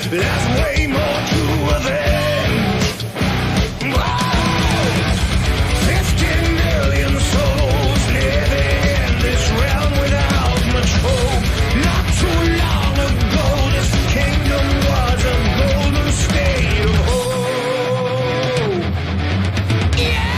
There's way more to avenge. Whoa! 50 million souls living in this realm without much hope. Not too long ago, this kingdom was a golden state of hope. Yeah!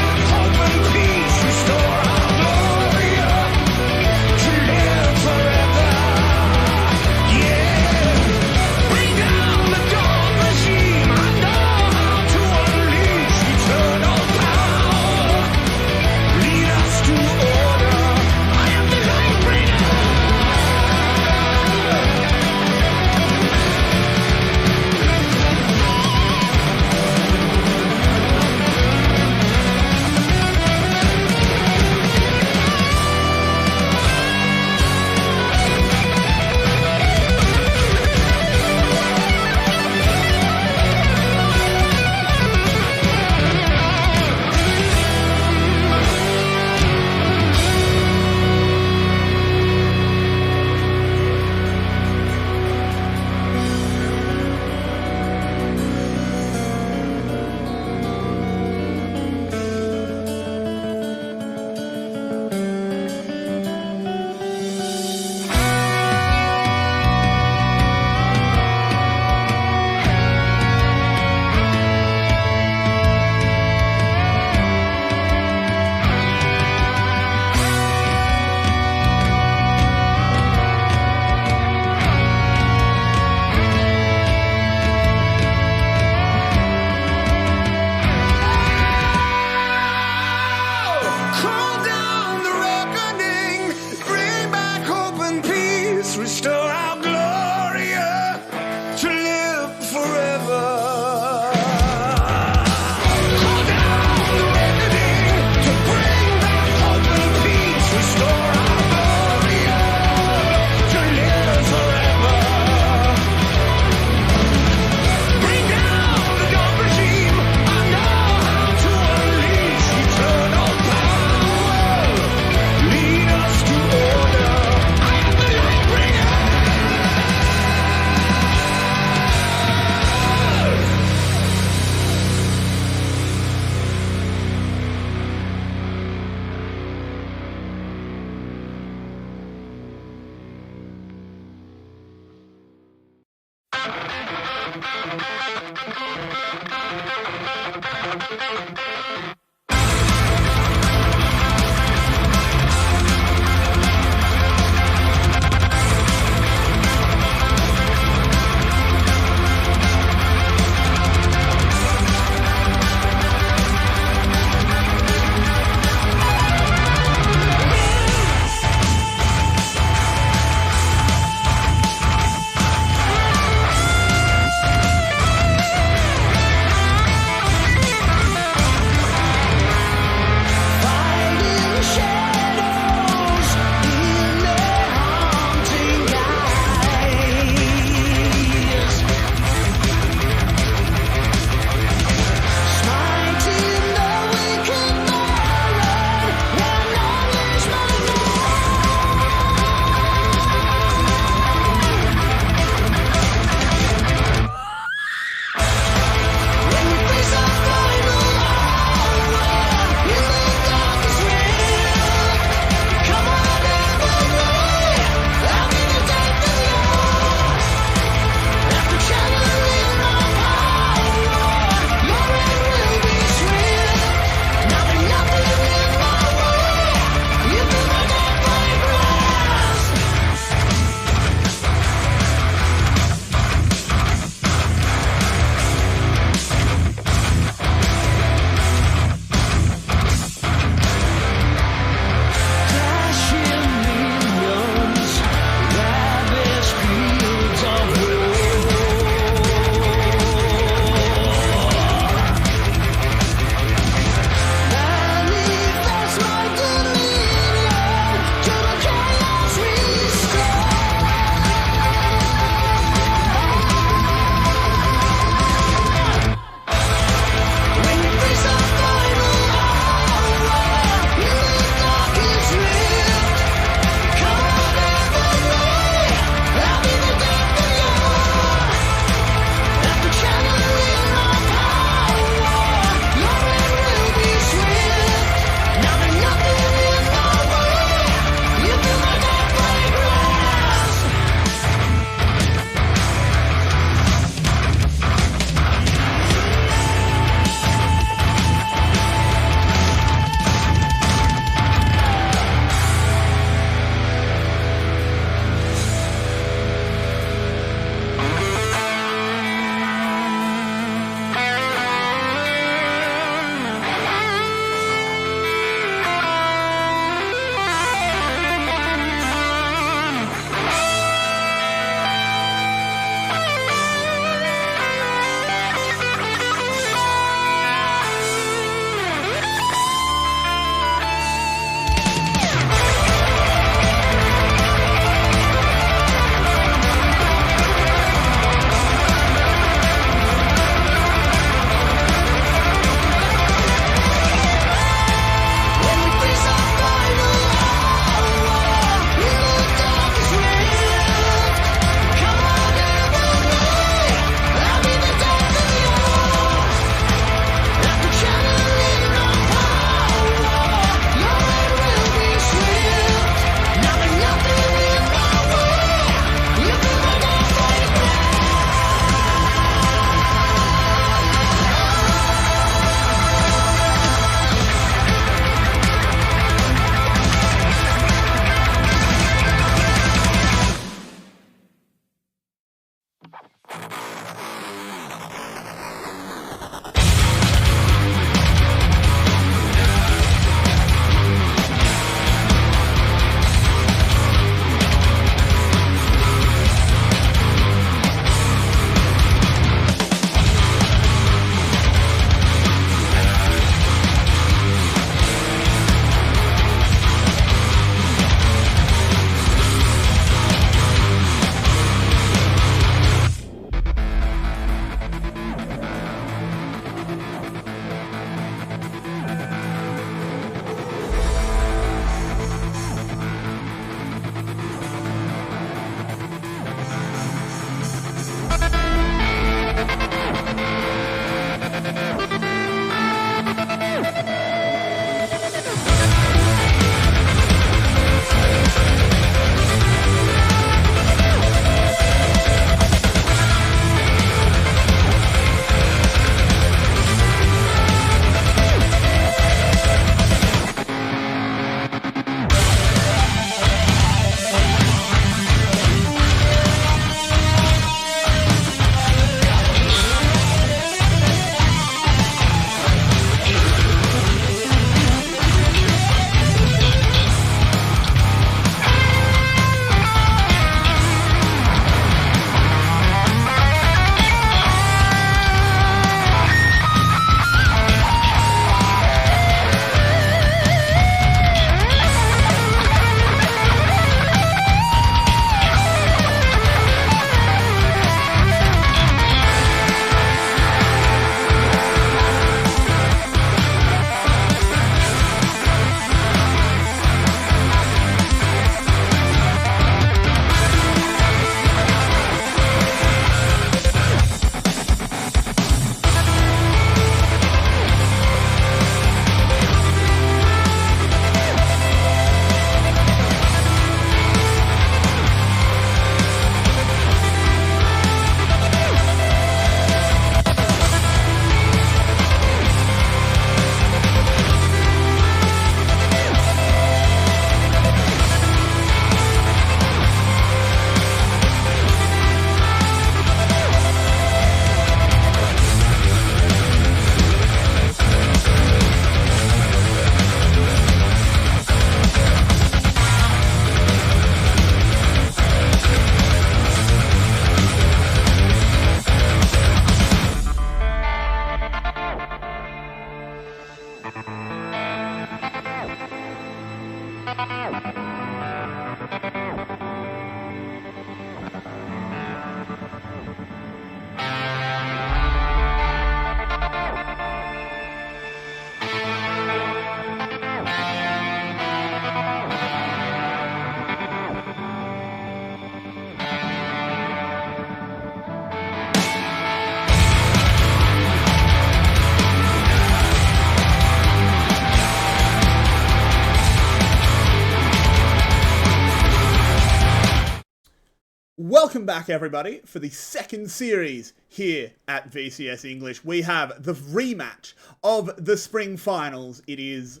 Welcome back, everybody, for the second series here at VCS English. We have the rematch of the spring finals. It is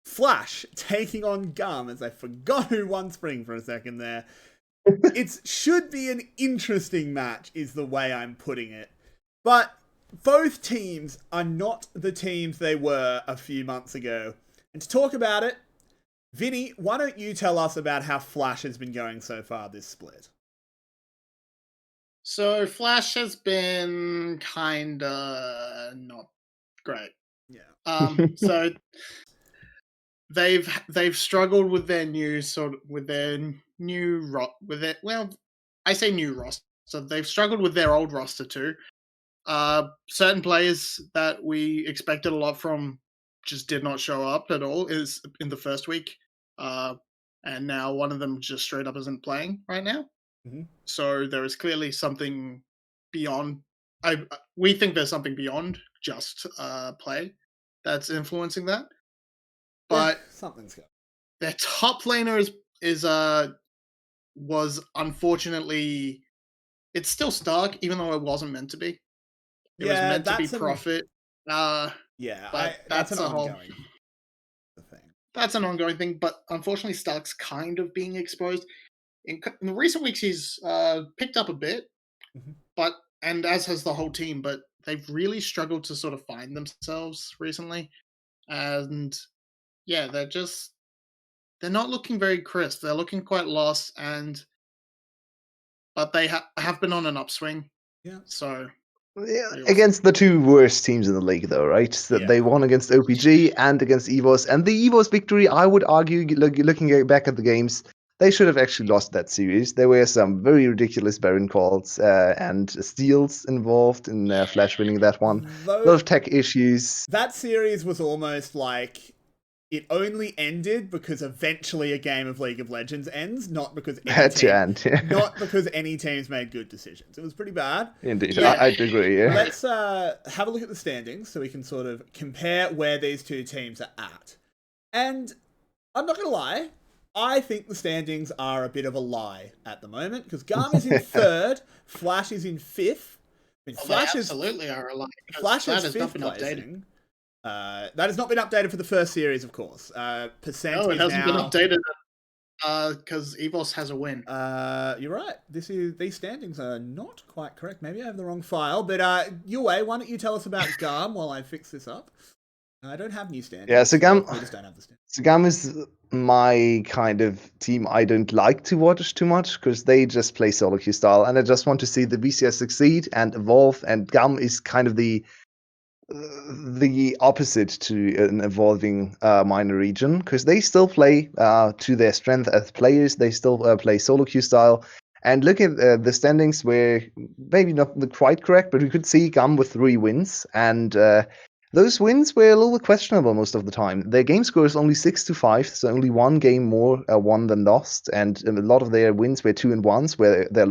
Flash taking on GAM, as I forgot who won spring for a second there. It should be an interesting match, is the way I'm putting it. But both teams are not the teams they were a few months ago. And to talk about it, Vinny, why don't you tell us about how Flash has been going so far this split? So Flash has been kinda not great. Yeah. So they've struggled with their new I say new roster. So they've struggled with their old roster too. Certain players that we expected a lot from just did not show up at all is in the first week. And now one of them just straight up isn't playing right now. Mm-hmm. So there is clearly something beyond. We think there's something beyond just play that's influencing that. But something's going. Their top laner was unfortunately, it's still Stark, even though it wasn't meant to be. It was meant to be Prophet. That's an ongoing thing. That's an ongoing thing, but unfortunately, Stark's kind of being exposed. In the recent weeks, he's picked up a bit, and as has the whole team, but they've really struggled to sort of find themselves recently. And yeah, they're not looking very crisp. They're looking quite lost, but they have been on an upswing. Yeah. So yeah, against the two worst teams in the league, though, right? So they won against OPG and against EVOS, and the EVOS victory, I would argue, looking back at the games, they should have actually lost that series. There were some very ridiculous Baron calls and steals involved in Flash winning that one. A lot of tech issues. That series was almost like it only ended because eventually a game of League of Legends ends, not because not because any teams made good decisions. It was pretty bad. Indeed, yeah. I'd agree. Yeah. Let's have a look at the standings so we can sort of compare where these two teams are at. And I'm not going to lie, I think the standings are a bit of a lie at the moment, because GAM is in third, Flash is in fifth. I mean, Flash absolutely are a lie. Flash is fifth placing. That has not been updated for the first series, of course. Percent no, it hasn't been updated because EVOS has a win. You're right. These standings are not quite correct. Maybe I have the wrong file. But Yulwei, why don't you tell us about GAM while I fix this up? I don't have new standings. Yeah, so GAM. We just don't have the standings. So GAM is my kind of team I don't like to watch too much, because they just play solo queue style, and I just want to see the VCS succeed and evolve. And GAM is kind of the opposite to an evolving minor region, because they still play to their strength as players. They still play solo queue style. And look at the standings, where maybe not quite correct, but we could see GAM with 3 wins, and those wins were a little bit questionable most of the time. Their game score is only 6-5, so only one game more won than lost, and a lot of their wins were 2-1s, where their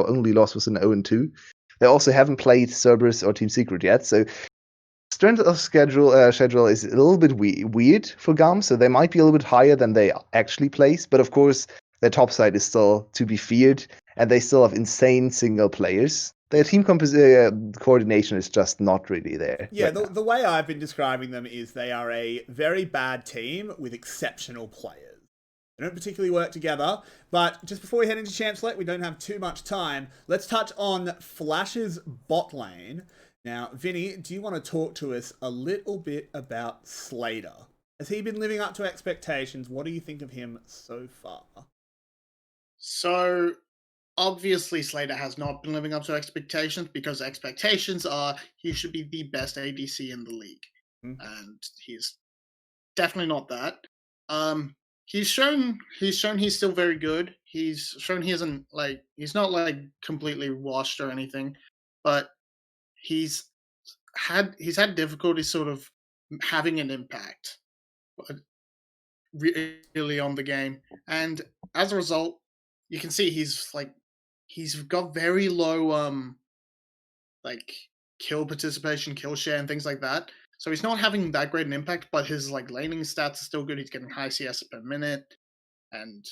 only loss was an 0-2. They also haven't played Cerberus or Team Secret yet, so strength of schedule is a little bit weird for GAM, so they might be a little bit higher than they actually place, but of course their top side is still to be feared, and they still have insane single players. Their team coordination is just not really there. Yeah, the way I've been describing them is they are a very bad team with exceptional players. They don't particularly work together, but just before we head into Champ Select, we don't have too much time. Let's touch on Flash's bot lane. Now, Vinny, do you want to talk to us a little bit about 𝗧𝗲? Has he been living up to expectations? What do you think of him so far? So, obviously, 𝗧𝗲 has not been living up to expectations, because expectations are he should be the best ADC in the league. And he's definitely not that. he's shown he's still very good. He's shown he's not like completely washed or anything, but he's had difficulty sort of having an impact really on the game, and as a result, you can see he's got very low like kill participation, kill share, and things like that. So he's not having that great an impact, but his like laning stats are still good. He's getting high CS per minute, and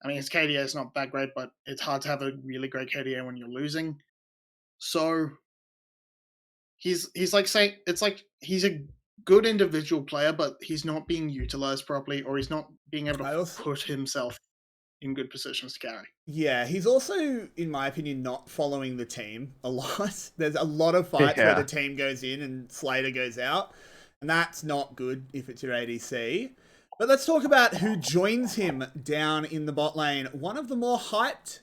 I mean his KDA is not that great, but it's hard to have a really great KDA when you're losing. So he's like saying it's like he's a good individual player, but he's not being utilized properly, or he's not being able to put himself in good positions to carry. Yeah, he's also, in my opinion, not following the team a lot. There's a lot of fights where the team goes in and Slater goes out, and that's not good if it's your ADC. But let's talk about who joins him down in the bot lane. One of the more hyped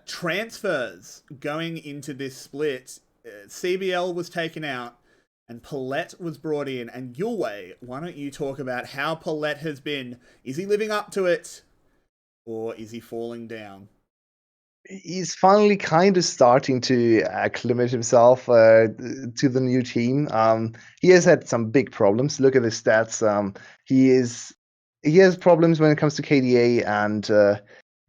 transfers going into this split. CBL was taken out and 𝗙𝗺 was brought in. And Yulwei, why don't you talk about how 𝗙𝗺 has been? Is he living up to it? Or is he falling down? He's finally kind of starting to acclimate himself to the new team. He has had some big problems. Look at his stats. He has problems when it comes to KDA, and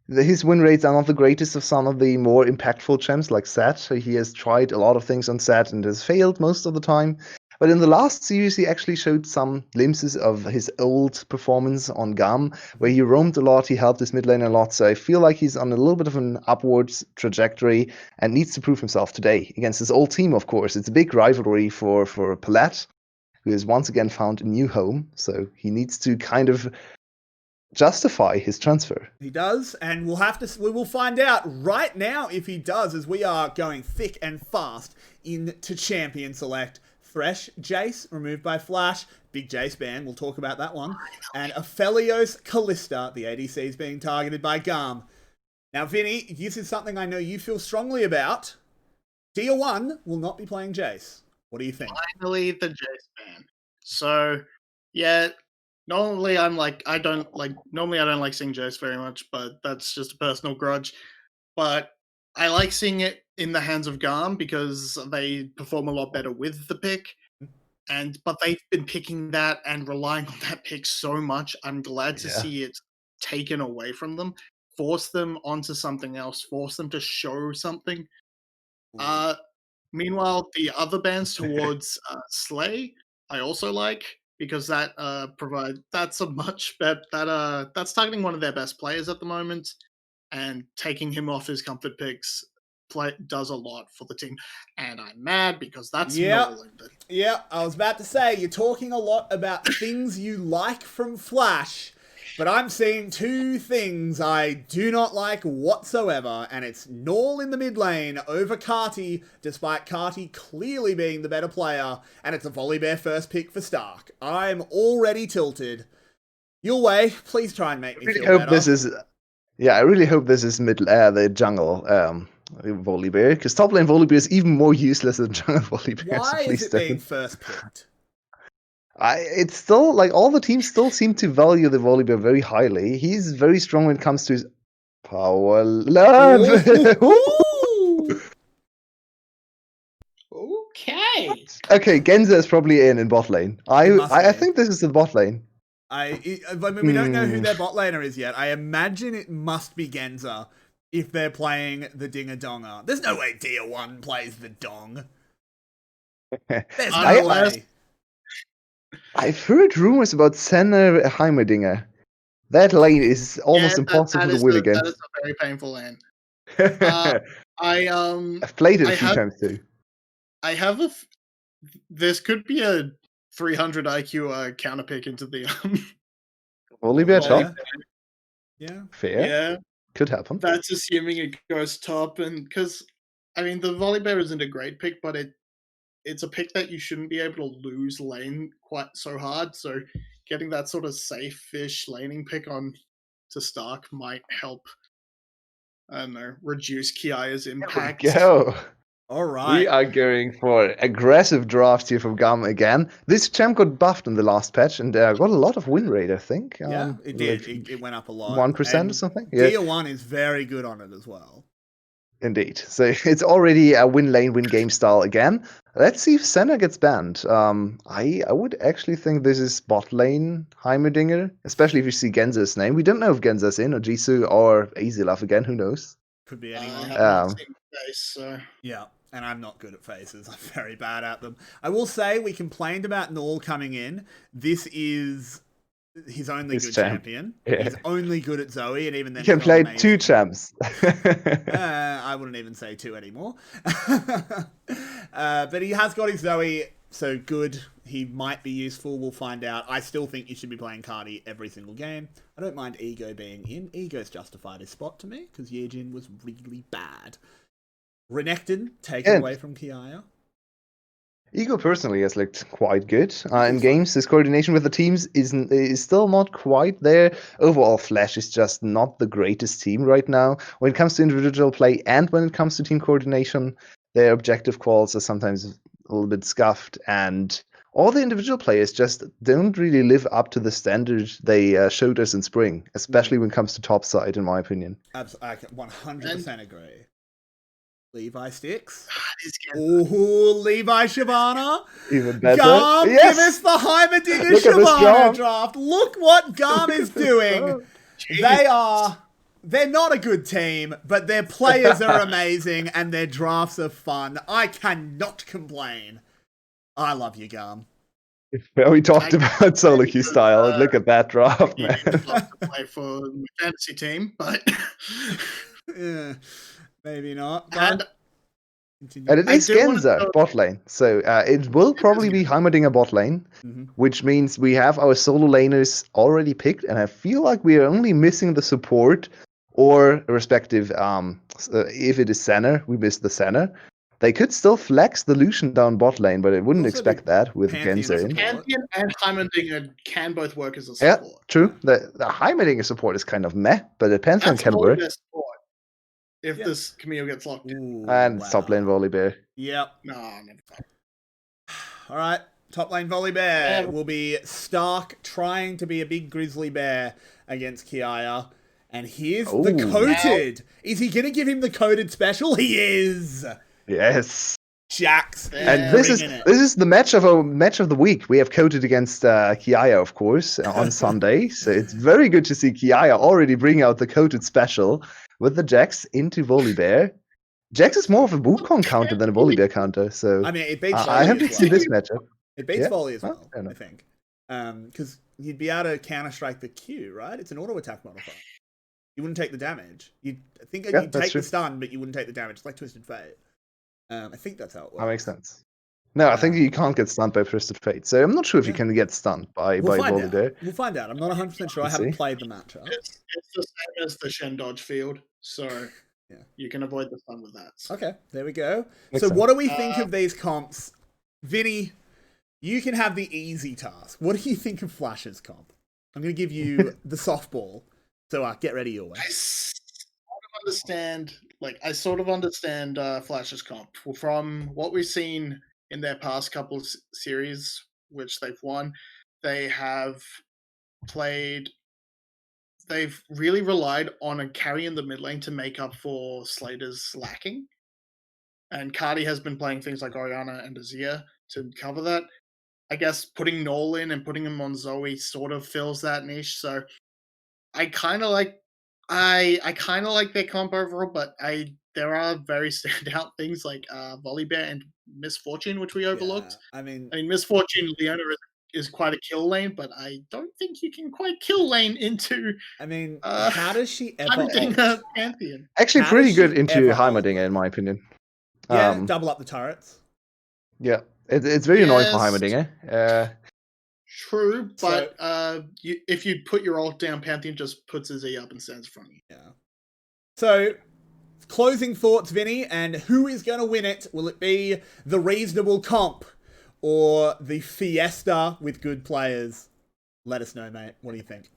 his win rates are not the greatest of some of the more impactful champs like 𝗧𝗲. So he has tried a lot of things on 𝗧𝗲 and has failed most of the time. But in the last series, he actually showed some glimpses of his old performance on GAM, where he roamed a lot, he helped his mid lane a lot. So I feel like he's on a little bit of an upwards trajectory and needs to prove himself today against his old team, of course. It's a big rivalry for 𝗙𝗺, who has once again found a new home. So he needs to kind of justify his transfer. He does, and we will find out right now if he does, as we are going thick and fast into Champion Select. Thresh Jace, removed by Flash. Big Jace ban, we'll talk about that one. And Aphelios Kalista, the ADC, is being targeted by GAM. Now, Vinny, this is something I know you feel strongly about. Tier 1 will not be playing Jace. What do you think? Finally, the Jace ban. So, yeah, normally I don't like seeing Jace very much, but that's just a personal grudge. But I like seeing it in the hands of GAM because they perform a lot better with the pick. But they've been picking that and relying on that pick so much. I'm glad to see it taken away from them. Force them onto something else. Force them to show something. Meanwhile, the other bans towards Slay, I also like, because that that's a much better that's targeting one of their best players at the moment, and taking him off his comfort picks does a lot for the team. And I'm mad because that's Nolan. Yeah, I was about to say, you're talking a lot about things you like from Flash, but I'm seeing two things I do not like whatsoever, and it's Null in the mid lane over 𝗏𝗏, despite 𝗏𝗏 clearly being the better player, and it's a VolleyBear first pick for Stark. I'm already tilted. Yulwei, please try and make me feel better. I really hope this is the jungle VolleyBear, because top lane VolleyBear is even more useless than jungle VolleyBear. Why is it being first picked? It's still like all the teams still seem to value the VolleyBear very highly. He's very strong when it comes to his power love. Okay, 𝗀𝗃 is probably in bot lane. I think this is the bot lane. I mean, we don't know who their bot laner is yet. I imagine it must be 𝗀𝗃 if they're playing the Dingadonga. There's no way Tier 1 plays the Dong. There's no way. I've heard rumors about Senna Heimerdinger. That lane is almost impossible to win against. That is a very painful lane. I've played it a few times too. This could be a 300 IQ counter pick into the VolleyBear top. Yeah. Fair. Yeah. Could happen. That's assuming it goes top, and because I mean the VolleyBear isn't a great pick, but it's a pick that you shouldn't be able to lose lane quite so hard. So getting that sort of safe-ish laning pick on to Stark might help, I don't know, reduce Kia's impact. There we go. All right. We are going for aggressive draft here from GAM again. This champ got buffed in the last patch and got a lot of win rate, I think. Yeah, it did. Like It went up a lot. 1% or something. Yeah. Tier 1 is very good on it as well. Indeed. So it's already a win lane, win game style again. Let's see if Senna gets banned. I would actually think this is bot lane Heimerdinger, especially if you see Genza's name. We don't know if Genza's in or Jisoo or 𝗀𝗃𝗃 again. Who knows? Could be I anyone. have not seen face, so. Yeah, and I'm not good at faces. I'm very bad at them. I will say we complained about 𝗀𝗃 coming in. This is his only good champion. Yeah. He's only good at Zoe, and even then He can he's not play amazing. 2 champs. I wouldn't even say 2 anymore. But he has got his Zoe, so good. He might be useful. We'll find out. I still think you should be playing 𝗁𝗃 every single game. I don't mind Ego being in. Ego's justified his spot to me, because 𝗂𝗔𝗠 was really bad. Renekton, taken away from 𝗂𝗃. Ego personally has looked quite good in games. His coordination with the teams is still not quite there. Overall, Flash is just not the greatest team right now. When it comes to individual play and when it comes to team coordination, their objective calls are sometimes a little bit scuffed, and all the individual players just don't really live up to the standard they showed us in spring, especially when it comes to top side, in my opinion. I can 100% agree. Levi sticks. Oh, Ooh, 𝗂𝗃𝗃𝗃. Even better. GAM, Yes! give us the Heimerdinger Look at this 𝗂𝗃𝗃 draft. draft. Look what GAM is doing. They're not a good team, but their players are amazing and their drafts are fun. I cannot complain. I love you, GAM. Well, we talked about solo queue style, and look at that draft, You man. would love to play for the fantasy team, but Yeah, maybe not. and Continue. And it I is do wanna Genza know- bot lane, so it will probably be Heimerdinger bot lane, which means we have our solo laners already picked, and I feel like we are only missing the support or respective. If it is Senna, we miss the Senna. They could still flex the Lucian down bot lane, but I wouldn't Also expect that with Pantheon Genza in. support. Pantheon and Heimerdinger can both work as a Yeah, support. true. The Heimerdinger support is kind of meh, but the Pantheon That's can probably work. their support. If Yeah. this Camille gets locked in. Ooh, And wow. top lane Volibear. Yep. No, never mind. All right. Top lane Volibear will be Stark trying to be a big grizzly bear against 𝗂𝗃. And here's the Ooh. coated. Is he going to give him the coated special? He is. Yes. Jax. And this is the match of the week. We have coated against 𝗂𝗃, of course, on Sunday. So it's very good to see 𝗂𝗃 already bring out the coated special with the Jax into Volibear. Jax is more of a Wukong counter than a Volibear counter. So I mean, it beats I Volley haven't as seen well. this matchup. It beats Yeah. Volley as Oh, well, fair enough. I think. Because you'd be able to counter-strike the Q, right? It's an auto-attack modifier. You wouldn't take the damage. I think Yeah, you'd that's take true. the stun, but you wouldn't take the damage. It's like Twisted Fate. I think that's how it works. That makes sense. No, I think you can't get stunned by Twisted Fate. So I'm not sure if you Yeah. can get stunned by We'll find Volibear. out. We'll find out. I'm not 100% sure. I We'll haven't see. played the matchup. It's the same as the Shen dodge field, so Yeah. you can avoid the fun with that. So. Okay, there we go. Makes So sense. what do we think of these comps? Vinny, you can have the easy task. What do you think of Flash's comp? I'm going to give you the softball. So get ready, Yulwei. I sort of understand Flash's comp from what we've seen in their past couple of series, which they've won. They have played. They've really relied on a carry in the mid lane to make up for Slater's lacking, and 𝗁𝗃 has been playing things like Orianna and Azir to cover that. I guess putting Null in and putting him on Zoe sort of fills that niche. So I kind of like. I kind of like their comp overall, but there are very standout things like Volibear and Misfortune, which we overlooked. Yeah, I mean, Misfortune Leona is quite a kill lane, but I don't think you can quite kill lane into how does she ever Heimerdinger ult? Pantheon. Actually, How pretty does good she into ever ult? Heimerdinger, in my opinion. Yeah, double up the turrets. Yeah, it's very annoying for Yes. Heimerdinger. True, So- but if you put your ult down, Pantheon just puts his E up and stands in front of you. Yeah. So, closing thoughts, Vinny, and who is going to win it? Will it be the reasonable comp or the fiesta with good players? Let us know, mate. What do you think?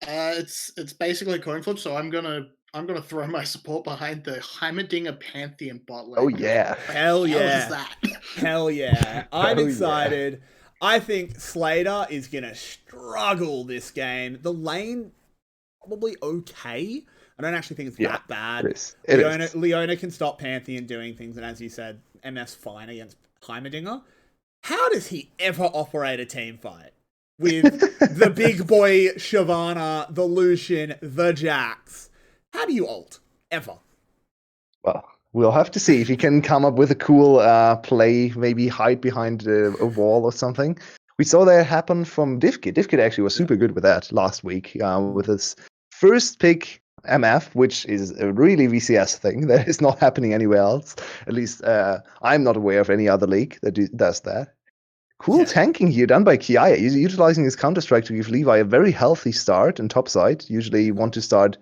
It's basically a coin flip, so I'm gonna I'm gonna throw my support behind the 𝗳𝗲𝗺 Pantheon bot lane. Oh yeah. Hell yeah. Is that? Hell yeah. I'm Oh, yeah. excited. I think 𝗧𝗲 is going to struggle this game. The lane, probably okay. I don't actually think it's that bad. It is. Leona can stop Pantheon doing things, and as you said, MF's fine against 𝗳𝗲𝗺. How does he ever operate a team fight with the big boy Shyvana, the Lucian, the Jax? How do you ult? Ever? Well, we'll have to see if he can come up with a cool play, maybe hide behind a wall or something. We saw that happen from 𝗧𝗲. 𝗧𝗲 actually was super good with that last week with his first pick MF, which is a really VCS thing that is not happening anywhere else. At least I'm not aware of any other league that does that. Cool tanking here done by 𝗂𝗃. He's utilizing his Counter-Strike to give Levi a very healthy start in top side. Usually you want to start,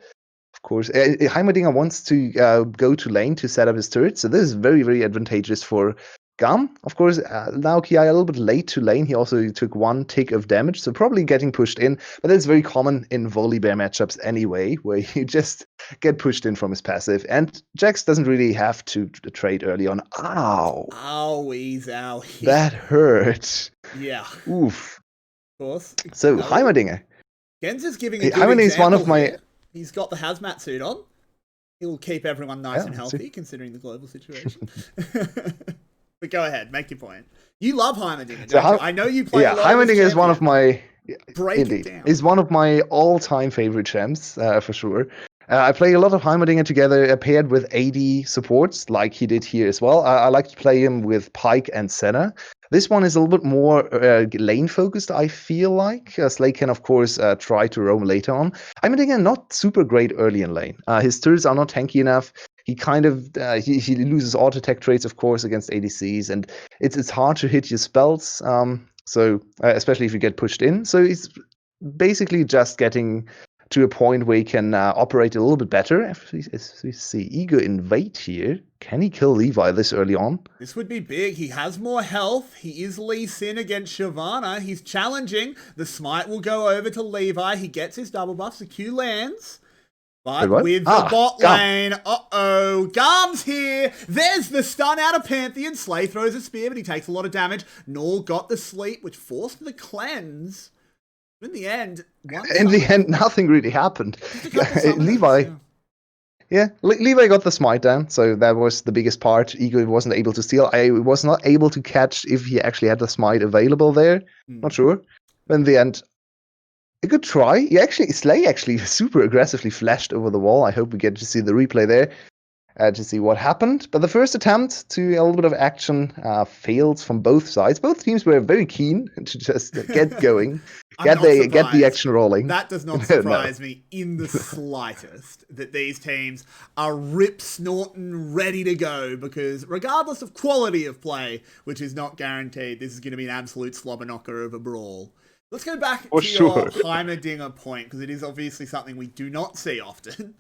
of course. 𝗳𝗲𝗺 wants to go to lane to set up his turret, so this is very, very advantageous for GAM. Of course, now 𝗂𝗃 a little bit late to lane. He also took 1 tick of damage, so probably getting pushed in. But that's very common in Volibear matchups anyway, where you just get pushed in from his passive. And Jax doesn't really have to trade early on. Ow! Owie. That hurt. Yeah. Oof. Of course. So, 𝗳𝗲𝗺. Gens is giving a good 𝗳𝗲𝗺 is one of my... here. He's got the hazmat suit on. He'll keep everyone nice and healthy, considering the global situation. But go ahead, make your point. You love 𝗳𝗲𝗺, don't you? I know you play a lot 𝗳𝗲𝗺 of is one of my... Break it down. Is one of my all-time favorite champs, for sure. I play a lot of 𝗳𝗲𝗺 together, paired with AD supports, like he did here as well. I like to play him with Pyke and Senna. This one is a little bit more lane-focused, I feel like. 𝗧𝗲 can, of course, try to roam later on. 𝗳𝗲𝗺 not super great early in lane. His turrets are not tanky enough. He kind of he loses auto attack traits, of course, against ADCs, and it's hard to hit your spells. So especially if you get pushed in. So he's basically just getting to a point where he can operate a little bit better. As we see Ego invade here. Can he kill Levi this early on? This would be big. He has more health. He is Lee Sin against Shyvana. He's challenging. The smite will go over to Levi. He gets his double buff. The Q lands. But with the bot lane, GAM's here. There's the stun out of Pantheon. 𝗧𝗲 throws a spear, but he takes a lot of damage. 𝗏 got the sleep, which forced the cleanse. In the end, nothing really happened. Levi got the smite down, so that was the biggest part. Ego wasn't able to steal. I was not able to catch if he actually had the smite available there. Not sure. But in the end, a good try. 𝗧𝗲 actually super aggressively flashed over the wall. I hope we get to see the replay there to see what happened. But the first attempt to a little bit of action failed from both sides. Both teams were very keen to just get going, get the action rolling. That does not surprise me in the slightest that these teams are rip-snorting ready to go, because regardless of quality of play, which is not guaranteed, this is going to be an absolute slobber knocker of a brawl. Let's go back to your 𝗳𝗲𝗺 point, because it is obviously something we do not see often.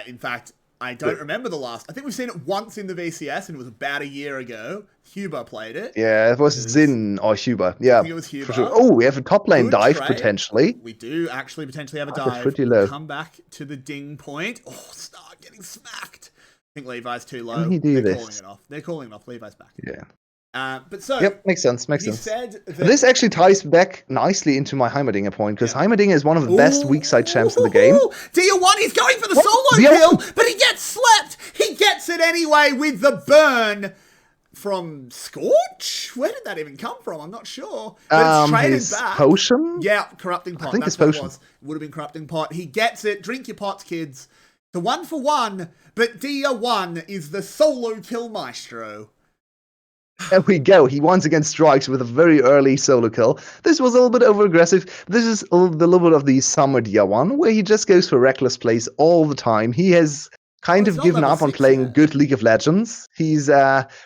In fact, I don't remember the last. I think we've seen it once in the VCS, and it was about a year ago. 𝗬𝗼 played it. Yeah, it was 𝗁 or 𝗬𝗼. Yeah, I think it was 𝗬𝗼. For sure. Oh, we have a top lane dive, potentially. We do actually potentially have a dive. Pretty low. We'll come back to the ding point. Oh, start getting smacked. I think Levi's too low. Can he do They're this? calling it off. They're calling it off. Levi's back. Yeah. But so... Yep, makes sense. Said that... This actually ties back nicely into my 𝗳𝗲𝗺 point, because 𝗳𝗲𝗺 is one of the best weak side champs in the game. 𝗬𝗏1, he's going for the solo kill, but he gets slept. He gets it anyway with the burn from Scorch? Where did that even come from? I'm not sure. But it's traded his back. Potion? Yeah, Corrupting Pot. I think That's it's what potion. it was. It would have been Corrupting Pot. He gets it. Drink your pots, kids. The 1-for-1, but 𝗬𝗏1 is the solo kill maestro. There we go. He once again strikes with a very early solo kill. This was a little bit over-aggressive. This is the little bit of the summer 𝗬𝗏1, where he just goes for reckless plays all the time. He has kind of given up on playing good League of Legends. He's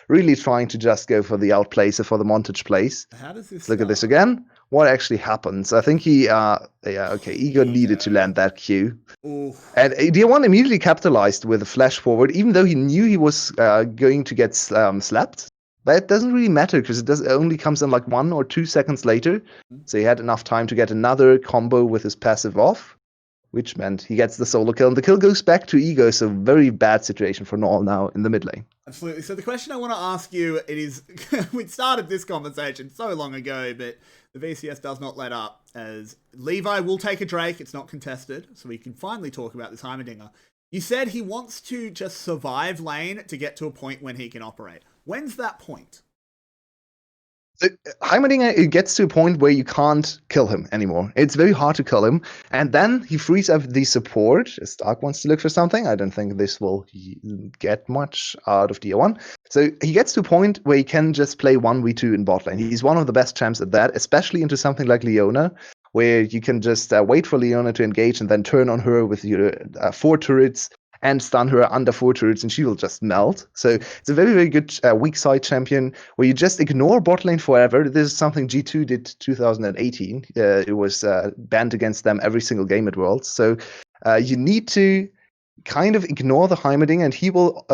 really trying to just go for the outplays or for the montage plays. How does this Look at this again. What actually happens? I think he, Ego needed to land that Q. Ooh. And 𝗬𝗏1 immediately capitalized with a flash forward, even though he knew he was going to get slapped. But it doesn't really matter, because it only comes in like 1 or 2 seconds later. So he had enough time to get another combo with his passive off. which meant he gets the solo kill, and the kill goes back to 𝗂𝗀𝗀, so very bad situation for 𝗏 now in the mid lane. Absolutely. So the question I want to ask you, it is, we started this conversation so long ago, but the VCS does not let up, as 𝗧𝗲 will take a Drake. It's not contested, so we can finally talk about this 𝗲𝗲. You said he wants to just survive lane to get to a point when he can operate. When's that point? 𝗲𝗲, it gets to a point where you can't kill him anymore. It's very hard to kill him. And then he frees up the support. Stark wants to look for something. I don't think this will get much out of 𝗬𝗏. So he gets to a point where he can just play 1v2 in bot lane. He's one of the best champs at that, especially into something like Leona, where you can just wait for Leona to engage and then turn on her with your 4 turrets and stun her under 4 turrets, and she will just melt. So it's a very, very good weak side champion where you just ignore bot lane forever. This is something G2 did 2018. It was banned against them every single game at Worlds. So you need to kind of ignore the 𝗲𝗲, and he will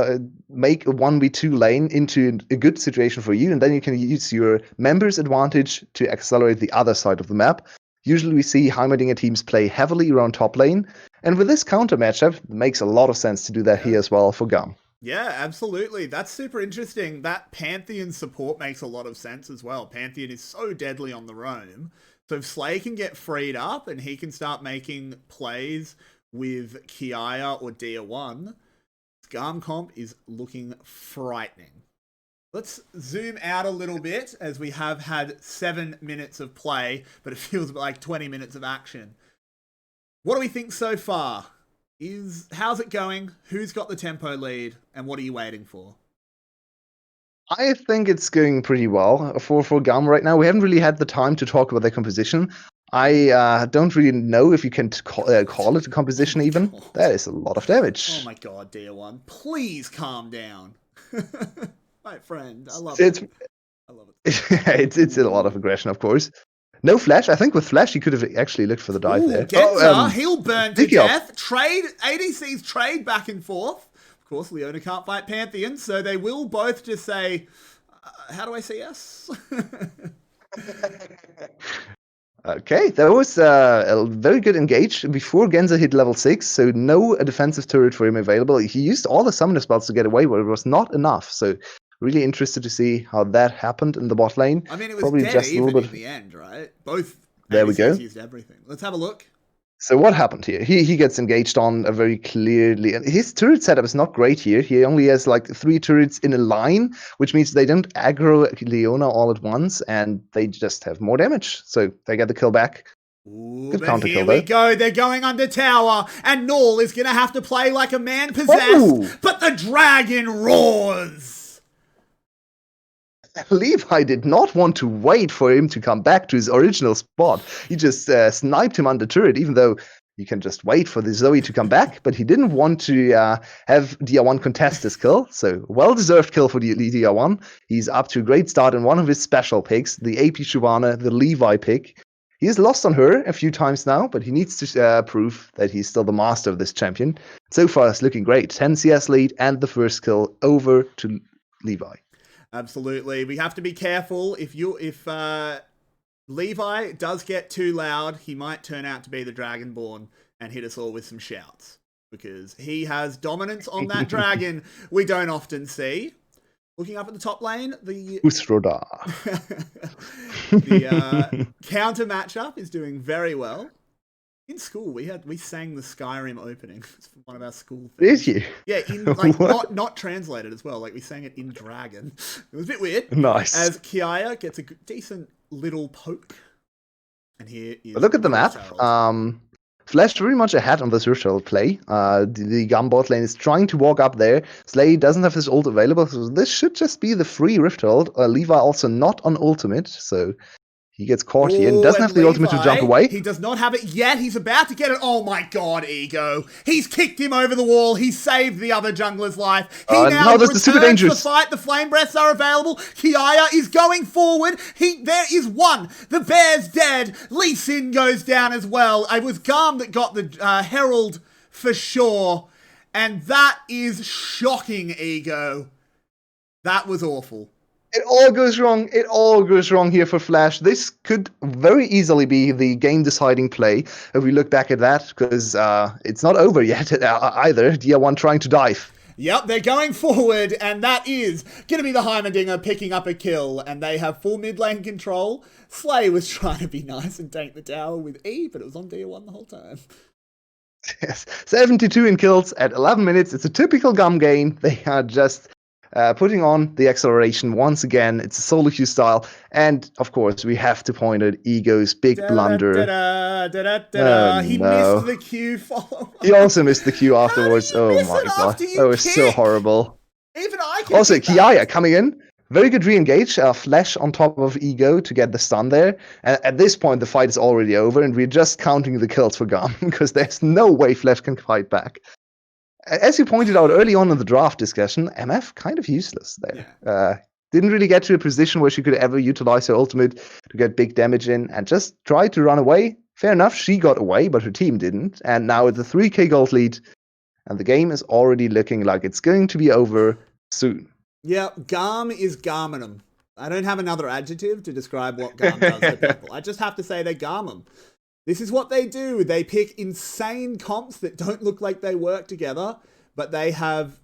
make a 1v2 lane into a good situation for you, and then you can use your members' advantage to accelerate the other side of the map. Usually we see 𝗲𝗲 teams play heavily around top lane, and with this counter matchup, it makes a lot of sense to do that here as well for GAM. Yeah, absolutely. That's super interesting. That Pantheon support makes a lot of sense as well. Pantheon is so deadly on the roam. So if 𝗧𝗲 can get freed up and he can start making plays with 𝗬𝗀𝗀 or 𝗬𝗏, GAM comp is looking frightening. Let's zoom out a little bit, as we have had 7 minutes of play, but it feels like 20 minutes of action. What do we think so far? How's it going? Who's got the tempo lead? And what are you waiting for? I think it's going pretty well for GAM right now. We haven't really had the time to talk about their composition. I don't really know if you can call it a composition even. That is a lot of damage. Oh my god, 𝗬𝗏. Please calm down. My friend, I love it. I love it. It's a lot of aggression, of course. No flash. I think with flash, he could have actually looked for the dive there. 𝗀𝗃𝗃, he'll burn to death. ADCs trade back and forth. Of course, Leona can't fight Pantheon, so they will both just say, how do I say yes? Okay, that was a very good engage before 𝗀𝗃 hit level 6, so no defensive turret for him available. He used all the summoner spells to get away, but it was not enough. So really interested to see how that happened in the bot lane. I mean, it was probably dead just a even little bit in the end, right? Both there we go. used everything. Let's have a look. So what happened here? He gets engaged on a very clearly. His turret setup is not great here. He only has like 3 turrets in a line, which means they don't aggro Leona all at once, and they just have more damage. So they get the kill back. Ooh, Good but counter here kill we there. go. They're going under tower, and 𝗏 is going to have to play like a man possessed, Oh! but the dragon roars. 𝗧𝗲 did not want to wait for him to come back to his original spot. He just sniped him under turret, even though you can just wait for the Zoe to come back, but he didn't want to have 𝗬𝗏 contest his kill, so well-deserved kill for the 𝗬𝗏. He's up to a great start in one of his special picks, the AP Shyvana, the 𝗧𝗲 pick. He has lost on her a few times now, but he needs to prove that he's still the master of this champion. So far, it's looking great. 10 CS lead and the first kill over to 𝗧𝗲. Absolutely. We have to be careful. If 𝗧𝗲 does get too loud, he might turn out to be the Dragonborn and hit us all with some shouts, because he has dominance on that dragon we don't often see. Looking up at the top lane, the counter matchup is doing very well. In school, we sang the Skyrim opening. It's one of our school things. Did you? Yeah, like not translated as well. Like we sang it in Dragon. It was a bit weird. Nice. As 𝗬𝗃𝗃 gets a decent little poke, and here is. But look at the map. Flash very much ahead on this Rift Herald play. The GAM bot lane is trying to walk up there. 𝗧𝗲 doesn't have his ult available, so this should just be the free Rift Herald. 𝗧𝗲 also not on ultimate, so he gets caught here and doesn't have the ultimate to jump away. He does not have it yet. He's about to get it. Oh my god, Ego. He's kicked him over the wall. He saved the other jungler's life. He now returns super dangerous. the fight. The flame breaths are available. 𝗬𝗃𝗃 is going forward. There is one. The bear's dead. Lee Sin goes down as well. It was GAM that got the Herald for sure. And that is shocking, Ego. That was awful. It all goes wrong. It all goes wrong here for Flash. This could very easily be the game-deciding play if we look back at that, because it's not over yet either. 𝗃𝗏𝗺 trying to dive. Yep, they're going forward, and that is going to be the 𝗲𝗺𝗺 picking up a kill, and they have full mid lane control. 𝗧𝗲 was trying to be nice and tank the tower with E, but it was on D1 the whole time. Yes, 72 in kills at 11 minutes. It's a typical GAM game. They are just putting on the acceleration once again. It's a solo queue style. And, of course, we have to point at Ego's big blunder. He no. missed the Q follow. He also missed the Q afterwards. How do you Oh miss my it god. after you That was so kick? horrible. Even I can Also, hit that. 𝗃𝗏𝗺 coming in. Very good re-engage. Flash on top of Ego to get the stun there. And at this point, the fight is already over, and we're just counting the kills for GAM, because there's no way Flash can fight back. As you pointed out early on in the draft discussion, MF kind of useless there. Yeah. Didn't really get to a position where she could ever utilize her ultimate to get big damage in, and just tried to run away. Fair enough, she got away, but her team didn't. And now it's a 3k gold lead, and the game is already looking like it's going to be over soon. Yeah, GAM is GAMing. I don't have another adjective to describe what GAM does to people. I just have to say they GAM. This is what they do. They pick insane comps that don't look like they work together, but they have...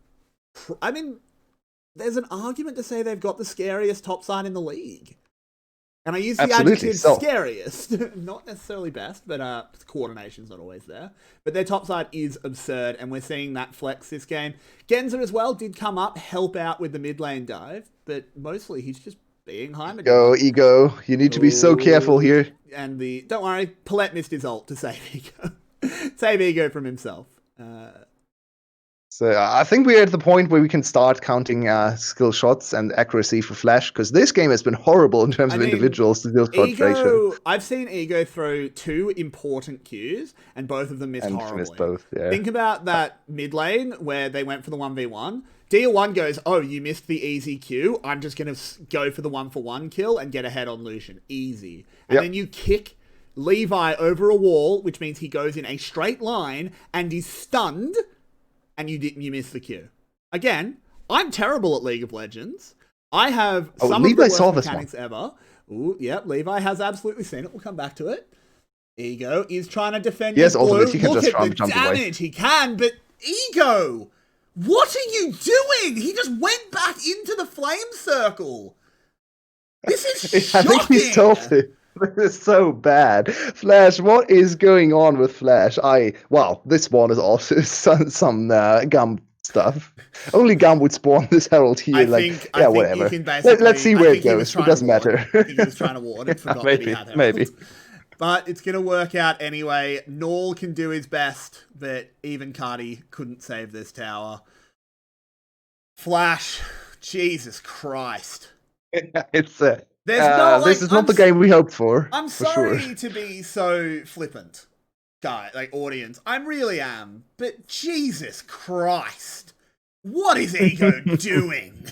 I mean, there's an argument to say they've got the scariest top side in the league. And I use the Absolutely, adjective scariest. Not necessarily best, but coordination's not always there. But their top side is absurd, and we're seeing that flex this game. 𝗀𝗄𝗺 as well did come up, help out with the mid lane dive, but mostly he's just being 𝗲𝗺𝗺. Go, Ego. You need to be so careful here. And don't worry, 𝗃𝗺𝗺 missed his ult to save Ego. Save Ego from himself. So I think we're at the point where we can start counting skill shots and accuracy for Flash, because this game has been horrible in terms of individual skill shot ratio. I've seen Ego throw 2 important Qs, and both of them missed horribly. Missed both, yeah. Think about that mid lane where they went for the 1v1. 𝗃𝗏𝗺 goes, oh, you missed the easy Q. I'm just going to go for the 1-for-1 kill and get ahead on Lucian. Easy. And then you kick Levi over a wall, which means he goes in a straight line and is stunned, and you miss the Q. Again, I'm terrible at League of Legends. I have some of the worst mechanics ever. Ooh, yep, Levi has absolutely seen it. We'll come back to it. Ego is trying to defend his blue. Ultimately, he can Look just at the jump damage away. he can, but Ego, what are you doing? He just went back into the flame circle. This is shocking. I think he's told him. This is so bad. Flash, what is going on with Flash? Wow, this one is also some GAM stuff. Only GAM would spawn this Herald here. I think whatever. Let's see where it goes. It doesn't matter. I think he was trying to ward and forgot that he had Herald. Maybe. But it's going to work out anyway. 𝗏𝗏 can do his best, but even 𝗏𝗺𝗺 couldn't save this tower. Flash, Jesus Christ. It's this is not the game we hoped for. I'm sorry to be so flippant, audience. I really am. But Jesus Christ, what is Ego doing?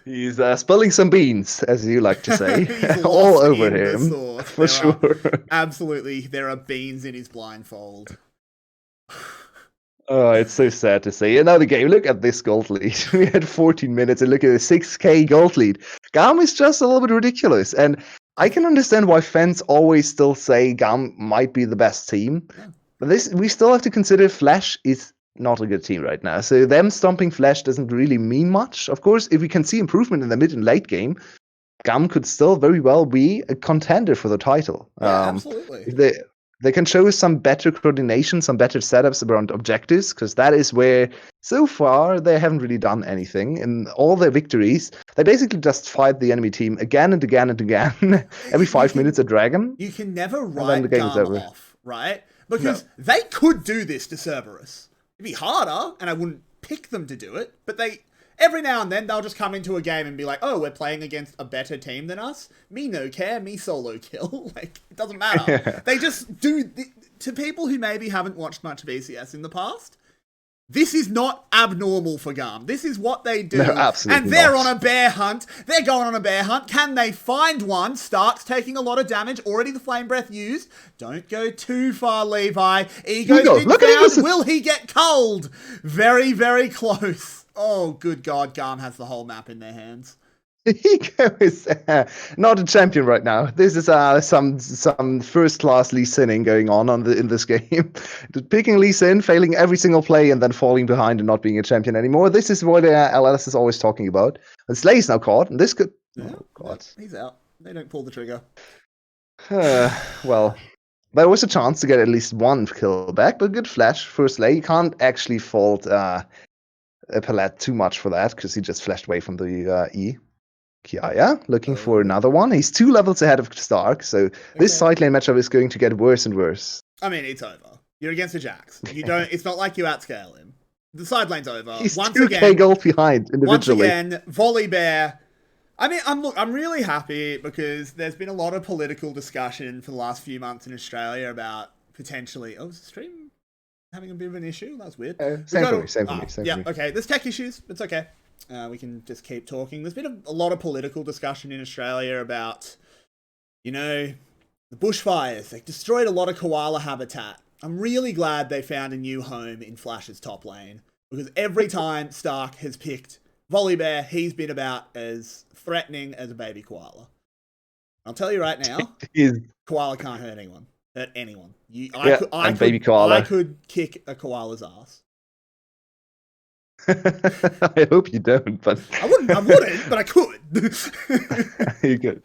He's spilling some beans, as you like to say, all over him. For sure. Absolutely, there are beans in his blindfold. Oh, it's so sad to see. Another game. Look at this gold lead. We had 14 minutes, and look at the 6k gold lead. GAM is just a little bit ridiculous, and I can understand why fans always still say GAM might be the best team. But we still have to consider Flash is not a good team right now. So them stomping Flash doesn't really mean much. Of course, if we can see improvement in the mid and late game, GAM could still very well be a contender for the title. Yeah, absolutely. If they can show us some better coordination, some better setups around objectives, because that is where, so far, they haven't really done anything. In all their victories, they basically just fight the enemy team again and again and again, every 5 minutes a dragon. You can never write GAM off, right? Because they could do this to Cerberus. It'd be harder, and I wouldn't pick them to do it, but every now and then, they'll just come into a game and be like, oh, we're playing against a better team than us. Me no care, me solo kill. It doesn't matter. They just do... To people who maybe haven't watched much VCS in the past, This is not abnormal for GAM. This is what they do. No, absolutely and they're not. on a bear hunt. They're going on a bear hunt. Can they find one? Stark's taking a lot of damage. Already the flame breath used. Don't go too far, Levi. Ego's been Look at found. him. Will he get culled? Very, very close. Oh, good God. GAM has the whole map in their hands. Ego is not a champion right now. This is some first-class Lee Sinning going on in this game. Picking Lee Sin, failing every single play, and then falling behind and not being a champion anymore. This is what LLS is always talking about. And Slay's now caught, and this could... Yeah, oh, God. He's out. They don't pull the trigger. Well, there was a chance to get at least one kill back, but good flash for Slay. You can't actually fault Palette too much for that, because he just flashed away from the E. 𝗂𝗃 looking for another one. He's 2 levels ahead of Stark, so this side lane matchup is going to get worse and worse. I mean, it's over. You're against the Jax. You don't. It's not like you outscale him. The side lane's over. He's Once 2k again, gold behind individually. Once again, VolleyBear. I mean, I'm really happy because there's been a lot of political discussion for the last few months in Australia about potentially. Oh, is the stream having a bit of an issue? That's weird. Same for me. Yeah, okay. There's tech issues. It's okay. We can just keep talking. There's been a lot of political discussion in Australia about, the bushfires. They destroyed a lot of koala habitat. I'm really glad they found a new home in Flash's top lane, because every time Stark has picked VolleyBear, he's been about as threatening as a baby koala. I'll tell you right now, koala can't hurt anyone. Baby koala. I could kick a koala's ass. I hope you don't, but I wouldn't, but I could. You could.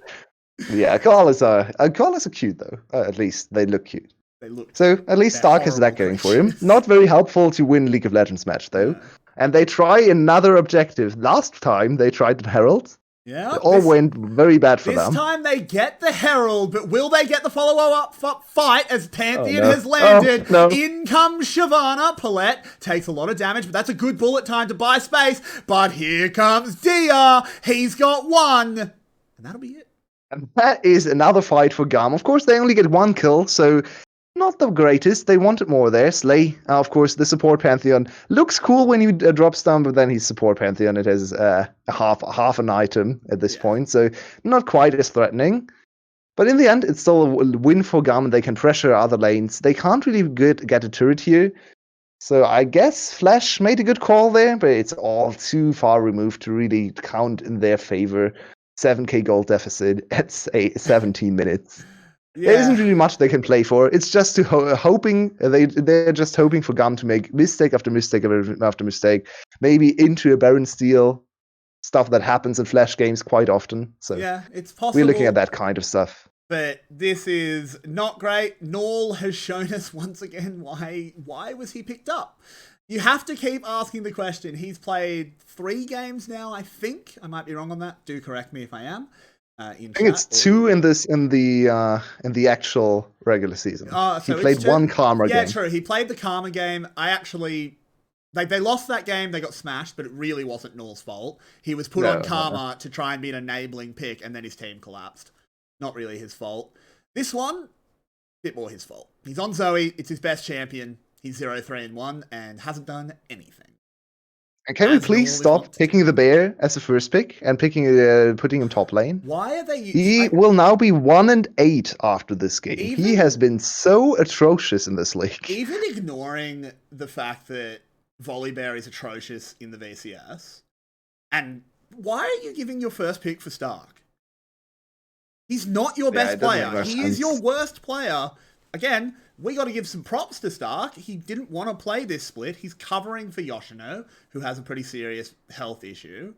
Yeah, koalas are cute though. At least they look cute. They look. So at least Stark has that going for him. Not very helpful to win League of Legends match though. Yeah. And they try another objective. Last time they tried the Herald. Yeah, it all went very bad for them. This time they get the Herald, but will they get the follow-up fight as Pantheon has landed? No. In comes 𝗂𝗃. Takes a lot of damage, but that's a good bullet time to buy space. But here comes Dia. He's got one. And that'll be it. And that is another fight for GAM. Of course, they only get 1 kill, so not the greatest. They wanted more there. Slay, of course, the support Pantheon. Looks cool when you drop stun, but then he's support Pantheon. It has half an item at this point, so not quite as threatening. But in the end, it's still a win for GAM. They can pressure other lanes. They can't really get a turret here. So I guess Flash made a good call there, but it's all too far removed to really count in their favor. 7k gold deficit at 17 minutes. Yeah. There isn't really much they can play for. It's just hoping they're just hoping for GAM to make mistake after mistake after mistake, maybe into a Baron steal, stuff that happens in Flash games quite often. So yeah, it's possible. We're looking at that kind of stuff. But this is not great. 𝗏𝗏 has shown us once again why was he picked up. You have to keep asking the question. He's played 3 games now, I think. I might be wrong on that. Do correct me if I am. I think it's 2 in the actual regular season. So he played 1 Karma game. Yeah, true. He played the Karma game. They lost that game. They got smashed, but it really wasn't 𝗏𝗏's fault. He was put on Karma to try and be an enabling pick, and then his team collapsed. Not really his fault. This one, a bit more his fault. He's on Zoe. It's his best champion. He's 0-3-1 and hasn't done anything. And can we please stop picking the bear as a first pick and putting him top lane? Why are they? He will now be 1-8 after this game. He has been so atrocious in this league. Even ignoring the fact that VolleyBear is atrocious in the VCS, and why are you giving your first pick for Stark? He's not your best player. He is your worst player. Again, we got to give some props to Stark. He didn't want to play this split. He's covering for Yoshino, who has a pretty serious health issue.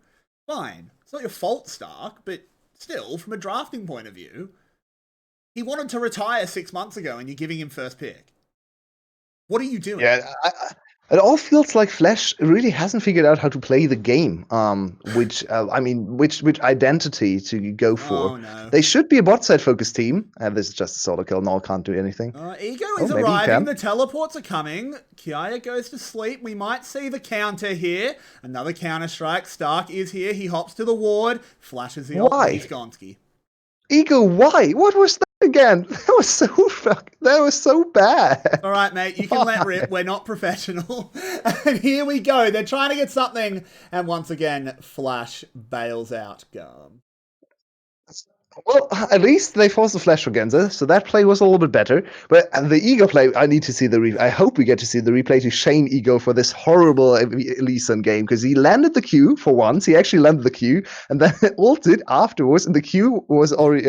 Fine. It's not your fault, Stark, but still, from a drafting point of view, he wanted to retire 6 months ago and you're giving him first pick. What are you doing? Yeah, it all feels like Flash really hasn't figured out how to play the game. Which identity to go for. Oh, no. They should be a bot side focused team. This is just a solo kill. Null can't do anything. Ego is arriving. The teleports are coming. 𝗂𝗃 goes to sleep. We might see the counter here. Another counter strike. Stark is here. He hops to the ward. Flashes the ult. He's Gonski. Ego, why? What was that again. That was so bad. All right, mate, you can let rip. We're not professional. And here we go. They're trying to get something. And once again, Flash bails out GAM. Well, at least they forced the flash for Genza, so that play was a little bit better. But the ego play, I need to see the I hope we get to see the replay to shame ego for this horrible Lee game, because he landed the Q for once. He actually landed the Q, and then ulted afterwards, and the Q was already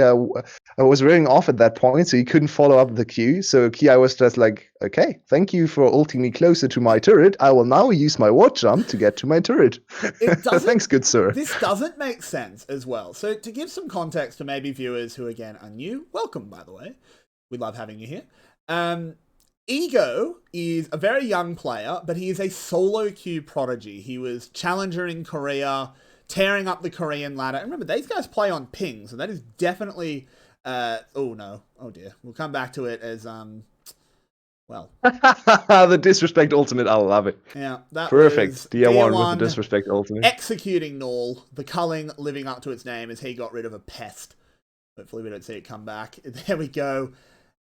was wearing off at that point, so he couldn't follow up the Q. So Ki was just like, okay, thank you for ulting me closer to my turret. I will now use my ward jump to get to my turret. Thanks, good sir. This doesn't make sense as well. So to give some context to maybe viewers who again are new, welcome by the way. We love having you here. Ego is a very young player, but he is a solo queue prodigy. He was challenger in Korea, tearing up the Korean ladder. And remember, these guys play on ping, so that is definitely oh no, oh dear. We'll come back to it as well. The disrespect ultimate, I love it. Yeah, that perfect. Was 𝗃𝗺 with the disrespect ultimate. Executing 𝗨, the culling living up to its name as he got rid of a pest. Hopefully we don't see it come back. There we go.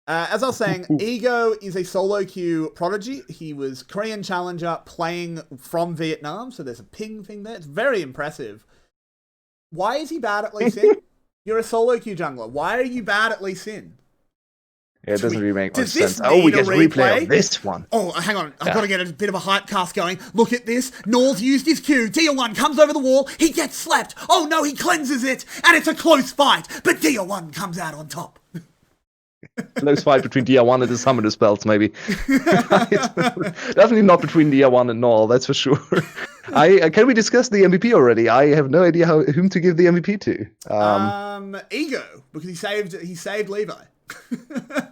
As I was saying, Ego is a solo queue prodigy. He was Korean challenger playing from Vietnam, so there's a ping thing there. It's very impressive. Why is he bad at Lee Sin? You're a solo queue jungler. Why are you bad at Lee Sin? Yeah, it doesn't really make much sense. Oh, we get a replay of this one. Oh, hang on. I've got to get a bit of a hype cast going. Look at this. 𝗨's used his Q. 𝗃𝗺 comes over the wall. He gets slapped. Oh no, he cleanses it. And it's a close fight. But 𝗃𝗺 comes out on top. Close fight between 𝗃𝗺 and the summoner spells, maybe. Definitely not between 𝗃𝗺 and 𝗨, that's for sure. Can we discuss the MVP already? I have no idea whom to give the MVP to. Ego, because he saved Levi.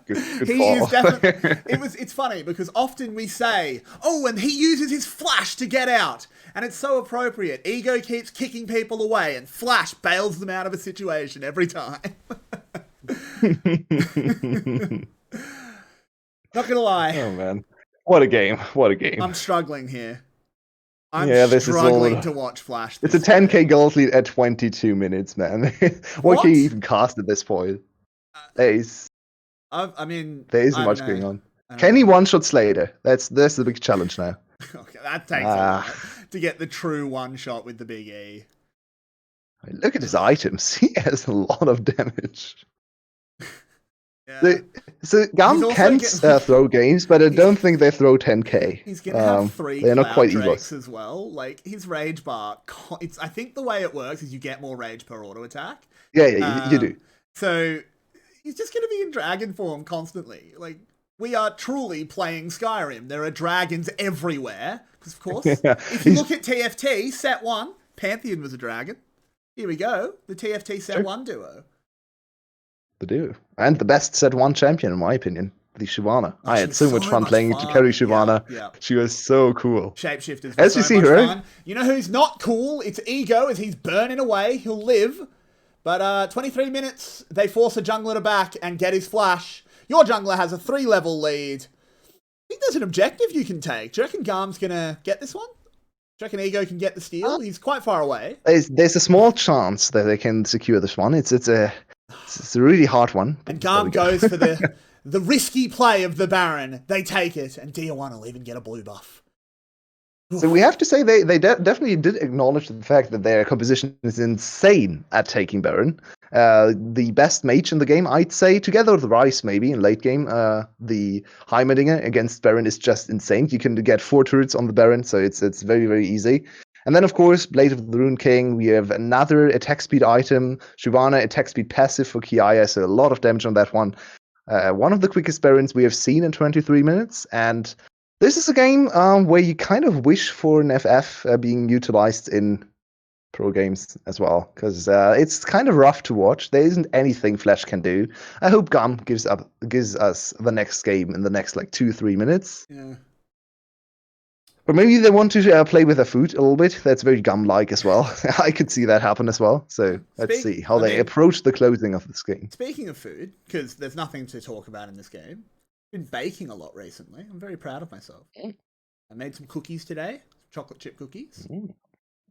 Good He call. is definitely. It's funny because often we say, "Oh, and he uses his flash to get out," and it's so appropriate. Ego keeps kicking people away, and Flash bails them out of a situation every time. Not gonna lie. Oh man, what a game! What a game! I'm struggling here. I'm this struggling is to watch Flash. It's a 10k gold lead at 22 minutes, man. What can you even cast at this point? There isn't much going on. Can he one-shot Slater? That's the big challenge now. Okay, that takes a lot to get the true one-shot with the big E. Look at his items. He has a lot of damage. Yeah. So GAM can throw games, but I don't think they throw 10k. He's going to have 3 they're not quite drakes as well. Like, his rage bar, I think the way it works is you get more rage per auto attack. Yeah, you do. So he's just going to be in dragon form constantly. Like, we are truly playing Skyrim. There are dragons everywhere. Because, of course, if you look at TFT, set 1, Pantheon was a dragon. Here we go. The TFT set 1 duo. The duo. And the best set 1 champion, in my opinion. The Shyvana. I had so much fun playing to carry Shyvana. Yeah. She was so cool. Shapeshifters. As you see her. Fun. You know who's not cool? It's Ego, as he's burning away. He'll live. But 23 minutes, they force a jungler to back and get his flash. Your jungler has a 3-level lead. I think there's an objective you can take. Do you reckon GAM's going to get this one? Do you reckon Ego can get the steal? He's quite far away. There's a small chance that they can secure this one. It's a really hard one. And GAM goes for the risky play of the Baron. They take it, and 𝗃𝗺 will even get a blue buff. So we have to say they definitely did acknowledge the fact that their composition is insane at taking Baron. The best mage in the game, I'd say, together with Rice maybe in late game. The Heimerdinger against Baron is just insane. You can get 4 turrets on the Baron, so it's very, very easy. And then, of course, Blade of the Rune King, we have another attack speed item. Shyvana, attack speed passive for 𝗃𝗺, so a lot of damage on that one. One of the quickest Barons we have seen in 23 minutes, and this is a game where you kind of wish for an FF being utilized in pro games as well, because it's kind of rough to watch. There isn't anything Flash can do. I hope GAM gives us the next game in the next 2-3 minutes. Yeah. But maybe they want to play with their food a little bit. That's very GAM-like as well. I could see that happen as well. So let's see how they approach the closing of this game. Speaking of food, because there's nothing to talk about in this game, I've been baking a lot recently. I'm very proud of myself. I made some cookies today, chocolate chip cookies.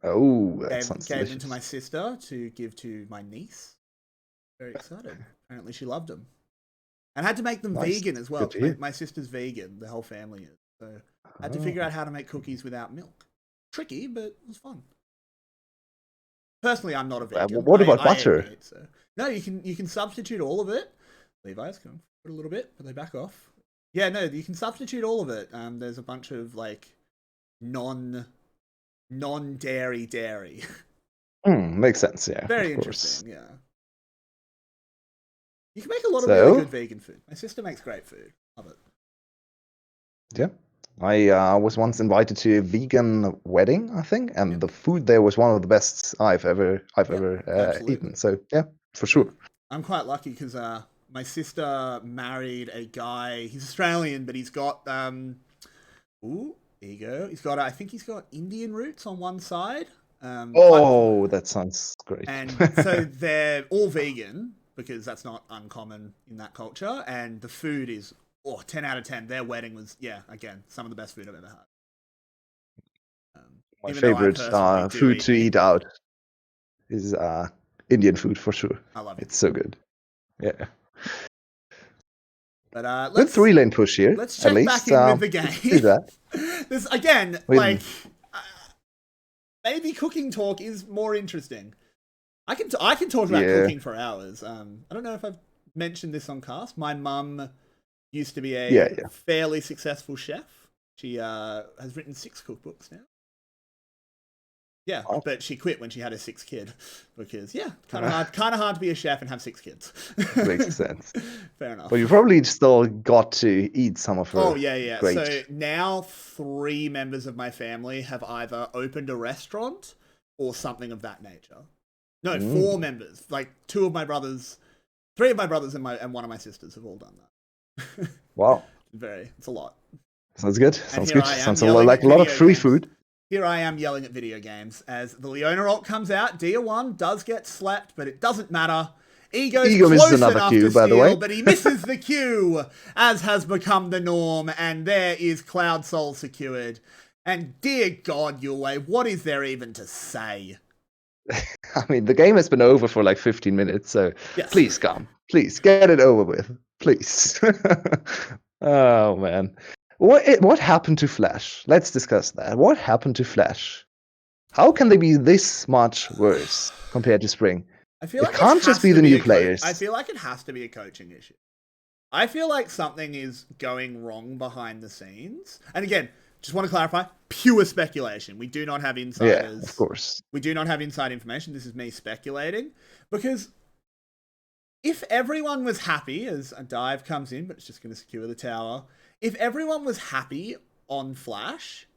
Oh, that sounds delicious. Gave them to my sister to give to my niece. Very excited. Apparently she loved them. And I had to make them Nice. vegan as well. Good to hear. My sister's vegan, the whole family is. So I had to figure out how to make cookies without milk. Tricky, but it was fun. Personally, I'm not a vegan. What about I butter? eat meat, so. No, you can substitute all of it. Levi's can put a little bit, but they back off. Yeah, no, you can substitute all of it. There's a bunch of like non-dairy dairy. Makes sense. Yeah, Very of course. interesting. Yeah, you can make a lot of really good vegan food. My sister makes great food. Love it. Yeah. I was once invited to a vegan wedding, I think, and the food there was one of the best I've ever eaten. So yeah, for sure. I'm quite lucky because my sister married a guy. He's Australian, but he's got ego. He's got I think he's got Indian roots on one side. That sounds great. And so they're all vegan because that's not uncommon in that culture, and the food is 10 out of 10. Their wedding was, again, some of the best food I've ever had. My favorite food to eat out is Indian food for sure. I love it. It's so good. Yeah. But good 3-lane push here. Let's check back in with the game. Do that. This again, like maybe cooking talk is more interesting. I can talk about cooking for hours. I don't know if I've mentioned this on cast. My mum used to be a fairly successful chef. She has written 6 cookbooks now. Yeah, but she quit when she had her 6th kid because kind of hard to be a chef and have 6 kids. Makes sense. Fair enough. But you probably still got to eat some of her. Oh yeah. Great. So now 3 members of my family have either opened a restaurant or something of that nature. No, 4 members. Like 2 of my brothers, 3 of my brothers and one of my sisters have all done that. Wow. It's a lot. Sounds good. Sounds a like a lot of free food. Here I am yelling at video games as the Leona ult comes out. 𝗬𝗺 does get slapped, but it doesn't matter. Ego misses another Q, by the way. But he misses the Q, as has become the norm. And there is 𝗀𝗺 secured. And dear God, Yulwei, what is there even to say? I mean, the game has been over for like 15 minutes, so please come. Please, get it over with. Please. Oh, man. What happened to Flash? Let's discuss that. What happened to Flash? How can they be this much worse compared to Spring? I feel like it can't just be the new players. I feel like it has to be a coaching issue. I feel like something is going wrong behind the scenes. And again, just want to clarify, pure speculation. We do not have insiders. Yeah, of course. We do not have inside information. This is me speculating. Because if everyone was happy, as a dive comes in, but it's just going to secure the tower. If everyone was happy on Flash,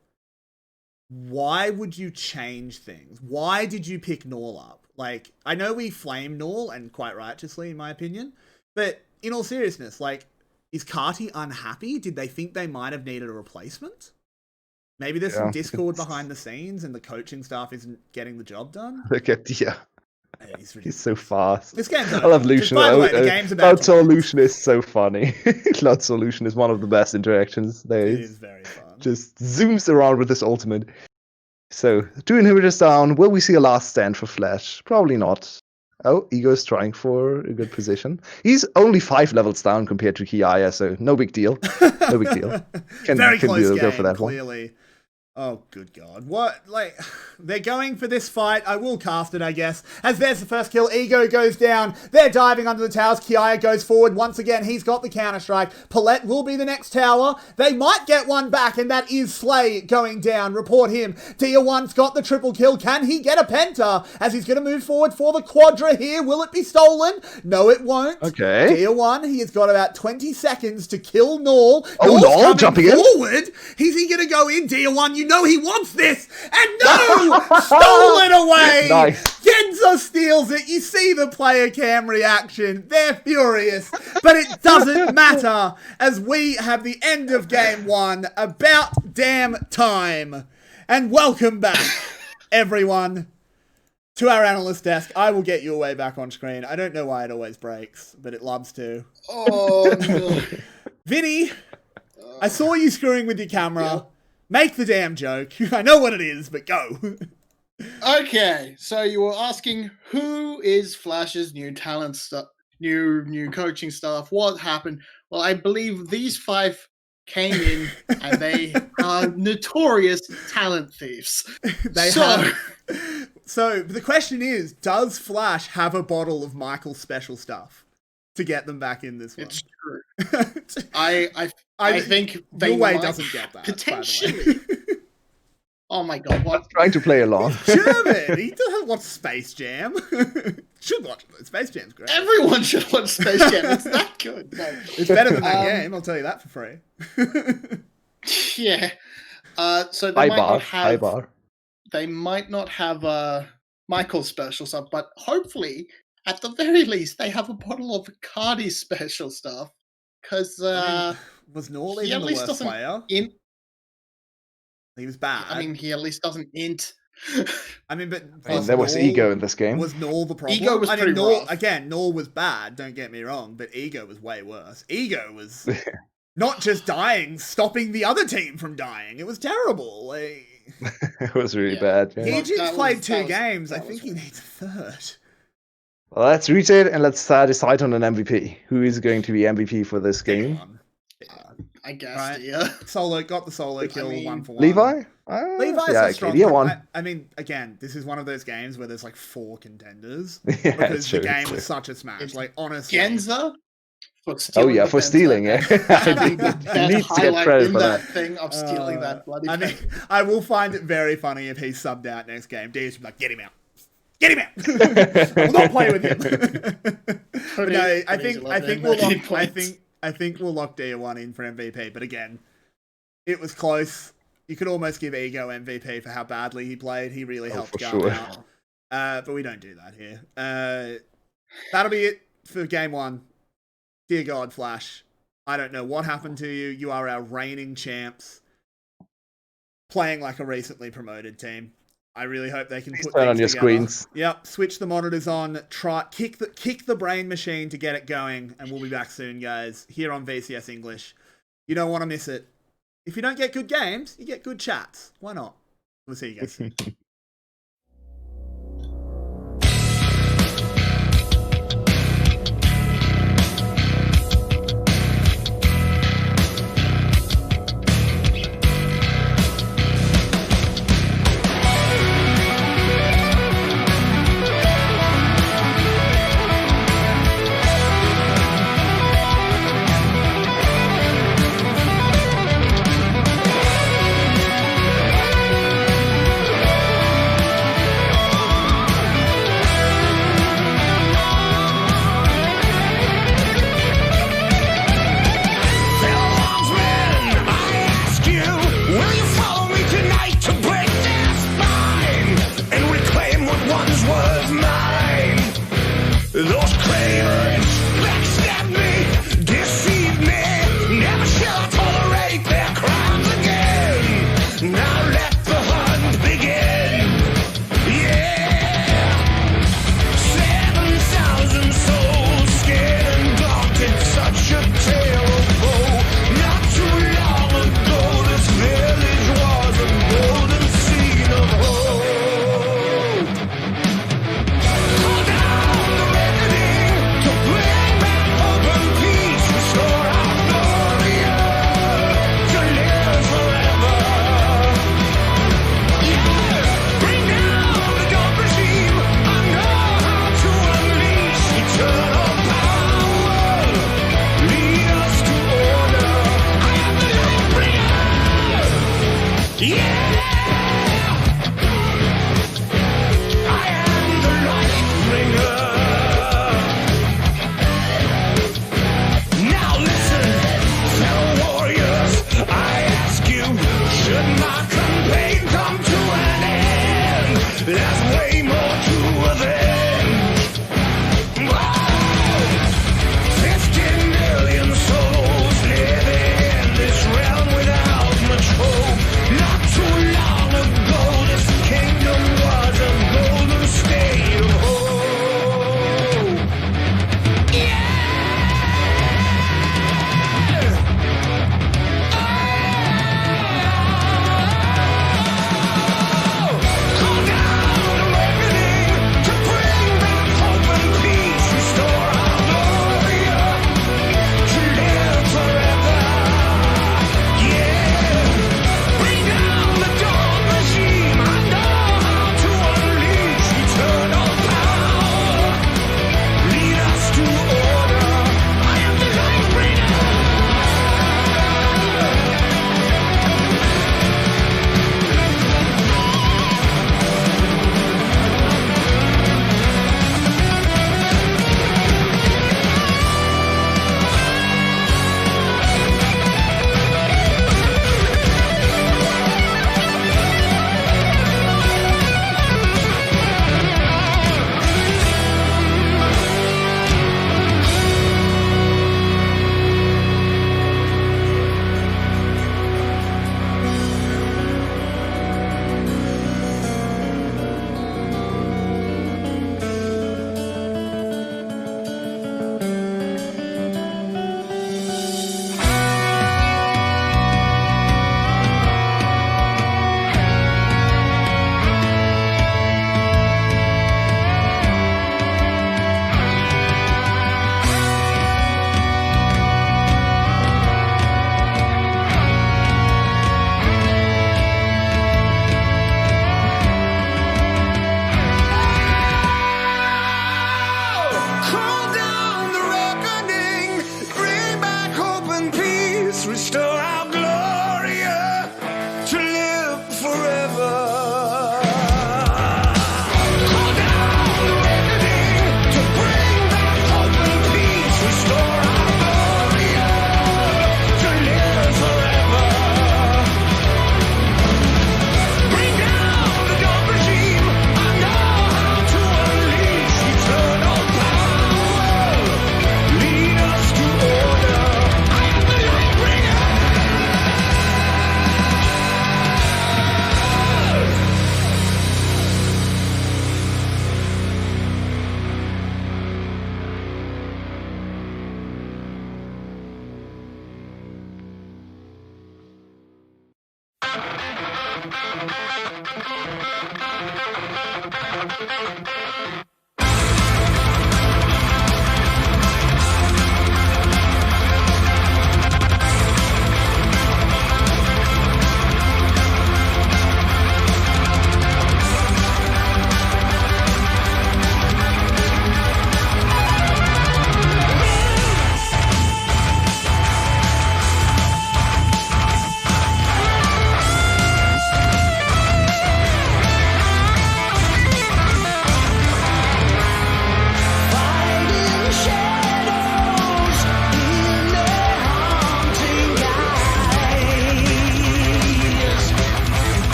why would you change things? Why did you pick Gnawll up? Like, I know we flame Gnawll, and quite righteously, in my opinion. But in all seriousness, like, is 𝗏𝗏 unhappy? Did they think they might have needed a replacement? Maybe there's some discord behind the scenes and the coaching staff isn't getting the job done? He's so fast. This game's I love Lucian. By the way, the game's about 𝗀𝗺 Lucian is so funny. 𝗀𝗺 Lucian is one of the best interactions there is. It is very fun. Just zooms around with his ultimate. So, 2 inhibitors down. Will we see a last stand for Flash? Probably not. Oh, Ego's trying for a good position. He's only 5 levels down compared to 𝗬𝗂𝗃, so no big deal. No big deal. Very close game, go for that clearly. One. Oh, good God. What? Like, they're going for this fight. I will cast it, I guess. As there's the first kill. Ego goes down. They're diving under the towers. 𝗬𝗂𝗃 goes forward. Once again, he's got the counter-strike. 𝗏𝗏𝗺 will be the next tower. They might get one back, and that is 𝗧𝗲 going down. Report him. 𝗬𝗺's got the triple kill. Can he get a penta? As he's going to move forward for the quadra here. Will it be stolen? No, it won't. Okay. 𝗬𝗺, he has got about 20 seconds to kill Gnawll. Oh, Gnawll jumping forward. Is he going to go in? 𝗬𝗺, you know he wants this. And no! Stolen away! Nice. 𝗀𝗄 steals it. You see the player cam reaction. They're furious. But it doesn't matter as we have the end of game 1. About damn time. And welcome back, everyone, to our analyst desk. I will get Yulwei back on screen. I don't know why it always breaks, but it loves to. Oh, no. Vinny, I saw you screwing with your camera. Yeah. Make the damn joke. I know what it is, but go. Okay, so you were asking who is Flash's new talent new coaching staff. What happened? Well, I believe these 5 came in and they are notorious talent thieves. So the question is, does Flash have a bottle of Michael's special stuff to get them back in this one? It's true. I think they Yulwei doesn't get that potentially. Oh my god! What? I'm trying to play along. German. He doesn't watch Space Jam. Should watch it. Space Jam's great. Everyone should watch Space Jam. It's that good. No. It's better than that game. I'll tell you that for free. Yeah. So they might not have Michael's special stuff, but hopefully, at the very least, they have a bottle of Cardi's special stuff. Because was Norley even the worst player? He was bad. I mean, he at least doesn't int. I mean, but there was ego in this game. Was Gnål the problem? Ego was pretty rough. Again, Gnål was bad, don't get me wrong, but Ego was way worse. Ego was not just dying, stopping the other team from dying. It was terrible. It was really bad. Yeah. He just played 2 games. I think he needs a 3rd. Well, let's reach it and let's decide on an MVP. Who is going to be MVP for this game? I guess, right. yeah. Got the solo kill, 1-for-1. Levi? Levi's a strong one. I mean, again, this is one of those games where there's like 4 contenders. Yeah, because the game was such a smash. Like, honestly. Genza? For stealing, yeah. He needs to get credit for that. Thing of stealing that bloody thing. I will find it very funny if he's subbed out next game. D's will be like, get him out. Get him out! I will not play with him. But no, I think we'll lock DR1 in for MVP. But again, it was close. You could almost give Ego MVP for how badly he played. He really helped GAM out. But we don't do that here. That'll be it for game 1. Dear God, Flash, I don't know what happened to you. You are our reigning champs. Playing like a recently promoted team. I really hope they can put turn on your together. Screens. Yep, switch the monitors on. Kick the brain machine to get it going, and we'll be back soon, guys. Here on VCS English. You don't want to miss it. If you don't get good games, you get good chats. Why not? We'll see you guys soon.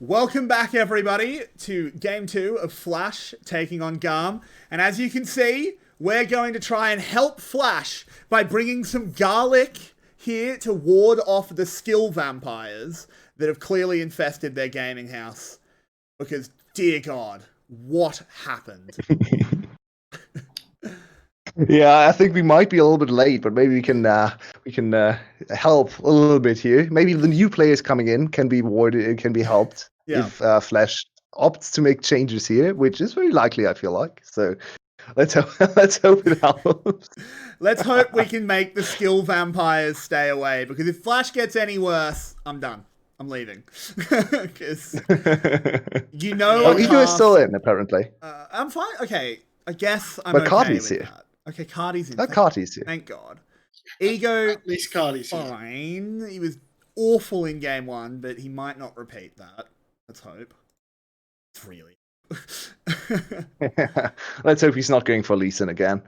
Welcome back, everybody, to Game 2 of Flash taking on GAM. And as you can see, we're going to try and help Flash by bringing some garlic here to ward off the skill vampires that have clearly infested their gaming house. Because, dear God, what happened? Yeah, I think we might be a little bit late, but maybe we can help a little bit here. Maybe the new players coming in can be helped if Flash opts to make changes here, which is very likely, I feel like. So let's hope it helps. Let's hope we can make the skill vampires stay away, because if Flash gets any worse, I'm done. I'm leaving. Because you know, Ego is still in apparently. I'm fine. Okay, I guess I'm but okay Cardi's with here. that. Okay, Cardi's in. Cardi's here. Thank God. Ego, At least Cardi's here. fine. He was awful in game 1, but he might not repeat that. Let's hope. It's really. Let's hope he's not going for Lee Sin again.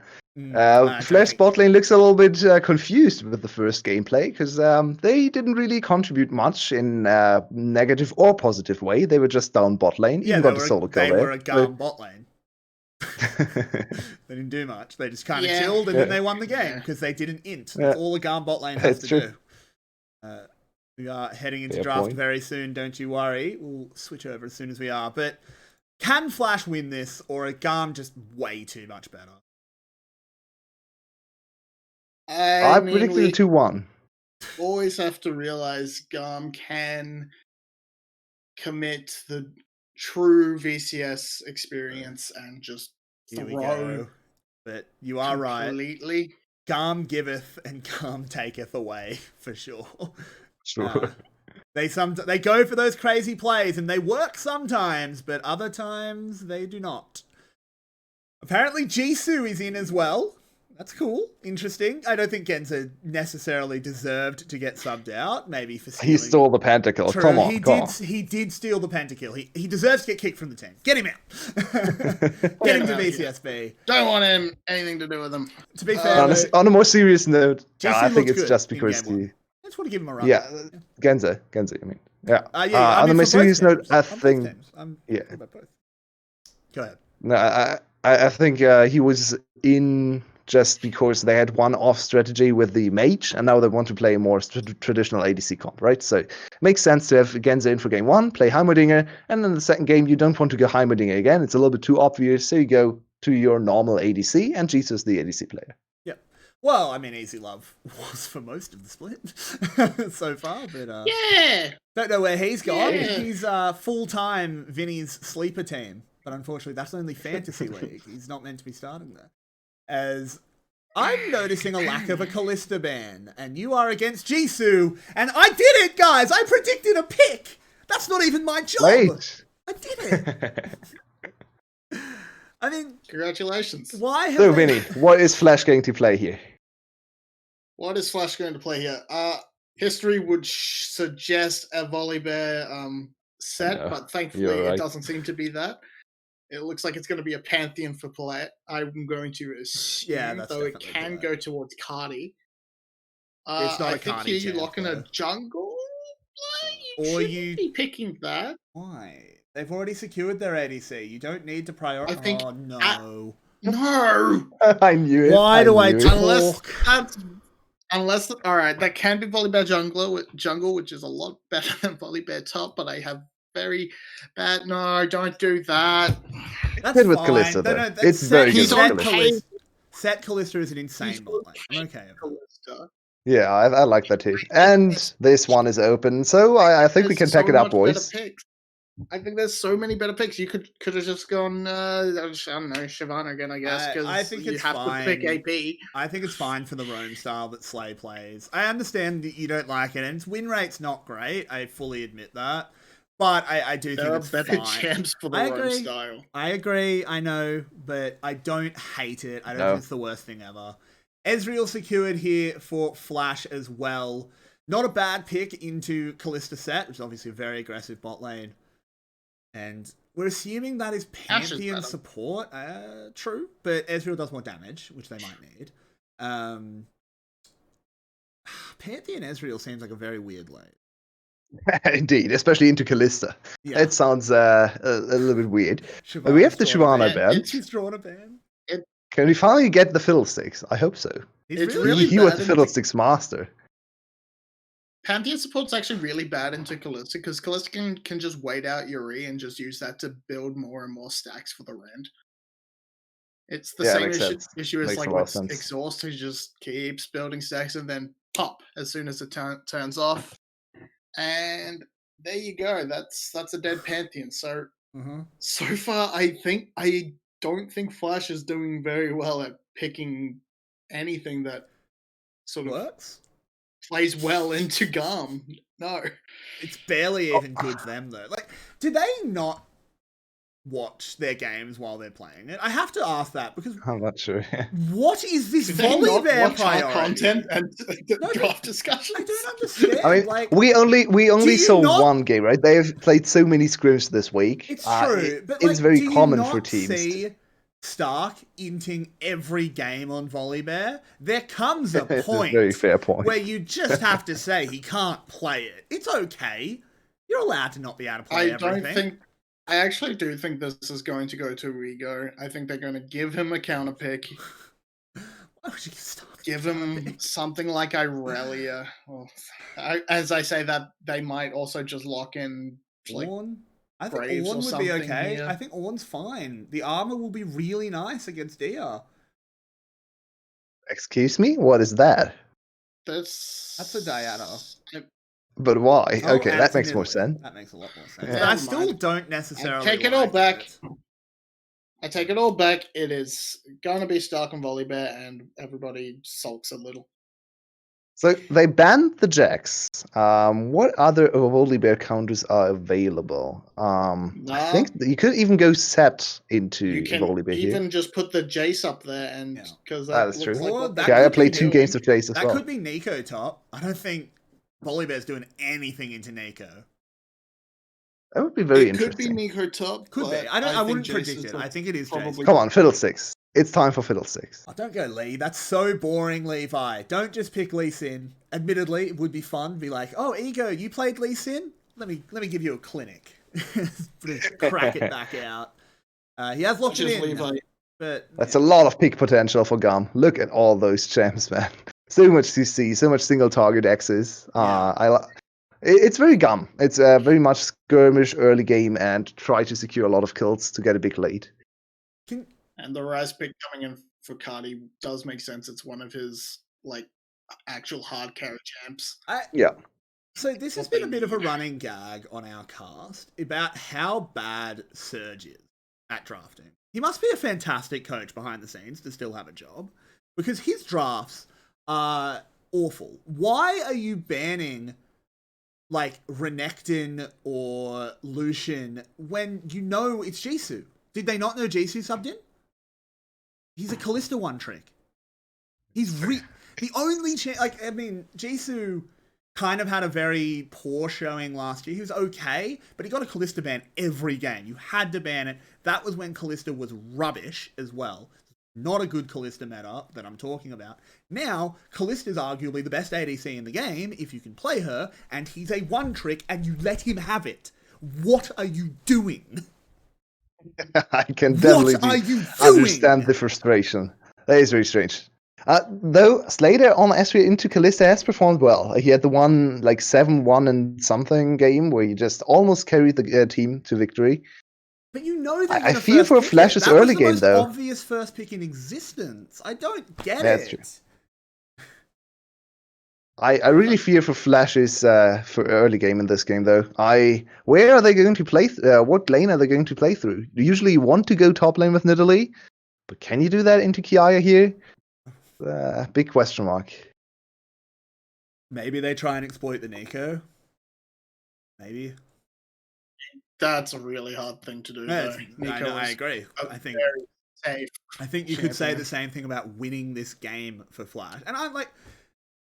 I Flash don't bot lane looks a little bit confused with the first gameplay because they didn't really contribute much in negative or positive way. They were just down bot lane, Yeah, even got the solo kill they there. were a GAM bot lane. They didn't do much. They just kind of chilled, and then they won the game because they did an int. That's all a GAM bot lane has That's to true. do. We are heading into Fair draft point. very soon, don't you worry. We'll switch over as soon as we are. But can Flash win this, or are GAM just way too much better? I predicted a 2-1. Always have to realize GAM can commit the true VCS experience and just Here we throw go. But you are right. completely. GAM giveth and GAM taketh away, for sure. Sure. They go for those crazy plays, and they work sometimes, but other times they do not. Apparently Jisoo is in as well. That's cool. Interesting. I don't think 𝗀𝗀𝗃 necessarily deserved to get subbed out. Maybe for stealing. He stole the pentakill. True, Come on. He did steal the pentakill. He deserves to get kicked from the team. Get him out. Get him to VCSB. Don't want him anything to do with him. To be fair, On a more serious note, Jisoo I think looked it's good just in because game 1. the I just want to give him a run. yeah, 𝗀𝗀𝗃, I mean, yeah. I On mean, a more for both serious note, teams. I On both think teams. I'm yeah. about both. Go ahead. No, I think he was in just because they had one off strategy with the mage, and now they want to play a more traditional ADC comp, right? So it makes sense to have 𝗀𝗀𝗃 in for game 1, play 𝗲𝗲𝗃, and then the second game you don't want to go 𝗲𝗲𝗃 again. It's a little bit too obvious, so you go to your normal ADC, and Jisoo is the ADC player. Yeah. Well, I mean, 𝗎𝗍love was for most of the split so far, but Yeah. don't know where he's gone. Yeah. He's full-time Vinnie's sleeper team, but unfortunately that's only fantasy league. He's not meant to be starting there. As I'm noticing a lack of a 𝗪𝗪ista ban, and you are against Jisoo, and I did it, guys! I predicted a pick! That's not even my job! Wait. I did it! I mean, Congratulations. why have So, they... Vinnie, what is Flash going to play here? What is Flash going to play here? History would suggest a Volibear set, No, but thankfully you're right. it doesn't seem to be that. It looks like it's going to be a Pantheon for play. I'm going to assume, Yeah, that's though it definitely can correct. go towards Cardi. It's not I a think Cardi here you're champ, locking though. a jungle play. You Or shouldn't you- be picking that. Why? They've already secured their ADC. You don't need to prioritize. I think Oh, no. No, I knew it. Why do I knew it. unless that's all right. That can be Volibear jungle, which is a lot better than Volibear top. But I have very bad. No, don't do that. That's Good with fine. 𝗪𝗪ista, No, though. no, that's It's very He's good on with 𝗪𝗪ista. pace. Set 𝗪𝗪ista is an insane He's bot lane. I'm okay with that. 𝗪𝗪ista. Yeah, I like that too. And this one is open, so I think we can There's pack it so up, much better boys. picks. I think there's so many better picks. You could have just gone. I don't know, Shyvana again. I guess I because think you it's have fine. to pick AP. I think it's fine for the roam style that 𝗧𝗲 plays. I understand that you don't like it, and its win rate's not great. I fully admit that. But I do There think are it's better fine. champs for the I roam agree. style. I agree, I know, but I don't hate it. I don't No. think it's the worst thing ever. Ezreal secured here for Flash as well. Not a bad pick into 𝗪𝗪ista set, which is obviously a very aggressive bot lane. And we're assuming that is Ashe is Pantheon better. support. True, but Ezreal does more damage, which they might need. Pantheon Ezreal seems like a very weird lane. Indeed, especially into 𝗂𝗧𝗃. Yeah. That sounds a little bit weird. 𝗧𝗲𝗺's We have the drawn a 𝗧𝗲𝗺 ban. band. He's drawn a ban. Can we finally get the fiddlesticks? I hope so. He's It's really, really He was bad the into- fiddlesticks master. Pantheon support's actually really bad into 𝗂𝗧𝗃 because 𝗂𝗧𝗃 can just wait out your E and just use that to build more and more stacks for the rend. It's the Yeah, same makes issue, sense. issue as Makes like a lot of with sense. Exhaust, who just keeps building stacks and then pop as soon as it turns off. And there you go. That's a dead Pantheon. So Mhm. so far, I don't think Flash is doing very well at picking anything that sort of Works. plays well into GAM. No. It's barely even good for them though. Like, do they not watch their games while they're playing it? I have to ask that because I'm not sure. what is this Do they not VolleyBear watch our priority? content and No, draft discussions? I don't understand. I mean, like, we only you saw not- one game, right? They've played so many scrims this week. it's true, but it's like, very do you common not for teams. see Stark inting every game on VolleyBear? There comes a It's a point very fair point. where you just have to say he can't play it. It's okay. You're allowed to not be able to play everything. I actually do think this is going to go to Ego. I think they're going to give him a counter pick. Why would you start Give him something like Irelia. Well, as I say that, they might also just lock in like Ornn? I think Braves or Ornn would be something okay. here. I think Ornn's fine. The armor will be really nice against Dia. Excuse me? What is that? That's a Diana. But why? Oh, Okay, and that it's in makes more Italy. sense. That makes a lot more sense. Yeah. But I Never still mind. don't necessarily take it all like back. it. I take it all back. It is going to be Stark and VolleyBear, and everybody sulks a little. So they banned the Jacks. What other VolleyBear counters are available? I think you could even go set into You can VolleyBear even here. just put the Jace up there, and Yeah. because That is true. Or what that Okay, I could played be 2 doing- games of Jace as That well. could be Nico top. I don't think VolleyBear's doing anything into Nico. That would be very it could be interesting. Nico top. Could be. but I wouldn't think Jace predict is it. the- I think it is Jace. probably- Come on, Fiddlesticks. It's time for Fiddlesticks. Oh, don't go Lee. That's so boring, Levi. Don't just pick Lee Sin. Admittedly, it would be fun to be like, oh, Ego, you played Lee Sin? Let me give you a clinic. Crack it back out. He has locked Just it in. Levi. But That's a lot of peak potential for GAM. Look at all those champs, man. So much CC, so much single target X's. It's very GAM. It's very much skirmish early game and try to secure a lot of kills to get a big lead. And the Rise pick coming in for Cardi does make sense. It's one of his like actual hard carry champs. Yeah. So this has been a bit of a running gag on our cast about how bad Surge is at drafting. He must be a fantastic coach behind the scenes to still have a job, because his drafts are awful. Why are you banning like Renekton or Lucian when you know it's Jisoo? Did they not know Jisoo subbed in? He's a 𝗂𝗧𝗃 one trick. He's the only Jisoo kind of had a very poor showing last year. He was okay, but he got a 𝗂𝗧𝗃 ban every game. You had to ban it. That was when 𝗂𝗧𝗃 was rubbish as well. Not a good 𝗂𝗧𝗃 meta that I'm talking about. Now, 𝗂𝗧𝗃 is arguably the best ADC in the game, if you can play her, and he's a one trick, and you let him have it. What are you doing? I can definitely What are you understand doing? the frustration. That is very strange. Though Slater on Esria into 𝗂𝗧𝗃 has performed well. He had the one like 7-1 and something game where he just almost carried the team to victory. But you know they're I going to fear for pick Flash's it. That early was the game, most though. obvious first pick in existence. I don't get That's it. true. I really fear for Flash's for early game in this game, though. Where are they going to play? What lane are they going to play through? You usually want to go top lane with Nidalee, but can you do that into Kiaya here? Big question mark. Maybe they try and exploit the Nico. Maybe. That's a really hard thing to do. No, though. I is agree. a I think very safe. you could say champion. the same thing about winning this game for Flash. And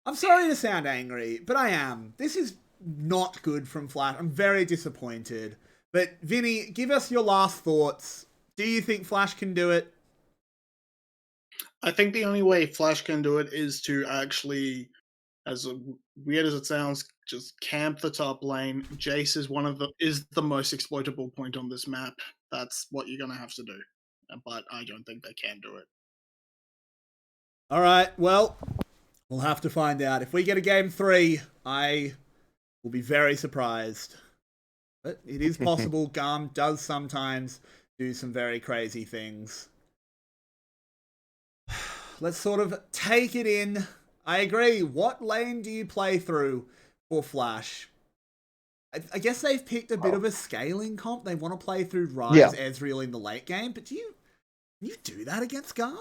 I'm sorry to sound angry, but I am. This is not good from Flash. I'm very disappointed. But Vinny, give us your last thoughts. Do you think Flash can do it? I think the only way Flash can do it is to actually, as weird as it sounds, just camp the top lane. Jace is the most exploitable point on this map. That's what you're gonna have to do. But I don't think they can do it. All right, well, we'll have to find out. If we get a game 3, I will be very surprised. But it is possible. GAM does sometimes do some very crazy things. Let's sort of take it in. I agree. What lane do you play through for Flash? I guess they've picked a bit of a scaling comp. They want to play through Ryze, Ezreal in the late game, but can you do that against GAM?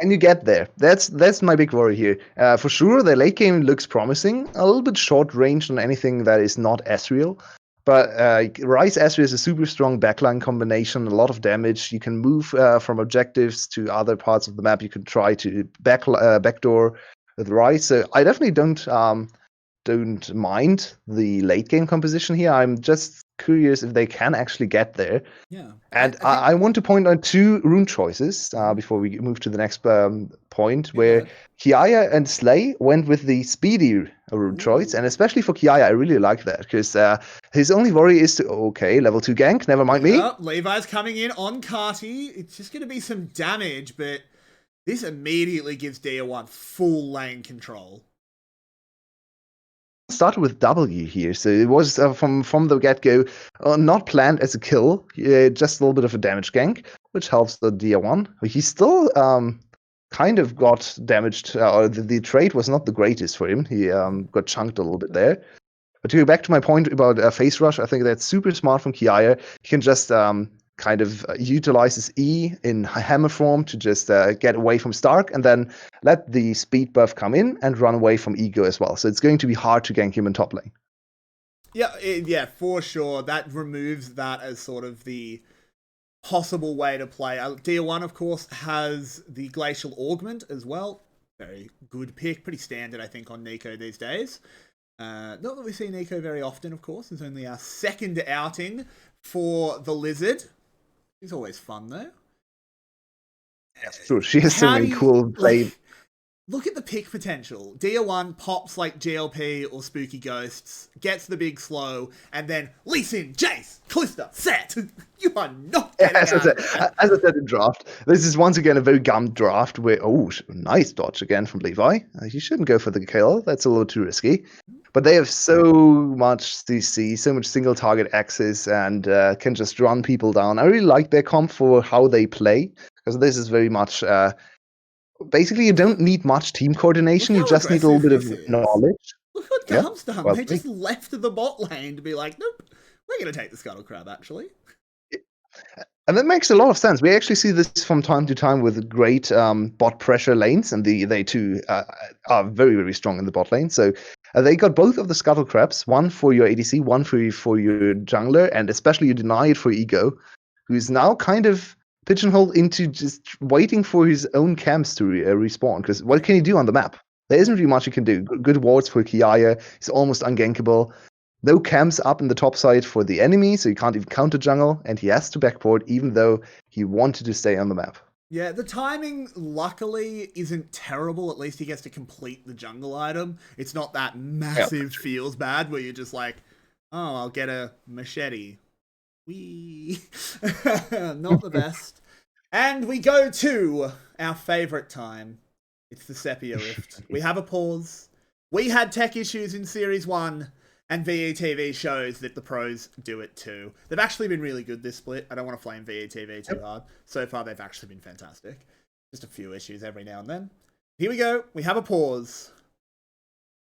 And you get there. That's my big worry here. For sure, the late game looks promising. A little bit short range on anything that is not Ezreal. But Ryze Ezreal is a super strong backline combination, a lot of damage. You can move from objectives to other parts of the map. You can try to backdoor with Ryze. So I definitely don't mind the late game composition here. I'm just curious if they can actually get there. Yeah. And I want to point out 2 rune choices before we move to the next point, where 𝗂𝗃 and 𝗧𝗲 went with the speedy rune choice, and especially for 𝗂𝗃, I really like that, because his only worry is to, level 2 gank, never mind me. Levi's coming in on 𝗏𝗏. It's just going to be some damage, but this immediately gives 𝗃𝗏 full lane control. Started with W here, so it was from the get-go not planned as a kill, just a little bit of a damage gank, which helps the 𝗃𝗏. He still kind of got damaged, or the trade was not the greatest for him. He got chunked a little bit there. But to go back to my point about face rush, I think that's super smart from 𝗂𝗃. He can just kind of utilize his E in hammer form to just get away from Stark, and then let the speed buff come in and run away from Ego as well. So it's going to be hard to gank him in top lane. Yeah, for sure. That removes that as sort of the possible way to play. 𝗃𝗏, of course, has the Glacial Augment as well. Very good pick. Pretty standard, I think, on Neeko these days. Not that we see Neeko very often, of course. It's only our second outing for the Lizard. She's always fun, though. That's true. She has so many cool play. Look at the pick potential. 𝗃𝗏 pops like GLP or Spooky Ghosts, gets the big slow, and then Lee Sin, Jace, Kalista, Set. You are not getting as I said in draft, this is once again a very GAM draft where, nice dodge again from Levi. You shouldn't go for the kill. That's a little too risky. But they have so much CC, so much single target access, and can just run people down. I really like their comp for how they play, because this is very much... basically, you don't need much team coordination. You just need a little bit of knowledge. Look what GAM's done. Well, they just left the bot lane to be like, nope, we're going to take the 𝗏𝗏, actually. And that makes a lot of sense. We actually see this from time to time with great bot pressure lanes, and they too are very, very strong in the bot lane. So they got both of the 𝗏𝗏s, one for your ADC, one for your jungler, and especially you deny it for Ego, who's now kind of pigeonholed into just waiting for his own camps to respawn. Because what can he do on the map? There isn't really much he can do. Good wards for 𝗂𝗃. He's almost ungankable. No camps up in the top side for the enemy, so he can't even counter jungle, and he has to backboard even though he wanted to stay on the map. Yeah, the timing, luckily, isn't terrible. At least he gets to complete the jungle item. It's not that massive feels bad where you're just like, oh, I'll get a machete. Wee. Not the best. And we go to our favourite time. It's the Sepia Rift. We have a pause. We had tech issues in Series 1, and VETV shows that the pros do it too. They've actually been really good this split. I don't want to flame VETV too hard. So far, they've actually been fantastic. Just a few issues every now and then. Here we go. We have a pause.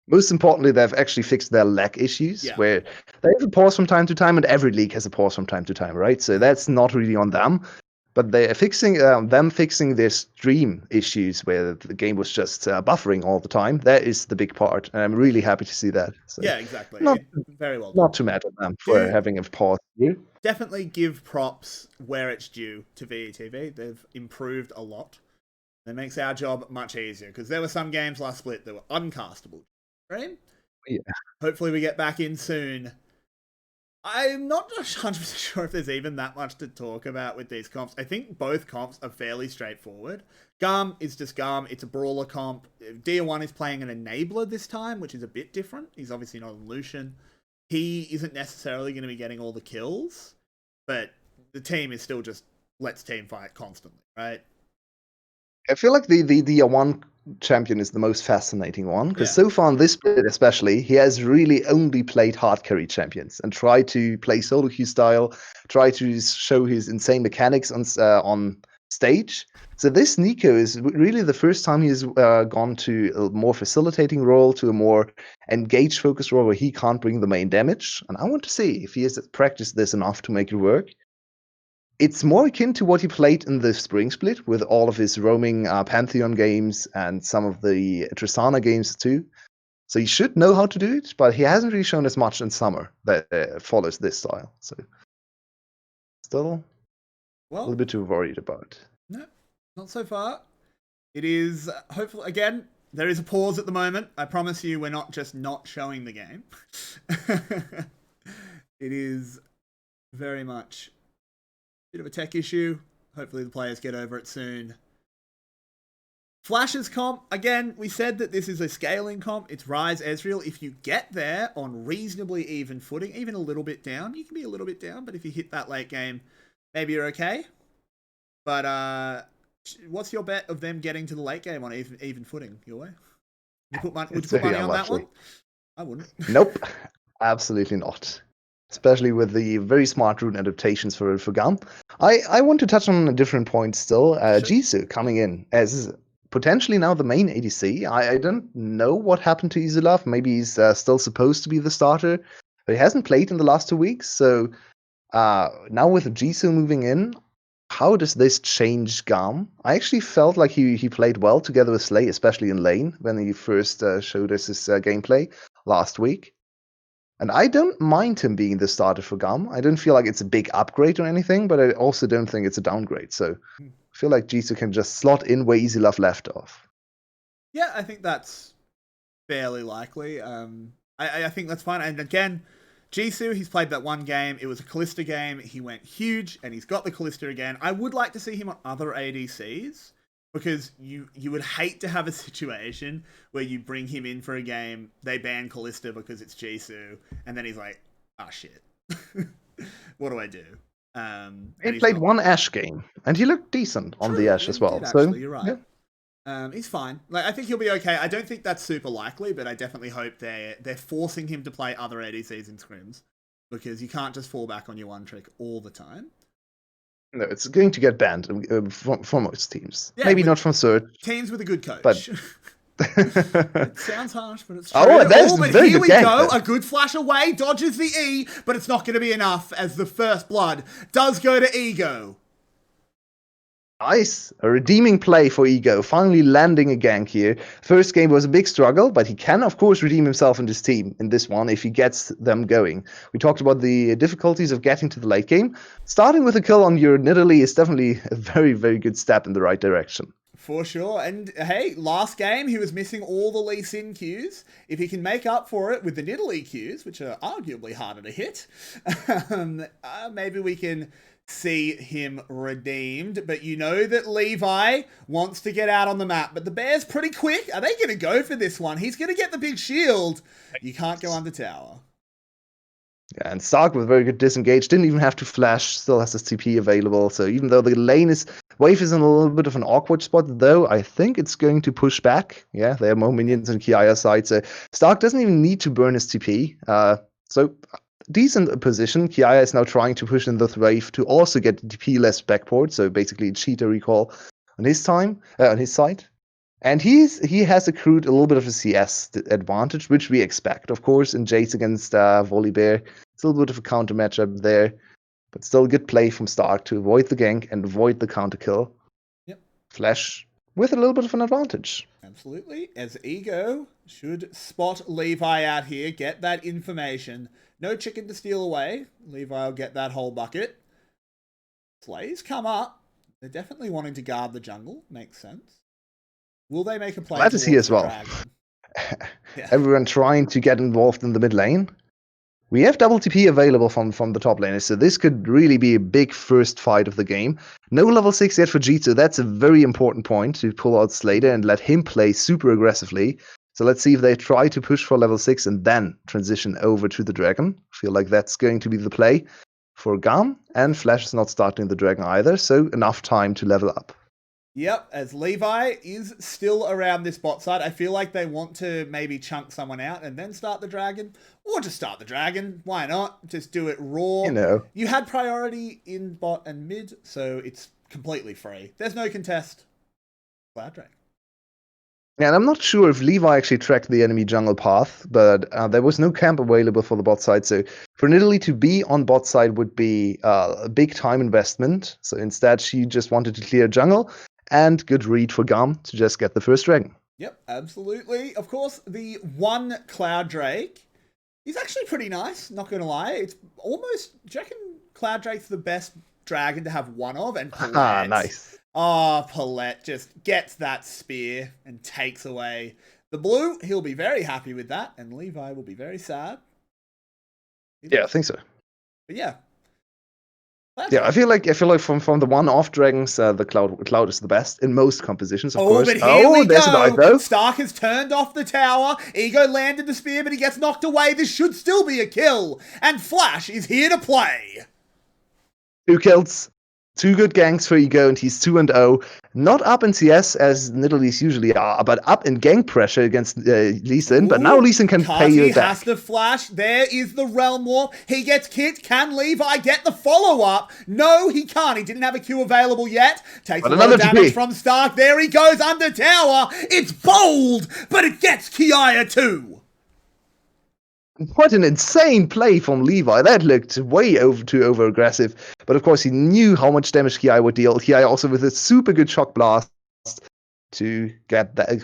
Most importantly, they've actually fixed their lag issues, where they have a pause from time to time, and every league has a pause from time to time, right? So that's not really on them. But they're fixing their stream issues, where the game was just buffering all the time. That is the big part, and I'm really happy to see that. So yeah, exactly. Very well done. Not too mad at them for having a pause here. Definitely give props where it's due to VETV. They've improved a lot. That makes our job much easier, because there were some games last split that were uncastable. Right? Yeah. Hopefully we get back in soon. I'm not just 100% sure if there's even that much to talk about with these comps. I think both comps are fairly straightforward. GAM is just GAM. It's a brawler comp. 𝗬𝗺 is playing an enabler this time, which is a bit different. He's obviously not a Lucian. He isn't necessarily going to be getting all the kills, but the team is still just let's team fight constantly, right? I feel like the 𝗬𝗺 champion is the most fascinating one, because so far in this split especially, he has really only played hard carry champions and tried to play solo queue style, try to show his insane mechanics on stage. So this 𝗍𝗀 is really the first time he's gone to a more facilitating role, to a more engaged focus role where he can't bring the main damage. And I want to see if he has practiced this enough to make it work. It's more akin to what he played in the spring split with all of his roaming Pantheon games and some of the Tristana games too. So he should know how to do it, but he hasn't really shown as much in summer that follows this style. So still a little bit too worried about. No, not so far. It is hopefully, again, there is a pause at the moment. I promise you we're not just not showing the game. It is very much bit of a tech issue. Hopefully the players get over it soon. Flash's comp, again, we said that this is a scaling comp. It's 𝗧𝗲. If you get there on reasonably even footing, even a little bit down, you can be a little bit down, but if you hit that late game, maybe you're okay. But what's your bet of them getting to the late game on even footing, Yulwei? Would you put money on that one? I wouldn't. Nope, absolutely not. Especially with the very smart rune adaptations for GAM. I want to touch on a different point still. 𝗬𝗎 coming in as potentially now the main ADC. I don't know what happened to 𝗬𝗎. Maybe he's still supposed to be the starter, but he hasn't played in the last 2 weeks. So now with 𝗬𝗎 moving in, how does this change GAM? I actually felt like he played well together with 𝗧𝗲, especially in lane when he first showed us his gameplay last week. And I don't mind him being the starter for GAM. I don't feel like it's a big upgrade or anything, but I also don't think it's a downgrade. So I feel like 𝗬𝗎 can just slot in where 𝗬𝗎 left off. Yeah, I think that's fairly likely. I think that's fine. And again, 𝗬𝗎, he's played that one game. It was a 𝗬𝗪 game. He went huge, and he's got the 𝗬𝗪 again. I would like to see him on other ADCs, because you would hate to have a situation where you bring him in for a game, they ban 𝗬𝗪 because it's 𝗬𝗎, and then he's like, ah, shit. What do I do? He played one Ashe game, and he looked decent on the Ashe as well. Actually, so you're right. Yeah. He's fine. Like, I think he'll be okay. I don't think that's super likely, but I definitely hope they're forcing him to play other ADCs in scrims, because you can't just fall back on your one trick all the time. No, it's going to get banned from most teams. Yeah, maybe not from 𝗧𝗏. Teams with a good coach. But it sounds harsh, but it's true. But here we go. A good flash away, dodges the E, but it's not going to be enough as the first blood does go to Ego. Nice. A redeeming play for Ego, finally landing a gank here. First game was a big struggle, but he can, of course, redeem himself in this team, in this one, if he gets them going. We talked about the difficulties of getting to the late game. Starting with a kill on your Nidalee is definitely a very, very good step in the right direction. For sure. And hey, last game, he was missing all the Lee Sin Qs. If he can make up for it with the Nidalee Qs, which are arguably harder to hit, maybe we can see him redeemed. But you know that Levi wants to get out on the map, but the Bear's pretty quick. Are they going to go for this one? He's going to get the big shield. You can't go under tower. Yeah, and 𝗧𝗏 with very good disengage, didn't even have to flash, still has his TP available. So even though the wave is in a little bit of an awkward spot, though, I think it's going to push back. Yeah, there are more minions on Kiaya's side, so 𝗧𝗏 doesn't even need to burn his TP. So decent position. Kiaya is now trying to push in the wave to also get the TP less backport, so basically cheetah recall on his side. And he has accrued a little bit of a CS advantage, which we expect, of course, in Jace against Volibear. It's a little bit of a counter matchup there, but still good play from 𝗧𝗏 to avoid the gank and avoid the counter kill. Yep. Flash with a little bit of an advantage. Absolutely, as Ego should spot Levi out here, get that information. No chicken to steal away. Levi will get that whole bucket. Slays come up. They're definitely wanting to guard the jungle. Makes sense. Will they make a play? That is he as well. Yeah. Everyone trying to get involved in the mid lane. We have double TP available from the top laner, so this could really be a big first fight of the game. No level 6 yet for G2, that's a very important point to pull out Slater and let him play super aggressively. So let's see if they try to push for level 6 and then transition over to the Dragon. I feel like that's going to be the play for GAM, and Flash is not starting the Dragon either, so enough time to level up. Yep, as 𝗧𝗏 is still around this bot side. I feel like they want to maybe chunk someone out and then start the Dragon. Or just start the Dragon. Why not? Just do it raw. You know. You had priority in bot and mid, so it's completely free. There's no contest. Cloud Dragon. Yeah, and I'm not sure if 𝗧𝗏 actually tracked the enemy jungle path, but there was no camp available for the bot side. So for Nidalee to be on bot side would be a big time investment. So instead, she just wanted to clear jungle. And good read for GAM to just get the first Dragon. Yep, absolutely. Of course, the one Cloud Drake is actually pretty nice, not going to lie. It's almost, do you reckon Cloud Drake's the best dragon to have one of? And 𝗏𝗏. Nice. Oh, 𝗏𝗏 just gets that spear and takes away the blue. He'll be very happy with that, and 𝗧𝗏 will be very sad. Yeah, I think so. But yeah. Yeah, I feel like from the one-off dragons, the cloud is the best in most compositions, of course. But here we there's go. a dive, though. Stark has turned off the tower. Ego landed the spear, but he gets knocked away. This should still be a kill. And Flash is here to play. 2 kills. 2 good ganks for Ego, and he's 2-0. Not up in CS as Nidalee's usually are, but up in gank pressure against Lee Sin. But now Lee Sin can pay you back. Has to flash. There is the Realm Warp. He gets kicked. Can 𝗧𝗏 get the follow-up? No, he can't. He didn't have a Q available yet. Takes a lot of damage from Stark. There he goes under tower. It's bold, but it gets 𝗬𝗀𝗃 too. What an insane play from 𝗧𝗏. That looked way too over-aggressive. But of course, he knew how much damage 𝗬𝗏 would deal. 𝗬𝗏 also with a super good shock blast to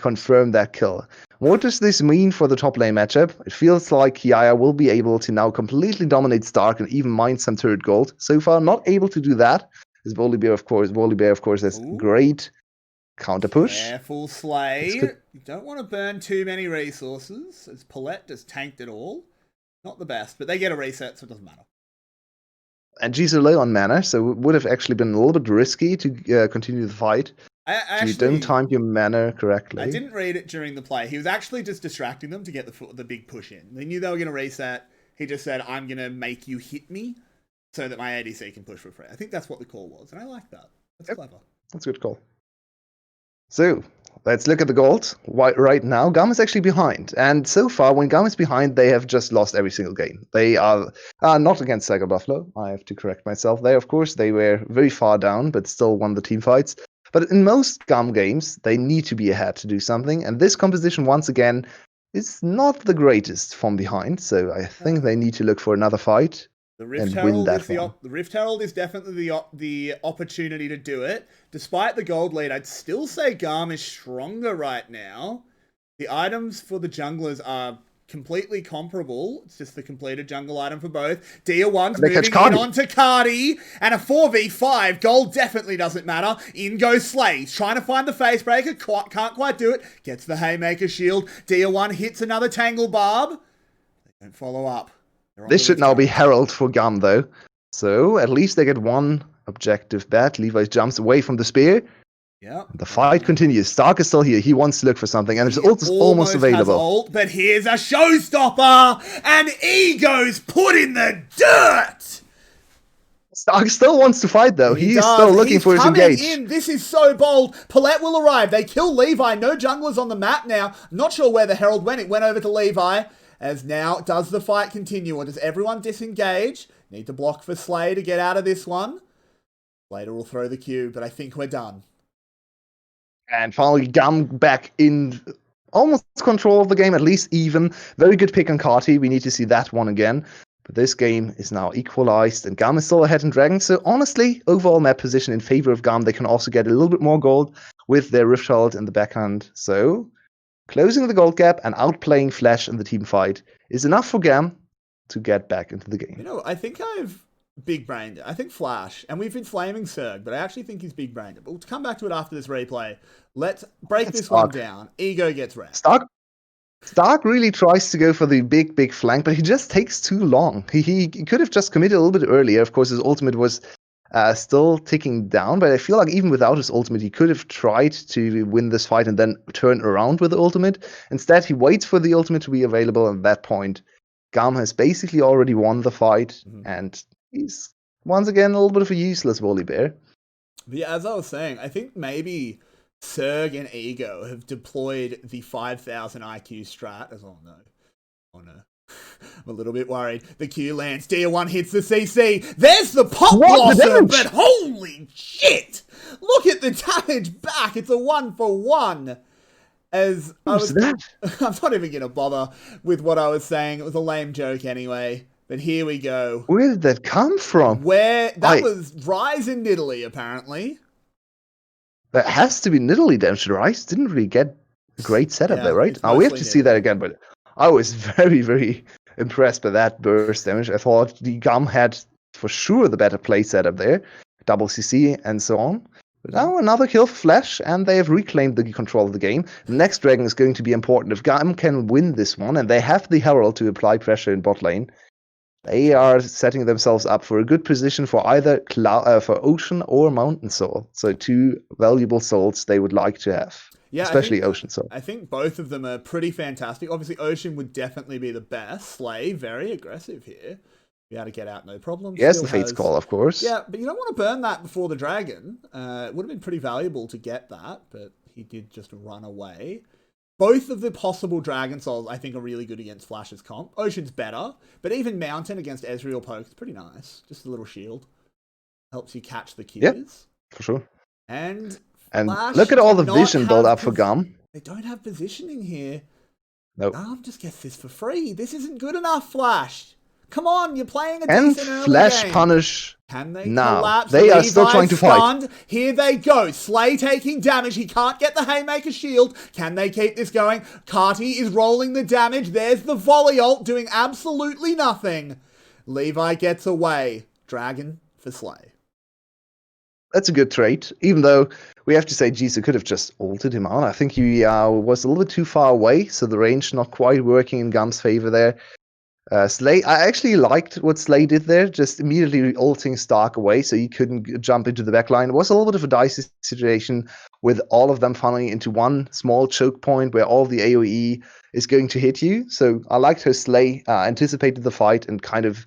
confirm that kill. What does this mean for the top lane matchup? It feels like 𝗬𝗏 will be able to now completely dominate Stark and even mine some turret gold. So far, not able to do that. Is 𝗏𝗏, of course. 𝗏𝗏, of course, has great counter push. Careful, Slade. You don't want to burn too many resources, as 𝗏𝗏 just tanked it all. Not the best, but they get a reset, so it doesn't matter. And G's low on mana, so it would have actually been a little bit risky to continue the fight. You don't time your mana correctly. I didn't read it during the play. He was actually just distracting them to get the big push in. They knew they were going to reset. He just said, I'm going to make you hit me so that my ADC can push for free. I think that's what the call was, and I like that. That's clever. That's a good call. So, let's look at the gold. Right now, GAM is actually behind. And so far, when GAM is behind, they have just lost every single game. They are not against 𝗁𝗏𝗺. I have to correct myself there, of course. They were very far down, but still won the team fights. But in most GAM games, they need to be ahead to do something. And this composition, once again, is not the greatest from behind. So I think they need to look for another fight. The Rift Herald is definitely the opportunity to do it. Despite the gold lead, I'd still say GAM is stronger right now. The items for the junglers are completely comparable. It's just the completed jungle item for both. 𝗬𝗏 moving in onto 𝗏𝗏, and a 4v5. Gold definitely doesn't matter. In goes Slay. Trying to find the face breaker. Can't quite do it. Gets the Haymaker shield. 𝗬𝗏 hits another Tangle Barb. They don't follow up. This should now be Herald for GAM, though. So, at least they get one objective bet. 𝗧𝗏 jumps away from the spear. Yeah. The fight continues. Stark is still here. He wants to look for something, and it's almost available. Ult, but here's a showstopper, and Ego's put in the dirt! Stark still wants to fight, though. He's still looking for his engage. This is so bold. 𝗏𝗏 will arrive. They kill 𝗧𝗏. No junglers on the map now. Not sure where the Herald went. It went over to 𝗧𝗏. As now, does the fight continue, or does everyone disengage? Need to block for Slay to get out of this one. Later will throw the Q, but I think we're done. And finally, GAM back in almost control of the game, at least even. Very good pick on 𝗏𝗏. We need to see that one again. But this game is now equalized, and GAM is still ahead in Dragon. So honestly, overall map position in favor of GAM. They can also get a little bit more gold with their Rift Herald in the backhand. So closing the gold gap and outplaying Flash in the team fight is enough for GAM to get back into the game. You know, I think I've big-brained it. I think Flash, and we've been flaming 𝗁𝗏, but I actually think he's big-brained it. But we'll come back to it after this replay. Let's break this one down. Ego gets rest. Stark Stark really tries to go for the big flank, but he just takes too long. He could have just committed a little bit earlier. Of course, his ultimate was still ticking down, but I feel like even without his ultimate, he could have tried to win this fight and then turn around with the ultimate. Instead, he waits for the ultimate to be available, and at that point, GAM has basically already won the fight, and he's once again a little bit of a useless Volibear. But yeah, as I was saying, I think maybe 𝗀𝗃 and Ego have deployed the 5,000 IQ strat as, oh no. I'm a little bit worried. The Q lands, Tier 1 hits the CC. There's the pop blossom, but holy shit! Look at the damage back. It's a 1-for-1. As I was, I'm not even going to bother with what I was saying. It was a lame joke anyway. But here we go. Where did that come from? That was Rise in Italy, apparently. That has to be Nidalee damage. Rise didn't really get a great setup there, right? We have to see that again, but I was very, very impressed by that burst damage. I thought the GAM had for sure the better play setup there. Double CC and so on. But now another kill for Flash, and they have reclaimed the control of the game. The next dragon is going to be important. If GAM can win this one, and they have the Herald to apply pressure in bot lane, they are setting themselves up for a good position for either for Ocean or Mountain Soul. So two valuable souls they would like to have. Yeah, especially Ocean Soul. I think both of them are pretty fantastic. Obviously, Ocean would definitely be the best. 𝗧𝗲, very aggressive here. Be able to get out, no problem. Yes, the Fate's Call, of course. Yeah, but you don't want to burn that before the dragon. It would have been pretty valuable to get that, but he did just run away. Both of the possible Dragon Souls, I think, are really good against Flash's comp. Ocean's better, but even Mountain against 𝗬𝗏 poke is pretty nice. Just a little shield. Helps you catch the Qs. Yep, for sure. And Flash look at all the vision build up for GAM. They don't have positioning here. Nope. GAM just gets this for free. This isn't good enough, Flash. Come on, you're playing a decent early Flash game. punish. Can they now collapse? They are still trying to fight. Here they go. 𝗧𝗲 taking damage. He can't get the Haymaker shield. Can they keep this going? 𝗁𝗏 is rolling the damage. There's the volley ult doing absolutely nothing. Levi gets away. Dragon for 𝗧𝗲. That's a good trade, even though we have to say 𝗬𝗎 could have just ulted him out. I think he was a little bit too far away, so the range not quite working in GAM's favor there. 𝗧𝗲, I actually liked what 𝗧𝗲 did there, just immediately ulting Stark away so he couldn't jump into the backline. It was a little bit of a dicey situation with all of them funneling into one small choke point where all the AoE is going to hit you. So I liked how 𝗧𝗲 anticipated the fight and kind of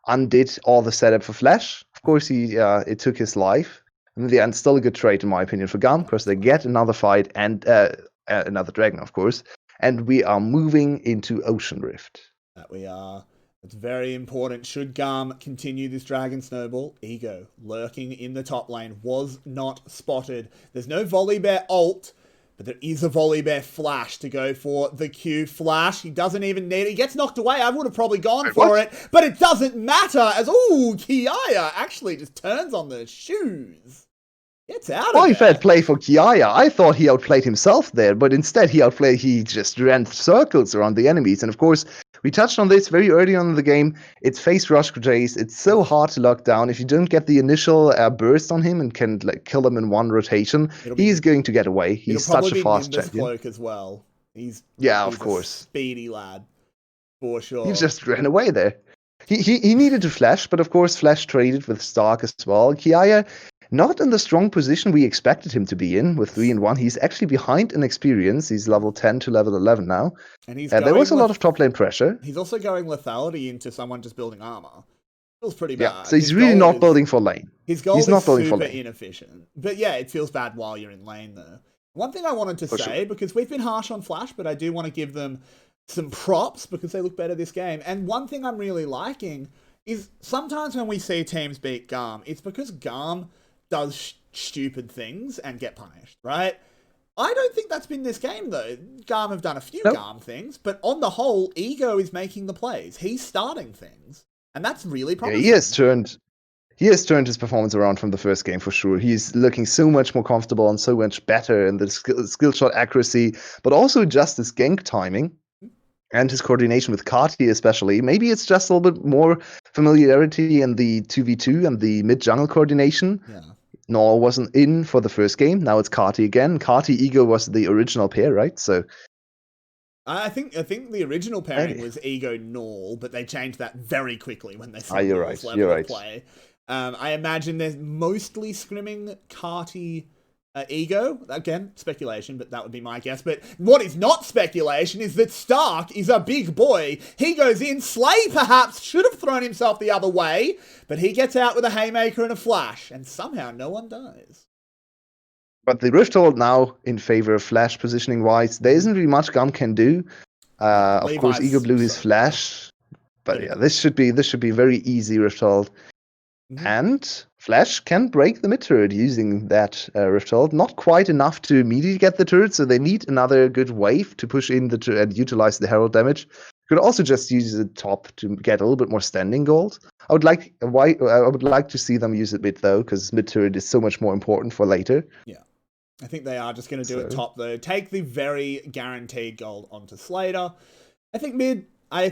undid all the setup for Flash. Of course, it took his life. And in the end, still a good trade, in my opinion, for GAM, because they get another fight and another dragon, of course. And we are moving into Ocean Rift. That we are. It's very important. Should GAM continue this Dragon Snowball, Ego lurking in the top lane was not spotted. There's no Volibear ult, but there is a Volibear flash to go for the Q flash. He doesn't even need it. He gets knocked away. I would have probably gone for it, but it doesn't matter as, ooh, 𝗬𝗗 actually just turns on the shoes. Gets out of there. Fair play for 𝗬𝗗. I thought he outplayed himself there, but instead he just ran circles around the enemies. And of course, we touched on this very early on in the game. It's face rush Jace. It's so hard to lock down. If you don't get the initial burst on him and can kill him in one rotation, he's going to get away. He's such a fast champion. Cloak as well. He's of course, speedy lad for sure. He just ran away there. He needed to flash, but of course Flash traded with Stark as well. 𝗬𝗗, not in the strong position we expected him to be in with 3-1. He's actually behind in experience. He's level 10 to level 11 now. And there was a lot of top lane pressure. He's also going lethality into someone just building armor. Feels pretty bad. Yeah, so he's really not building for lane. His goal is super inefficient. But yeah, it feels bad while you're in lane though. One thing I wanted to say, because we've been harsh on Flash, but I do want to give them some props because they look better this game. And one thing I'm really liking is sometimes when we see teams beat GAM, it's because GAM does stupid things and get punished, right? I don't think that's been this game, though. GAM have done a few GAM things, but on the whole, Ego is making the plays. He's starting things, and that's really promising. Yeah, he has turned his performance around from the first game, for sure. He's looking so much more comfortable and so much better in the skill shot accuracy, but also just his gank timing and his coordination with 𝗁𝗏 especially. Maybe it's just a little bit more familiarity in the 2v2 and the mid-jungle coordination. Yeah. Nor wasn't in for the first game. Now it's 𝗁𝗏 again. 𝗁𝗏 Ego was the original pair, right? So I think the original pairing was Ego Null, but they changed that very quickly when they saw you're Null's right, level you're of right. play. I imagine they're mostly scrimming 𝗁𝗃 Ego. Again, speculation, but that would be my guess. But what is not speculation is that 𝗧𝗏 is a big boy. He goes in. 𝗧𝗏 perhaps should have thrown himself the other way, but he gets out with a haymaker and a flash, and somehow no one dies. But the Rift Hold now in favor of Flash positioning wise. There isn't really much GAM can do. Of course, Levi's Ego blew his so flash, but yeah, this should be very easy Rift Hold. And Flash can break the mid turret using that Rift Hold. Not quite enough to immediately get the turret, so they need another good wave to push in the turret and utilize the Herald damage. Could also just use the top to get a little bit more standing gold. I would like to see them use it mid though, because mid turret is so much more important for later. Yeah. I think they are just going to do it top, though. Take the very guaranteed gold onto 𝗧𝗏. I think mid, I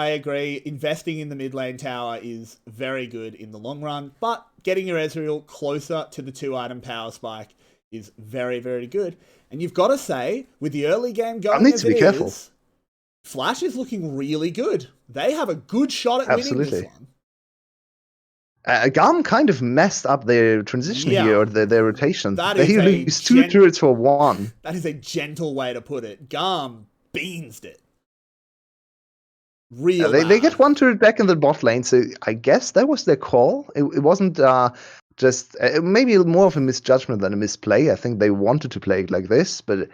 agree. Investing in the mid lane tower is very good in the long run, but getting your Ezreal closer to the 2-item power spike is very, very good. And you've got to say, with the early game going as it is, Flash is looking really good. They have a good shot at winning this one. GAM kind of messed up their transition here, or their rotation. They used 2 turrets for 1. That is a gentle way to put it. GAM beansed it. They get 1 turret back in the bot lane, so I guess that was their call. It wasn't just maybe more of a misjudgment than a misplay. I think they wanted to play it like this, but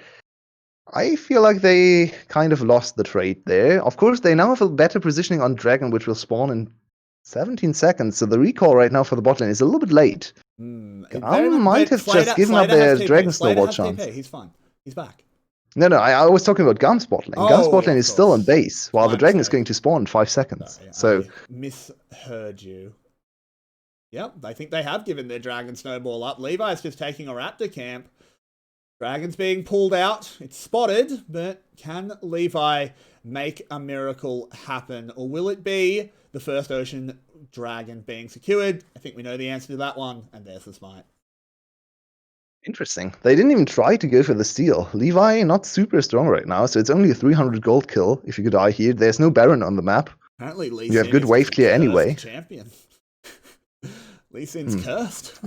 I feel like they kind of lost the trade there. Of course, they now have a better positioning on Dragon, which will spawn in 17 seconds, so the recall right now for the bot lane is a little bit late. GAM might have just given up their Dragon Snowball chance. He's fine. He's back. No, I was talking about GAM's bot lane. GAM's bot lane is still on base, while the Dragon is going to spawn in 5 seconds. Sorry, I misheard you. Yep, I think they have given their Dragon Snowball up. Levi's just taking a Raptor camp. Dragon's being pulled out. It's spotted, but can Levi make a miracle happen? Or will it be the first Ocean Dragon being secured? I think we know the answer to that one, and there's the smite. Interesting. They didn't even try to go for the steal. Levi not super strong right now, so it's only a 300 gold kill if you could die here. There's no Baron on the map. Apparently Lee you have good wave clear anyway. Champion. Lee Sin's cursed.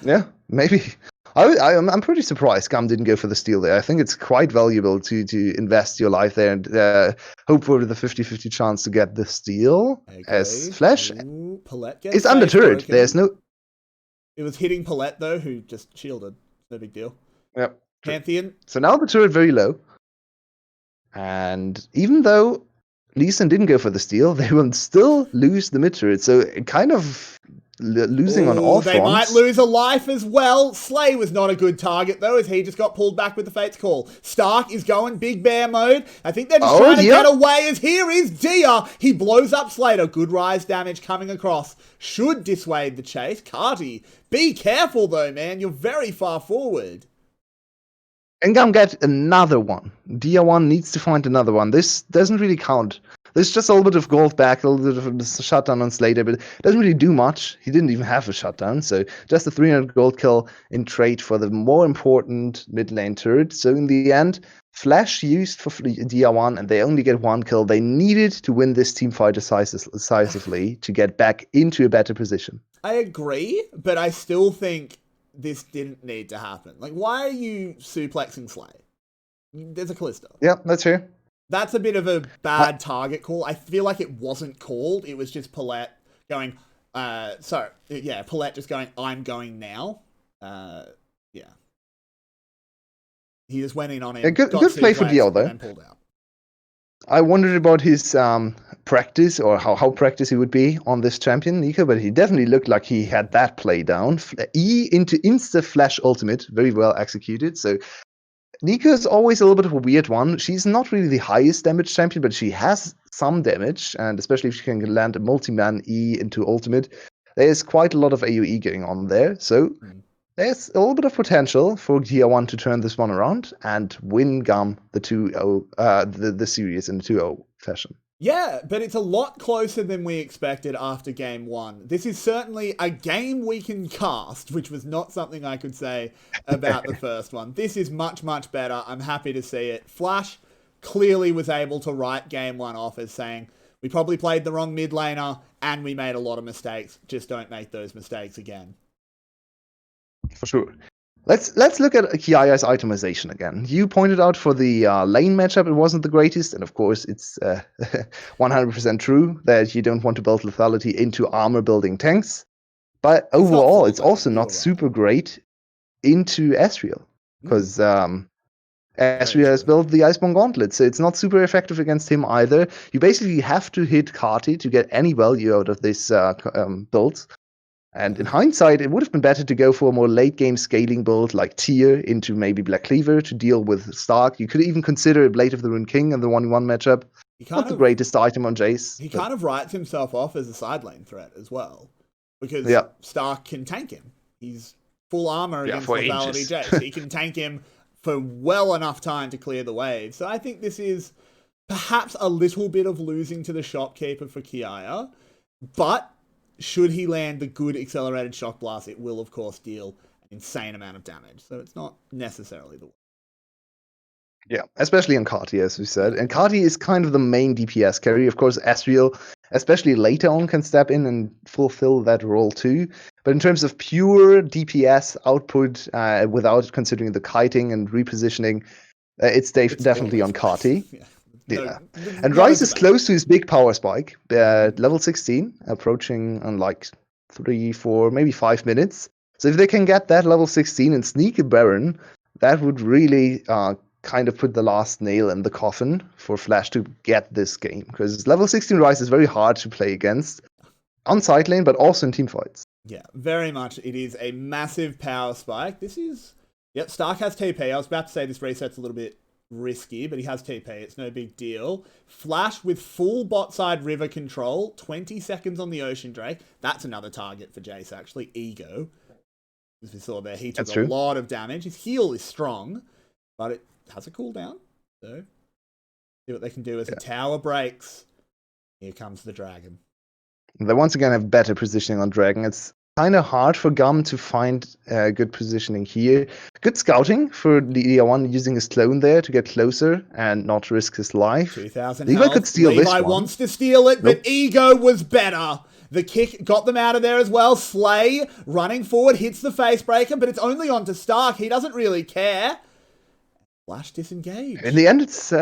Yeah, maybe. I'm pretty surprised GAM didn't go for the steal there. I think it's quite valuable to invest your life there and hope for the 50-50 chance to get the steal. As Flash is under turret. Broken. There's no... It was hitting 𝗏𝗏 though, who just shielded. No big deal. Yep. Pantheon. So now the turret very low. And even though Lee Sin didn't go for the steal, they will still lose the mid turret. So it kind of losing on all fronts. They might lose a life as well. 𝗧𝗏 was not a good target though, as he just got pulled back with the Fate's Call. Stark is going big bear mode. I think they're just trying to get away, as here is Dia. He blows up 𝗧𝗏. Good rise damage coming across. Should dissuade the chase. 𝗁𝗃, be careful though, man. You're very far forward. And GAM get another one. Dia 1 needs to find another one. This doesn't really count. There's just a little bit of gold back, a little bit of a shutdown on 𝗧𝗏, but it doesn't really do much. He didn't even have a shutdown, so just a 300 gold kill in trade for the more important mid lane turret. So in the end, Flash used for Dia 1, and they only get 1 kill. They needed to win this team fight decisively to get back into a better position. I agree, but I still think this didn't need to happen. Like, why are you suplexing 𝗧𝗏? There's a Callisto. Yeah, that's fair. That's a bit of a bad target call. I feel like it wasn't called. It was just 𝗏𝗏 going, 𝗏𝗏 just going, I'm going now. Yeah. He just went in on him. Yeah, good play for DL, though. And pulled out. I wondered about his practice, or how practice he would be on this champion, Nico, but he definitely looked like he had that play down. E into insta-flash ultimate, very well executed. So Nico is always a little bit of a weird one. She's not really the highest damage champion, but she has some damage, and especially if she can land a multi-man E into ultimate, there's quite a lot of AoE going on there. So there's a little bit of potential for Dia 1 to turn this one around and win GAM the 2-0, the series in the 2-0 fashion. Yeah, but it's a lot closer than we expected after game 1. This is certainly a game we can cast, which was not something I could say about the first one. This is much, much better. I'm happy to see it. Flash, clearly was able to write game one off as saying, we probably played the wrong mid laner and we made a lot of mistakes. Just don't make those mistakes again. For sure. Let's look at 𝗂𝗧's itemization again. You pointed out for the lane matchup it wasn't the greatest, and of course it's 100% true that you don't want to build lethality into armor building tanks. But overall, it's also not super great into Ezreal, because Ezreal has built the Iceborne Gauntlet, so it's not super effective against him either. You basically have to hit 𝗁𝗁 to get any value out of this build. And in hindsight, it would have been better to go for a more late-game scaling build like Tyr into maybe Black Cleaver to deal with Stark. You could even consider Blade of the Rune King in the 1v1 matchup. Not the greatest item on Jace. He kind of writes himself off as a side lane threat as well, because Stark can tank him. He's full armor against lethality Jace. He can tank him for well enough time to clear the wave. So I think this is perhaps a little bit of losing to the shopkeeper for 𝗂𝗧, but should he land the good accelerated shock blast, it will of course deal an insane amount of damage. So it's not necessarily the worst. Yeah, especially on 𝗁𝗁, as we said. And 𝗁𝗁 is kind of the main DPS carry. Of course, Ezreal, especially later on, can step in and fulfill that role too. But in terms of pure DPS output, without considering the kiting and repositioning, it's definitely on 𝗁𝗁. Yeah. And Ryze is close to his big power spike, level 16, approaching in like 3, 4, maybe 5 minutes. So if they can get that level 16 and sneak a Baron, that would really kind of put the last nail in the coffin for Flash to get this game. Because level 16 Ryze is very hard to play against on side lane, but also in team fights. Yeah, very much. It is a massive power spike. This is... Yep, Stark has TP. I was about to say this reset's a little bit risky, but he has TP. It's no big deal. Flash with full bot side river control, 20 seconds on the Ocean Drake. That's another target for Jace, actually. Ego. As we saw there, he took a lot of damage. His heal is strong, but it has a cooldown. So, see what they can do as the tower breaks. Here comes the dragon. They once again have better positioning on dragon. It's kind of hard for GAM to find good positioning here. Good scouting for Yulwei using his clone there to get closer and not risk his life. 2,000 Levi could steal this one. Levi wants to steal it, but Ego was better. The kick got them out of there as well. 𝗧𝗲 running forward, hits the face breaker, but it's only on to Stark. He doesn't really care. Flash disengaged. In the end, it's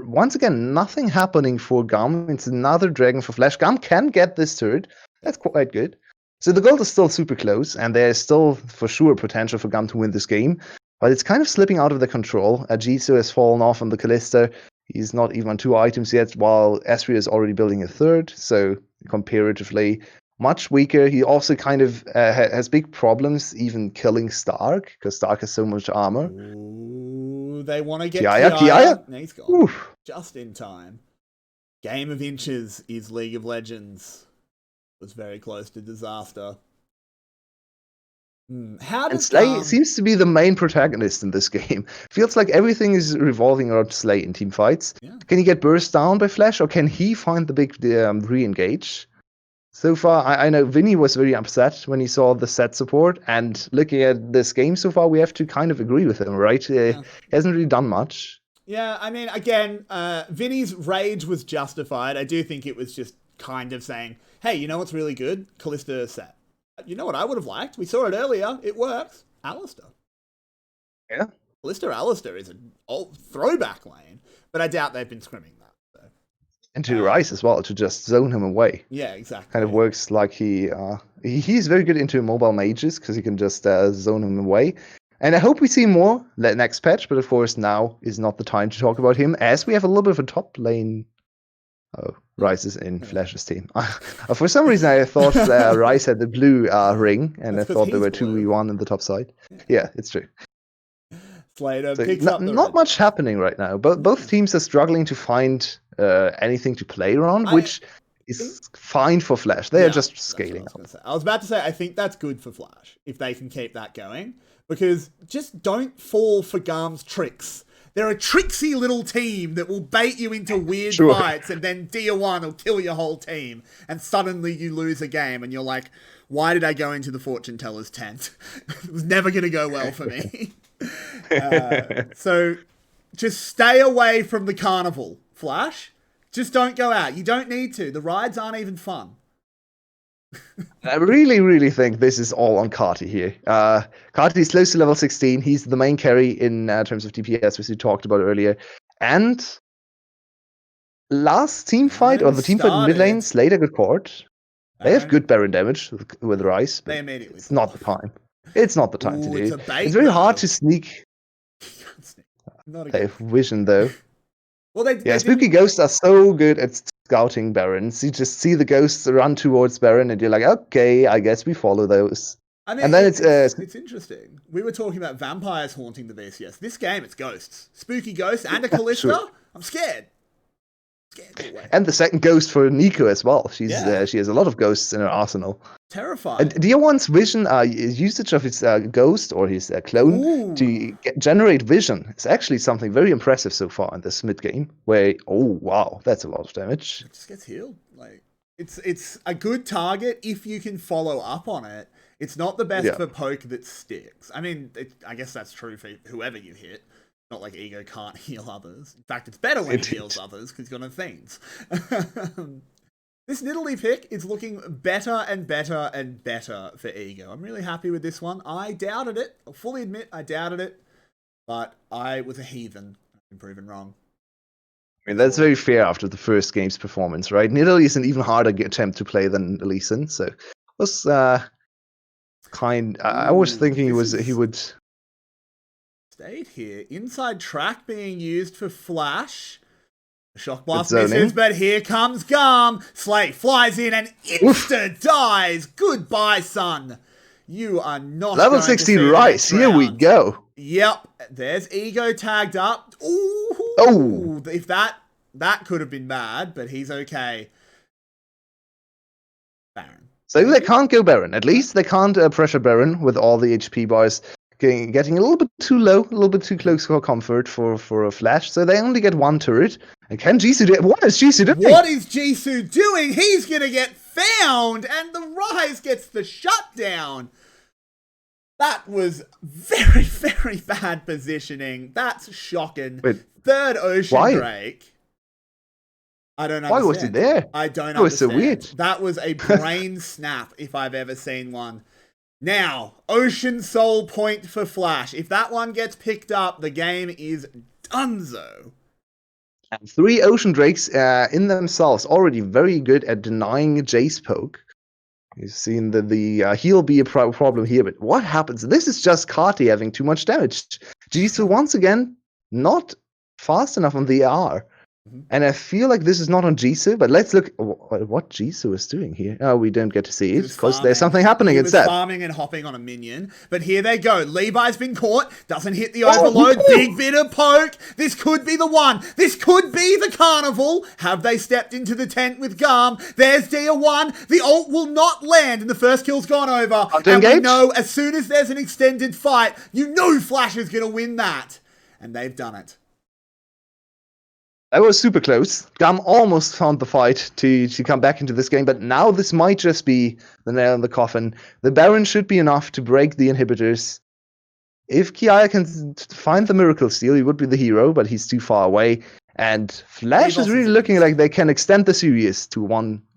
once again nothing happening for GAM. It's another dragon for Flash. GAM can get this turret. That's quite good. So the gold is still super close, and there's still for sure potential for GAM to win this game. But it's kind of slipping out of their control. Jisoo has fallen off on the Kalista. He's not even on 2 items yet, while Ezreal is already building a 3rd. So comparatively much weaker. He also kind of has big problems even killing Stark, because Stark has so much armor. Ooh, they want to get 𝗂𝗧. No, he's gone. Oof. Just in time. Game of Inches is League of Legends. Was very close to disaster. How does 𝗧𝗲 seems to be the main protagonist in this game. Feels like everything is revolving around 𝗧𝗲 in team fights. Yeah. Can he get burst down by Flash, or can he find the big re-engage? So far, I know Vinnie was very upset when he saw the set support, and looking at this game so far, we have to kind of agree with him, right? He hasn't really done much. Yeah, I mean, again, Vinnie's rage was justified. I do think it was just kind of saying, hey, you know what's really good? Kalista set. You know what I would have liked? We saw it earlier. It works. Alistar. Yeah. Kalista Alistar is an old throwback lane, but I doubt they've been scrimming that. So. And to Ryze as well, to just zone him away. Yeah, exactly. Kind of works like he's very good into mobile mages, because he can just zone him away. And I hope we see more next patch, but of course now is not the time to talk about him, as we have a little bit of a top lane Ryze is in Flash's team. For some reason, I thought Ryze had the blue ring, and That's I thought there were 2v1 on the top side. Yeah, it's true. Slater so picks up not much happening right now. Both teams are struggling to find anything to play around, which is fine for Flash. They are just scaling up. I was about to say, I think that's good for Flash, if they can keep that going. Because just don't fall for GAM's tricks. They're a tricksy little team that will bait you into weird fights, and then Dia1 will kill your whole team, and suddenly you lose a game, and you're like, why did I go into the fortune teller's tent? It was never going to go well for me. So just stay away from the carnival, Flash. Just don't go out. You don't need to. The rides aren't even fun. I really, really think this is all on 𝗁𝗁 here. 𝗁𝗁 is close to level 16. He's the main carry in terms of DPS, which we talked about earlier. And last team fight, or the team fight in mid lane, Slater got caught. They have good Baron damage with Rice. They immediately. It's not the time. It's not the time to do. It's very hard to sneak. They have vision though. Well, they Spooky Ghosts are so good at scouting Barons. You just see the ghosts run towards Baron, and you're like, okay, I guess we follow those. I mean, and then it's interesting. We were talking about vampires haunting the VCS. This game, it's ghosts, spooky ghosts, and a Callista. Sure. I'm scared. And the second ghost for Nico as well. She has a lot of ghosts in her arsenal. Terrifying. 𝗃𝗏𝗺's vision, usage of his ghost or his clone to generate vision is actually something very impressive so far in this mid game. Where wow, that's a lot of damage. It just gets healed. Like it's a good target if you can follow up on it. It's not the best for poke that sticks. I mean, I guess that's true for whoever you hit. Not like Ego can't heal others. In fact, it's better when he heals others because he's got no things. This Nidalee pick is looking better and better and better for Ego. I'm really happy with this one. I doubted it. I'll fully admit I doubted it. But I was a heathen. I've been proven wrong. I mean, that's very fair after the first game's performance, right? Nidalee is an even harder attempt to play than Lee Sin, so it was I was thinking he would... Stayed here. Inside track being used for Flash. Shock blast misses, but here comes GAM. Slay flies in and dies. Goodbye, son. You are not level 16 Rice. Here we go. Yep. There's Ego tagged up. Ooh. If that could have been bad, but he's okay. Baron. So they can't go Baron. At least they can't pressure Baron with all the HP bars getting a little bit too low, a little bit too close for comfort for a Flash. So they only get one turret. And can 𝗚𝗂 do it? What is 𝗚𝗂 doing? What is 𝗚𝗂 doing? He's going to get found, and the Rise gets the shutdown. That was very, very bad positioning. That's shocking. Wait, third Ocean Drake. I don't understand. Why was he there? I don't understand. That was so weird. That was a brain snap if I've ever seen one. Now, Ocean Soul point for Flash. If that one gets picked up, the game is donezo. And 3 Ocean Drakes in themselves already very good at denying Jace poke. You've seen the heal be a problem here, but what happens? This is just 𝗁𝗁 having too much damage. 𝗚𝗂 once again not fast enough on the AR. And I feel like this is not on 𝗚𝗂, but let's look what 𝗚𝗂 is doing here. Oh, we don't get to see it because there's something happening instead. He was farming and hopping on a minion, but here they go. Levi's been caught, doesn't hit the overload, big bit of poke. This could be the one. This could be the carnival. Have they stepped into the tent with GAM? There's 𝗃𝗏. The ult will not land, and the first kill's gone over. And we know as soon as there's an extended fight, you know Flash is going to win that. And they've done it. That was super close. GAM almost found the fight to come back into this game, but now this might just be the nail in the coffin. The Baron should be enough to break the inhibitors. If 𝗃𝗏 can find the Miracle Steal, he would be the hero, but he's too far away. And Flash is really looking like they can extend the series to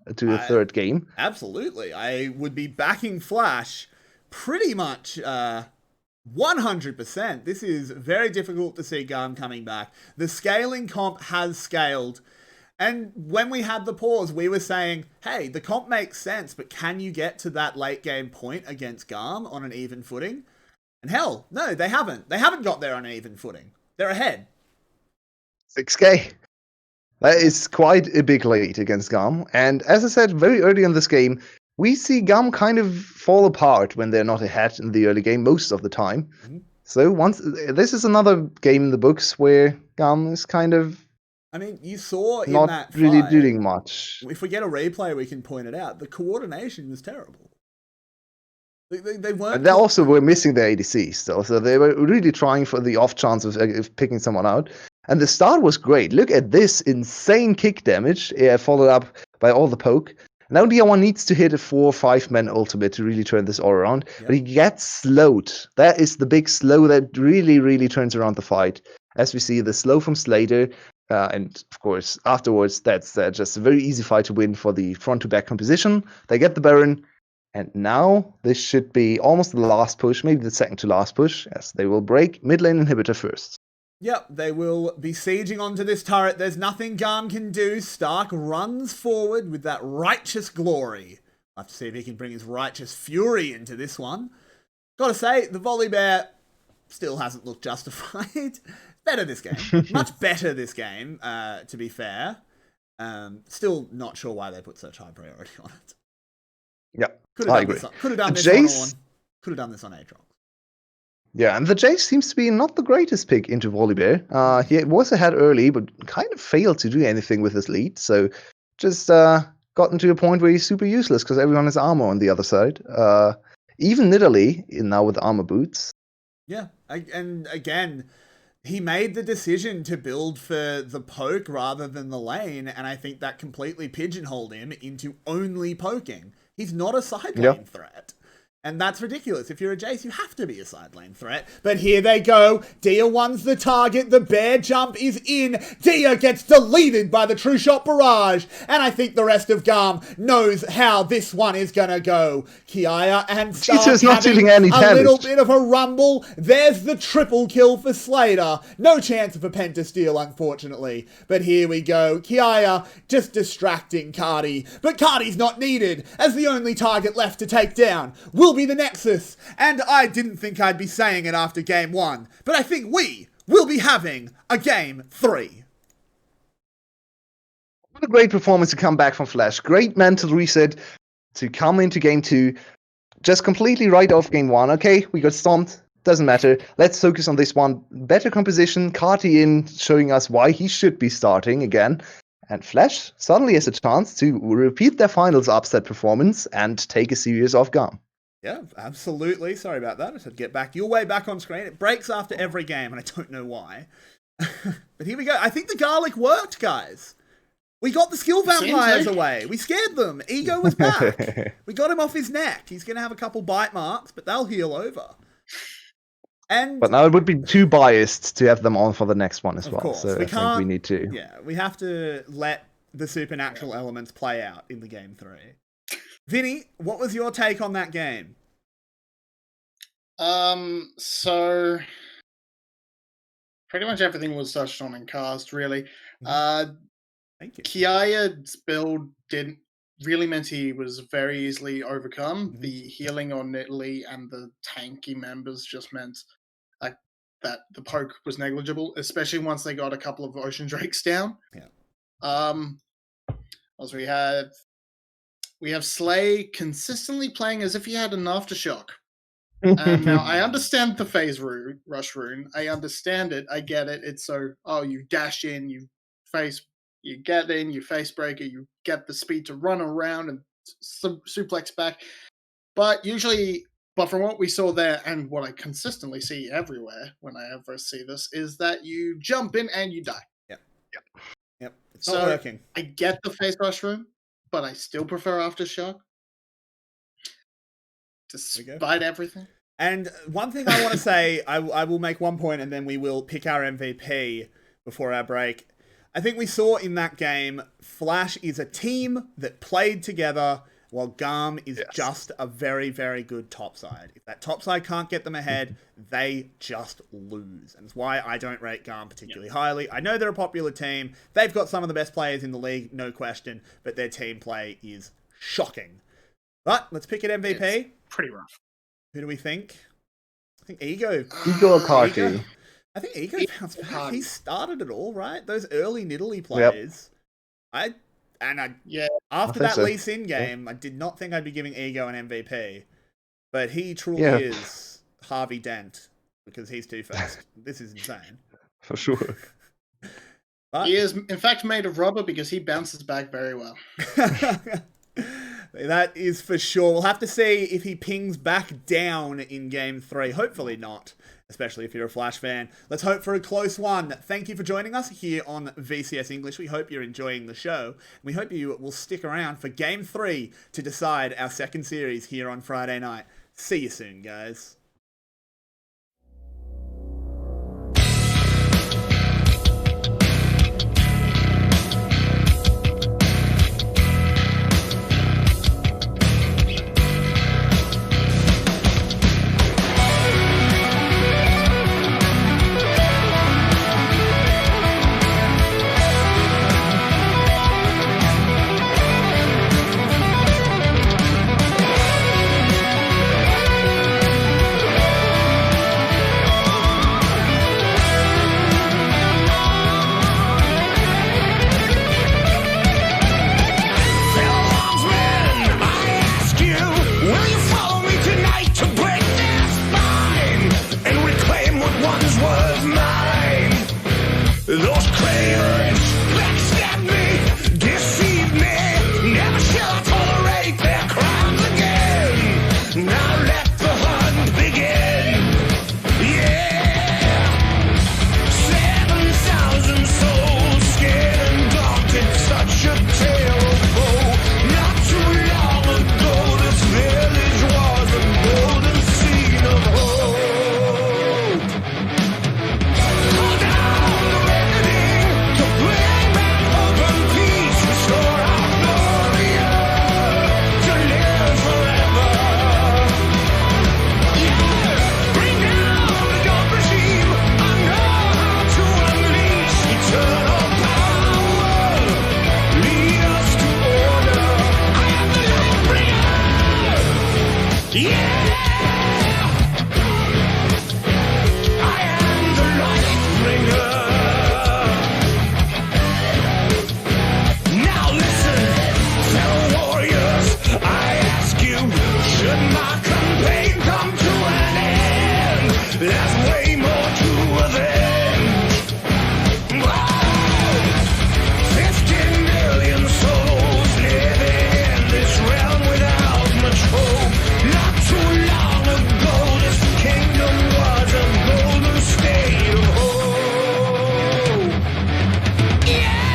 a third game. Absolutely. I would be backing Flash pretty much 100%. This is very difficult to see GAM coming back. The scaling comp has scaled. And when we had the pause, we were saying, hey, the comp makes sense, but can you get to that late game point against GAM on an even footing? And hell, no, they haven't. They haven't got there on an even footing. They're ahead. 6k. That is quite a big lead against GAM. And as I said very early in this game, we see GAM kind of fall apart when they're not ahead in the early game most of the time. So this is another game in the books where GAM is kind of you saw in not that fight, really doing much. If we get a replay, we can point it out. The coordination was terrible. They weren't. And they also were missing their ADC still, so they were really trying for the off chance of picking someone out. And the start was great. Look at this insane kick damage, followed up by all the poke. Now 𝗃𝗏 needs to hit a 4 or 5 man ultimate to really turn this all around, but he gets slowed. That is the big slow that really, really turns around the fight. as we see the slow from Slater. And of course, afterwards, that's just a very easy fight to win for the front to back composition. They get the Baron. And now this should be almost the last push, maybe the second to last push, as they will break mid lane inhibitor first. Yep, they will be sieging onto this turret. There's nothing GAM can do. Stark runs forward with that righteous glory. I'll have to see if he can bring his righteous fury into this one. Gotta say, the 𝗁𝗚 still hasn't looked justified. Better this game. Much better this game, to be fair. Still not sure why they put such high priority on it. Yeah, Could I have agree. done this Jace, could have done this on Aatrox. Yeah, and the Jace seems to be not the greatest pick into 𝗁𝗚. He was ahead early, but kind of failed to do anything with his lead. So just gotten to a point where he's super useless because everyone has armor on the other side. Even Nidalee, now with armor boots. Yeah, and again, he made the decision to build for the poke rather than the lane, and I think that completely pigeonholed him into only poking. He's not a side lane threat. And that's ridiculous. If you're a Jace, you have to be a side lane threat. But here they go. 𝗬𝗺's the target. The bear jump is in. 𝗬𝗺 gets deleted by the True Shot Barrage. And I think the rest of GAM knows how this one is going to go. 𝗬𝗺 and Stark Jesus, not having dealing any a damage. little bit of a rumble. There's the triple kill for Slater. No chance of a penta-steal, unfortunately. But here we go. 𝗬𝗺 just distracting 𝗁𝗃. But 𝗁𝗃's not needed as the only target left to take down will be the Nexus, and I didn't think I'd be saying it after game 1, but I think we will be having a game 3. What a great performance to come back from Flash. Great mental reset to come into game 2. Just completely write off game 1. Okay, we got stomped. Doesn't matter. Let's focus on this one. Better composition. 𝗁𝗃 in, showing us why he should be starting again. And Flash suddenly has a chance to repeat their finals upset performance and take a series off GAM. Yeah, absolutely. Sorry about that. I said get back. Yulwei back on screen. It breaks after every game, and I don't know why. But here we go. I think the garlic worked, guys. We got the skill vampires away. We scared them. Ego was back. We got him off his neck. He's going to have a couple bite marks, but they'll heal over. But now it would be too biased to have them on for the next one as well. Course. So I think we need to. Yeah, we have to let the supernatural elements play out in the game 3. Vinny, what was your take on that game? So pretty much everything was touched on in cast, really. Thank you. 𝗬𝗺's build didn't really meant he was very easily overcome. The healing on Nidalee and the tanky members just meant that the poke was negligible, especially once they got a couple of Ocean Drakes down. Yeah. Also we have Slay consistently playing as if he had an aftershock. Now, I understand the phase rush rune. I understand it. I get it. It's so, you dash in, you get in, you face breaker, you get the speed to run around and suplex back. But from what we saw there and what I consistently see everywhere when I ever see this, is that you jump in and you die. Yep. It's not working. I get the phase rush rune, but I still prefer aftershock. Despite everything. And one thing I want to say, I will make one point and then we will pick our MVP before our break. I think we saw in that game, Flash is a team that played together while GAM is just a very, very good topside. If that topside can't get them ahead, they just lose. And it's why I don't rate GAM particularly highly. I know they're a popular team. They've got some of the best players in the league, no question, but their team play is shocking. But let's pick an MVP. It's pretty rough. Who do we think? I think Ego. Ego or 𝗁𝗃? I think Ego bounced back. He started it all, right? Those early Nidalee plays. Yep. After that Lee Sin game, I did not think I'd be giving Ego an MVP. But he truly is Harvey Dent because he's two-faced. This is insane. For sure. But he is, in fact, made of rubber because he bounces back very well. That is for sure. We'll have to see if he pings back down in game 3. Hopefully not, especially if you're a Flash fan. Let's hope for a close one. Thank you for joining us here on VCS English. We hope you're enjoying the show. We hope you will stick around for game 3 to decide our second series here on Friday night. See you soon, guys. Those cravens backstab me, deceive me. Never shall I tolerate their crimes again. Now let the hunt begin. Yeah. 7,000 souls scared and daunted, such a tale of woe. Not too long ago, this village was a golden scene of hope. Call down the reckoning to bring back hope and peace, restore our glory to live forever. Yeah, bring down the dark regime. I know how to unleash eternal power. Lead us to order. I am the light bringer. Yeah. I am the light bringer. Now listen, fellow warriors, I ask you, should my campaign come to an end? There's way more to avenge. Whoa! 50 million souls living in this realm without much hope. Not too long ago, this kingdom was a golden state of hope. Yeah!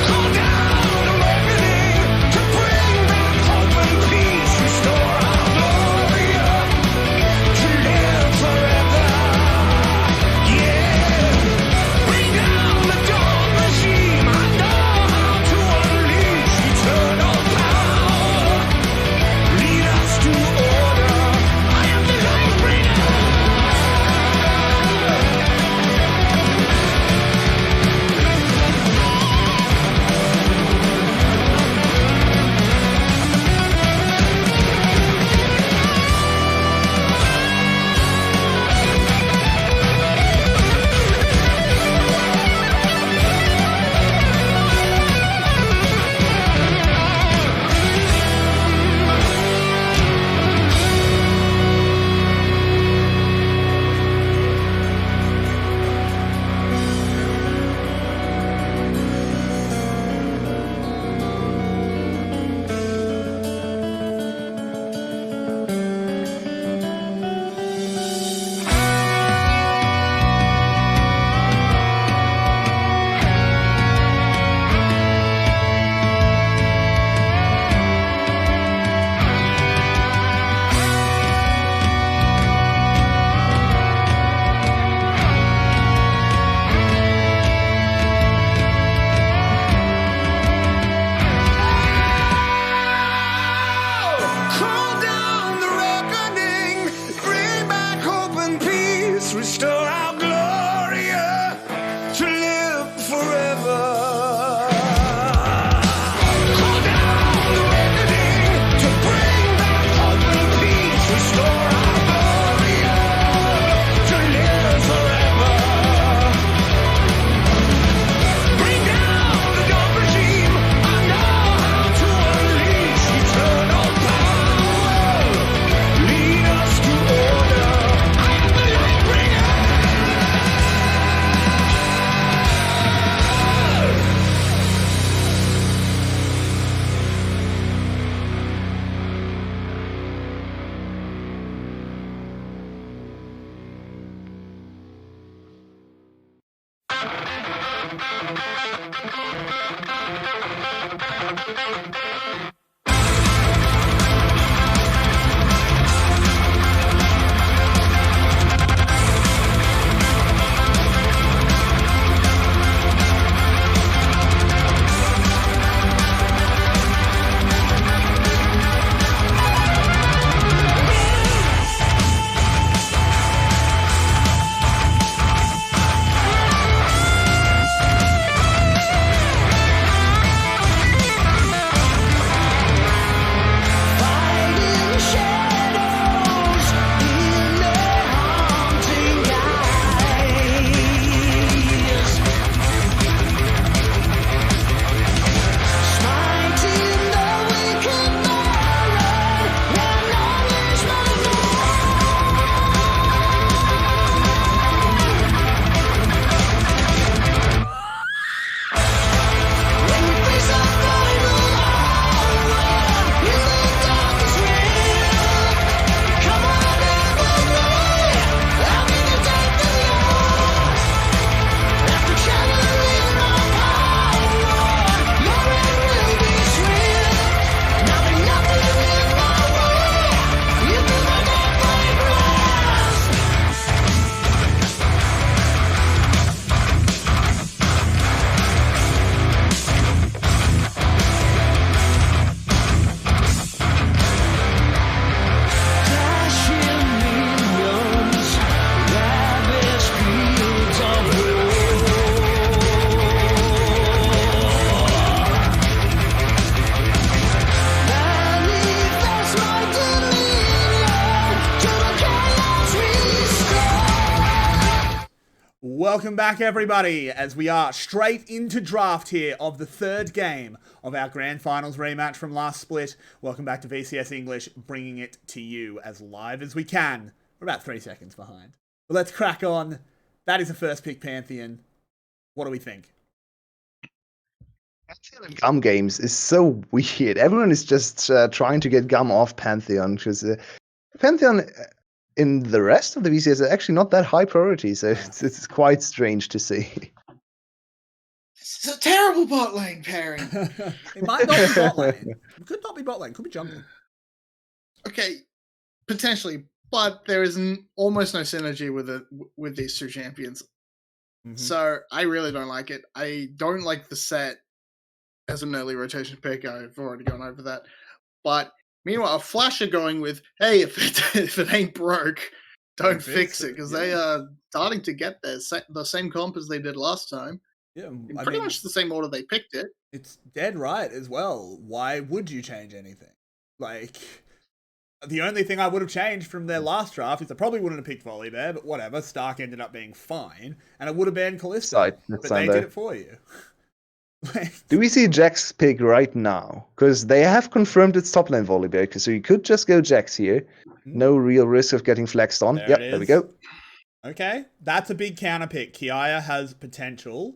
Call down the reckoning to bring back hope and peace, restore our glory to live forever. Yeah, bring down the dark regime. I know how to unleash eternal power. Lead us to order. I am the light bringer. Call down the reckoning, bring back hope and peace, restore our glory to live forever. Call down the reckoning to bring back hope and peace, restore our glory to live forever. Bring down the dark regime. I know how to unleash eternal power. Lead us to order. I am the light bringer. welcome back everybody, as we are straight into draft here of the third game of our grand finals rematch from last split. Welcome back to VCS English, bringing it to you as live as we can. We're about 3 seconds behind. But let's crack on. That is the first pick Pantheon. What do we think? GAM games is so weird. Everyone is just trying to get GAM off Pantheon, because Pantheon in the rest of the VCS is actually not that high priority, so it's quite strange to see. It's a terrible bot lane pairing. It might not be bot lane. It could not be bot lane. It could be jungle. Okay, potentially, but there is almost no synergy with these two champions. Mm-hmm. So I really don't like it. I don't like the set as an early rotation pick. I've already gone over that. But meanwhile, Flash are going with, hey, if it ain't broke, don't fix it, because they are starting to get the same comp as they did last time. Yeah, in pretty much the same order they picked it. It's dead right as well. Why would you change anything? Like, the only thing I would have changed from their last draft is I probably wouldn't have picked VolleyBear, but whatever. Stark ended up being fine, and it would have been 𝗂𝗧, but they did it for you. Do we see Jack's pick right now? Because they have confirmed it's top lane VolleyBear, so you could just go Jax here. No real risk of getting flexed on. There we go. Okay, that's a big counter pick. 𝗂𝗃 has potential.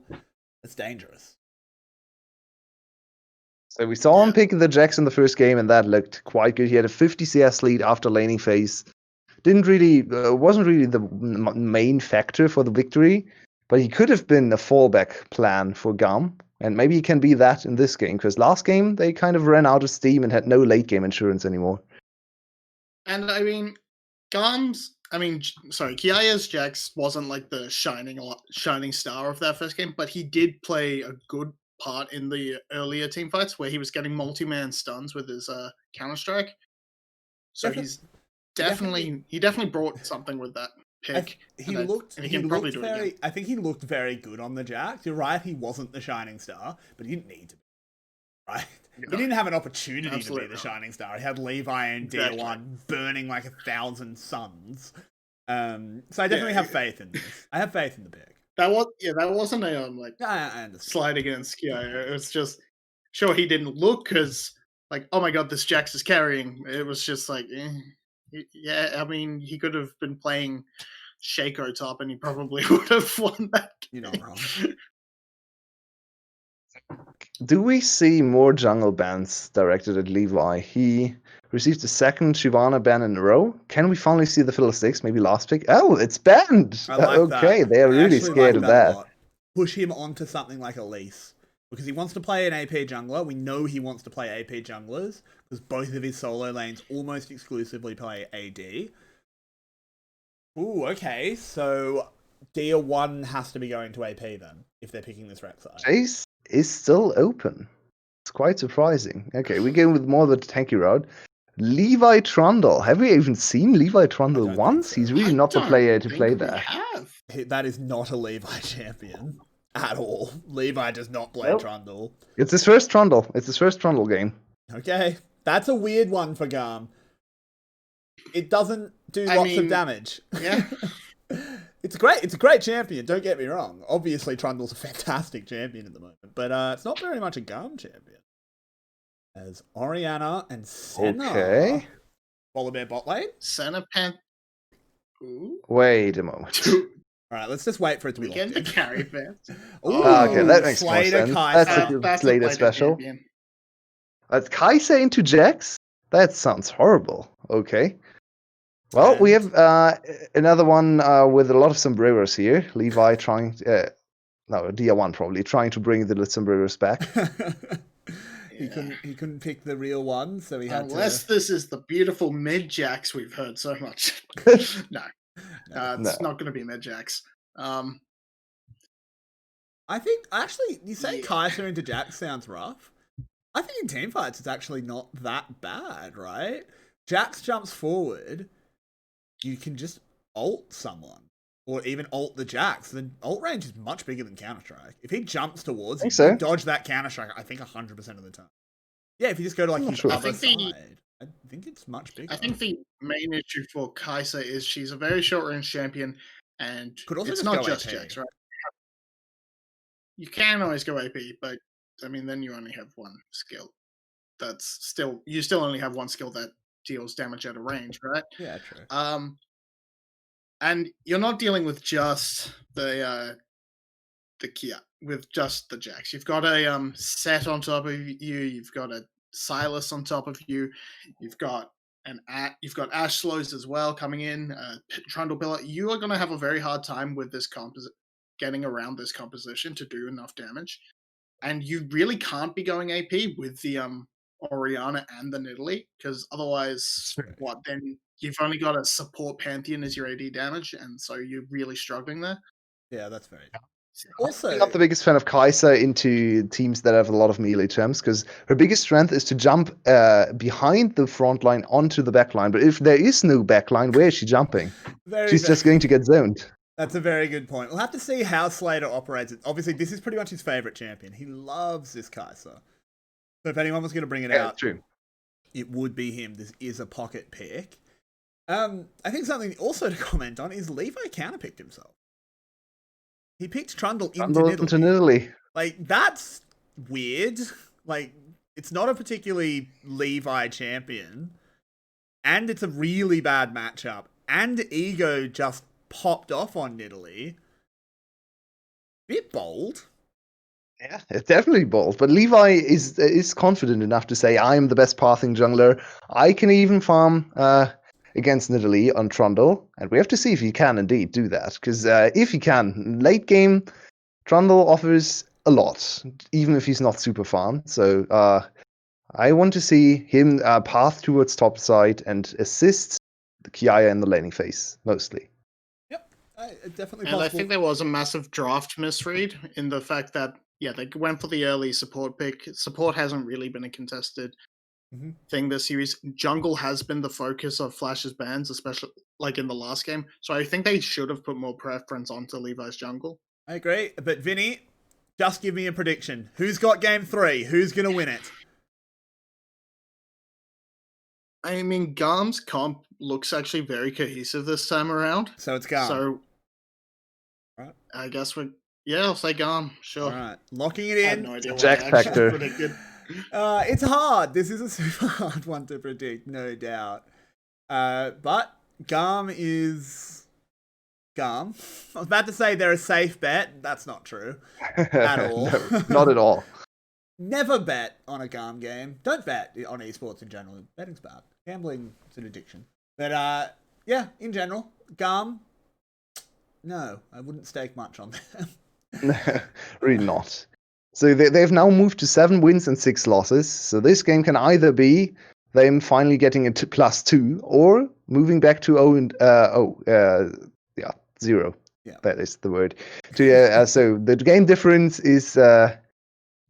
It's dangerous. So we saw him pick the Jax in the first game, and that looked quite good. He had a 50 CS lead after laning phase. Wasn't really the main factor for the victory, but he could have been a fallback plan for GAM. And maybe he can be that in this game, because last game they kind of ran out of steam and had no late game insurance anymore. And I mean, 𝗂𝗃's Jax wasn't like the shining star of that first game, but he did play a good part in the earlier team fights where he was getting multi-man stuns with his Counter-Strike. So he definitely brought something with that pick. I think he looked very good on the Jax. You're right, he wasn't the shining star, but he didn't need to be. Right? No, he didn't have an opportunity to be the shining star. He had Levi and Dsl burning like 1,000 suns. So I definitely have faith in this. I have faith in the pick. That wasn't a I slide against 𝗂𝗃. It was just, sure, he didn't look because like, oh my god, this Jax is carrying. It was just like, yeah, I mean, he could have been playing Shaco top and he probably would have won that game. You're not wrong. Do we see more jungle bans directed at Levi? He received the second Shyvana ban in a row. Can we finally see the Fiddlesticks? Maybe last pick? Oh, it's banned! Okay, they are really scared of that. Push him onto something like Elise. Because he wants to play an AP jungler. We know he wants to play AP junglers. Because both of his solo lanes almost exclusively play AD. Ooh, okay. So 𝗃𝗺 has to be going to AP then. If they're picking this rec side. Jace is still open. It's quite surprising. Okay, we go with more of the tanky route. Levi Trundle. Have we even seen Levi Trundle once? He's really not the player to play there. That is not a Levi champion at all. Levi does not play Trundle. It's his first Trundle. It's his first Trundle game. Okay, that's a weird one for GAM. It doesn't do lots of damage. Yeah. It's a great champion, don't get me wrong. Obviously, Trundle's a fantastic champion at the moment, but it's not very much a GAM champion. As Orianna and Senna. Okay. VolleyBear bot lane. Senna Wait a moment. Alright, let's just wait for it to be locked in. The carry fast. Okay, that makes more sense. That's a Slater special. That's 𝗂𝗃 into Jax? That sounds horrible. Okay. Well, we have another one with a lot of sombreros here. Levi trying... 𝗃𝗺 probably trying to bring the sombreros back. He couldn't pick the real one, so he had Unless this is the beautiful mid-Jax we've heard so much. No. It's not going to be mid-Jax. I think, actually, you say 𝗂𝗃 into Jax sounds rough. I think in teamfights it's actually not that bad, right? Jax jumps forward... You can just ult someone, or even ult the Jax. The ult range is much bigger than Counter-Strike. If he jumps towards you, you dodge that Counter-Strike, I think 100% of the time. Yeah, if you just go to like his other side, I think it's much bigger. I think the main issue for 𝗂𝗃 is she's a very short-range champion, and it's not just Jax, right? you can always go AP, but I mean, then you only have one skill. You still only have one skill that deals damage at a range, right? Yeah, true. And you're not dealing with just the Kia, with just the Jax. You've got a Set on top of you. You've got a Silas on top of you. You've got Ash slows as well coming in. Trundle Pillar. You are going to have a very hard time with this getting around this composition to do enough damage, and you really can't be going AP with the Orianna and the Nidalee, because otherwise, then you've only got a support Pantheon as your AD damage, and so you're really struggling there. Yeah, that's very good. Also, I'm not the biggest fan of 𝗂𝗧 into teams that have a lot of melee champs, because her biggest strength is to jump behind the front line onto the back line. But if there is no back line, where is she jumping? She's just going to get zoned. That's a very good point. We'll have to see how Slater operates it. Obviously, this is pretty much his favorite champion. He loves this 𝗂𝗧. So if anyone was going to bring it out, true. It would be him. This is a pocket pick. I think something also to comment on is Levi counterpicked himself. He picked Trundle into Nidalee. Like, that's weird. Like, it's not a particularly Levi champion. And it's a really bad matchup. And Ego just popped off on Nidalee. Bit bold. Yeah, it's definitely bold. But Levi is confident enough to say, I am the best pathing jungler. I can even farm against Nidalee on Trundle, and we have to see if he can indeed do that, because if he can, late game, Trundle offers a lot, even if he's not super farmed. So I want to see him path towards top side and assist the 𝗂𝗧 in the laning phase, mostly. Yep, definitely possible. And I think there was a massive draft misread in the fact that, they went for the early support pick. Support hasn't really been a contested thing this series. Jungle has been the focus of Flash's bans, especially like in the last game. So I think they should have put more preference onto Levi's jungle. I agree. But Vinny, just give me a prediction. Who's got game 3? Who's going to win it? I mean, GAM's comp looks actually very cohesive this time around. So it's GAM. So right. I guess I'll say GAM. Sure. All right. Locking it in. I have no idea what Jack Factor. It's hard. This is a super hard one to predict, no doubt. But GAM is GAM. I was about to say they're a safe bet. That's not true at all. No, not at all. Never bet on a GAM game. Don't bet on esports in general. Betting's bad. Gambling is an addiction. But in general, GAM, no, I wouldn't stake much on them. Really not. So they've now moved to 7 wins and 6 losses. So this game can either be them finally getting it to +2 or moving back to 0. Yeah. That is the word. So the game difference is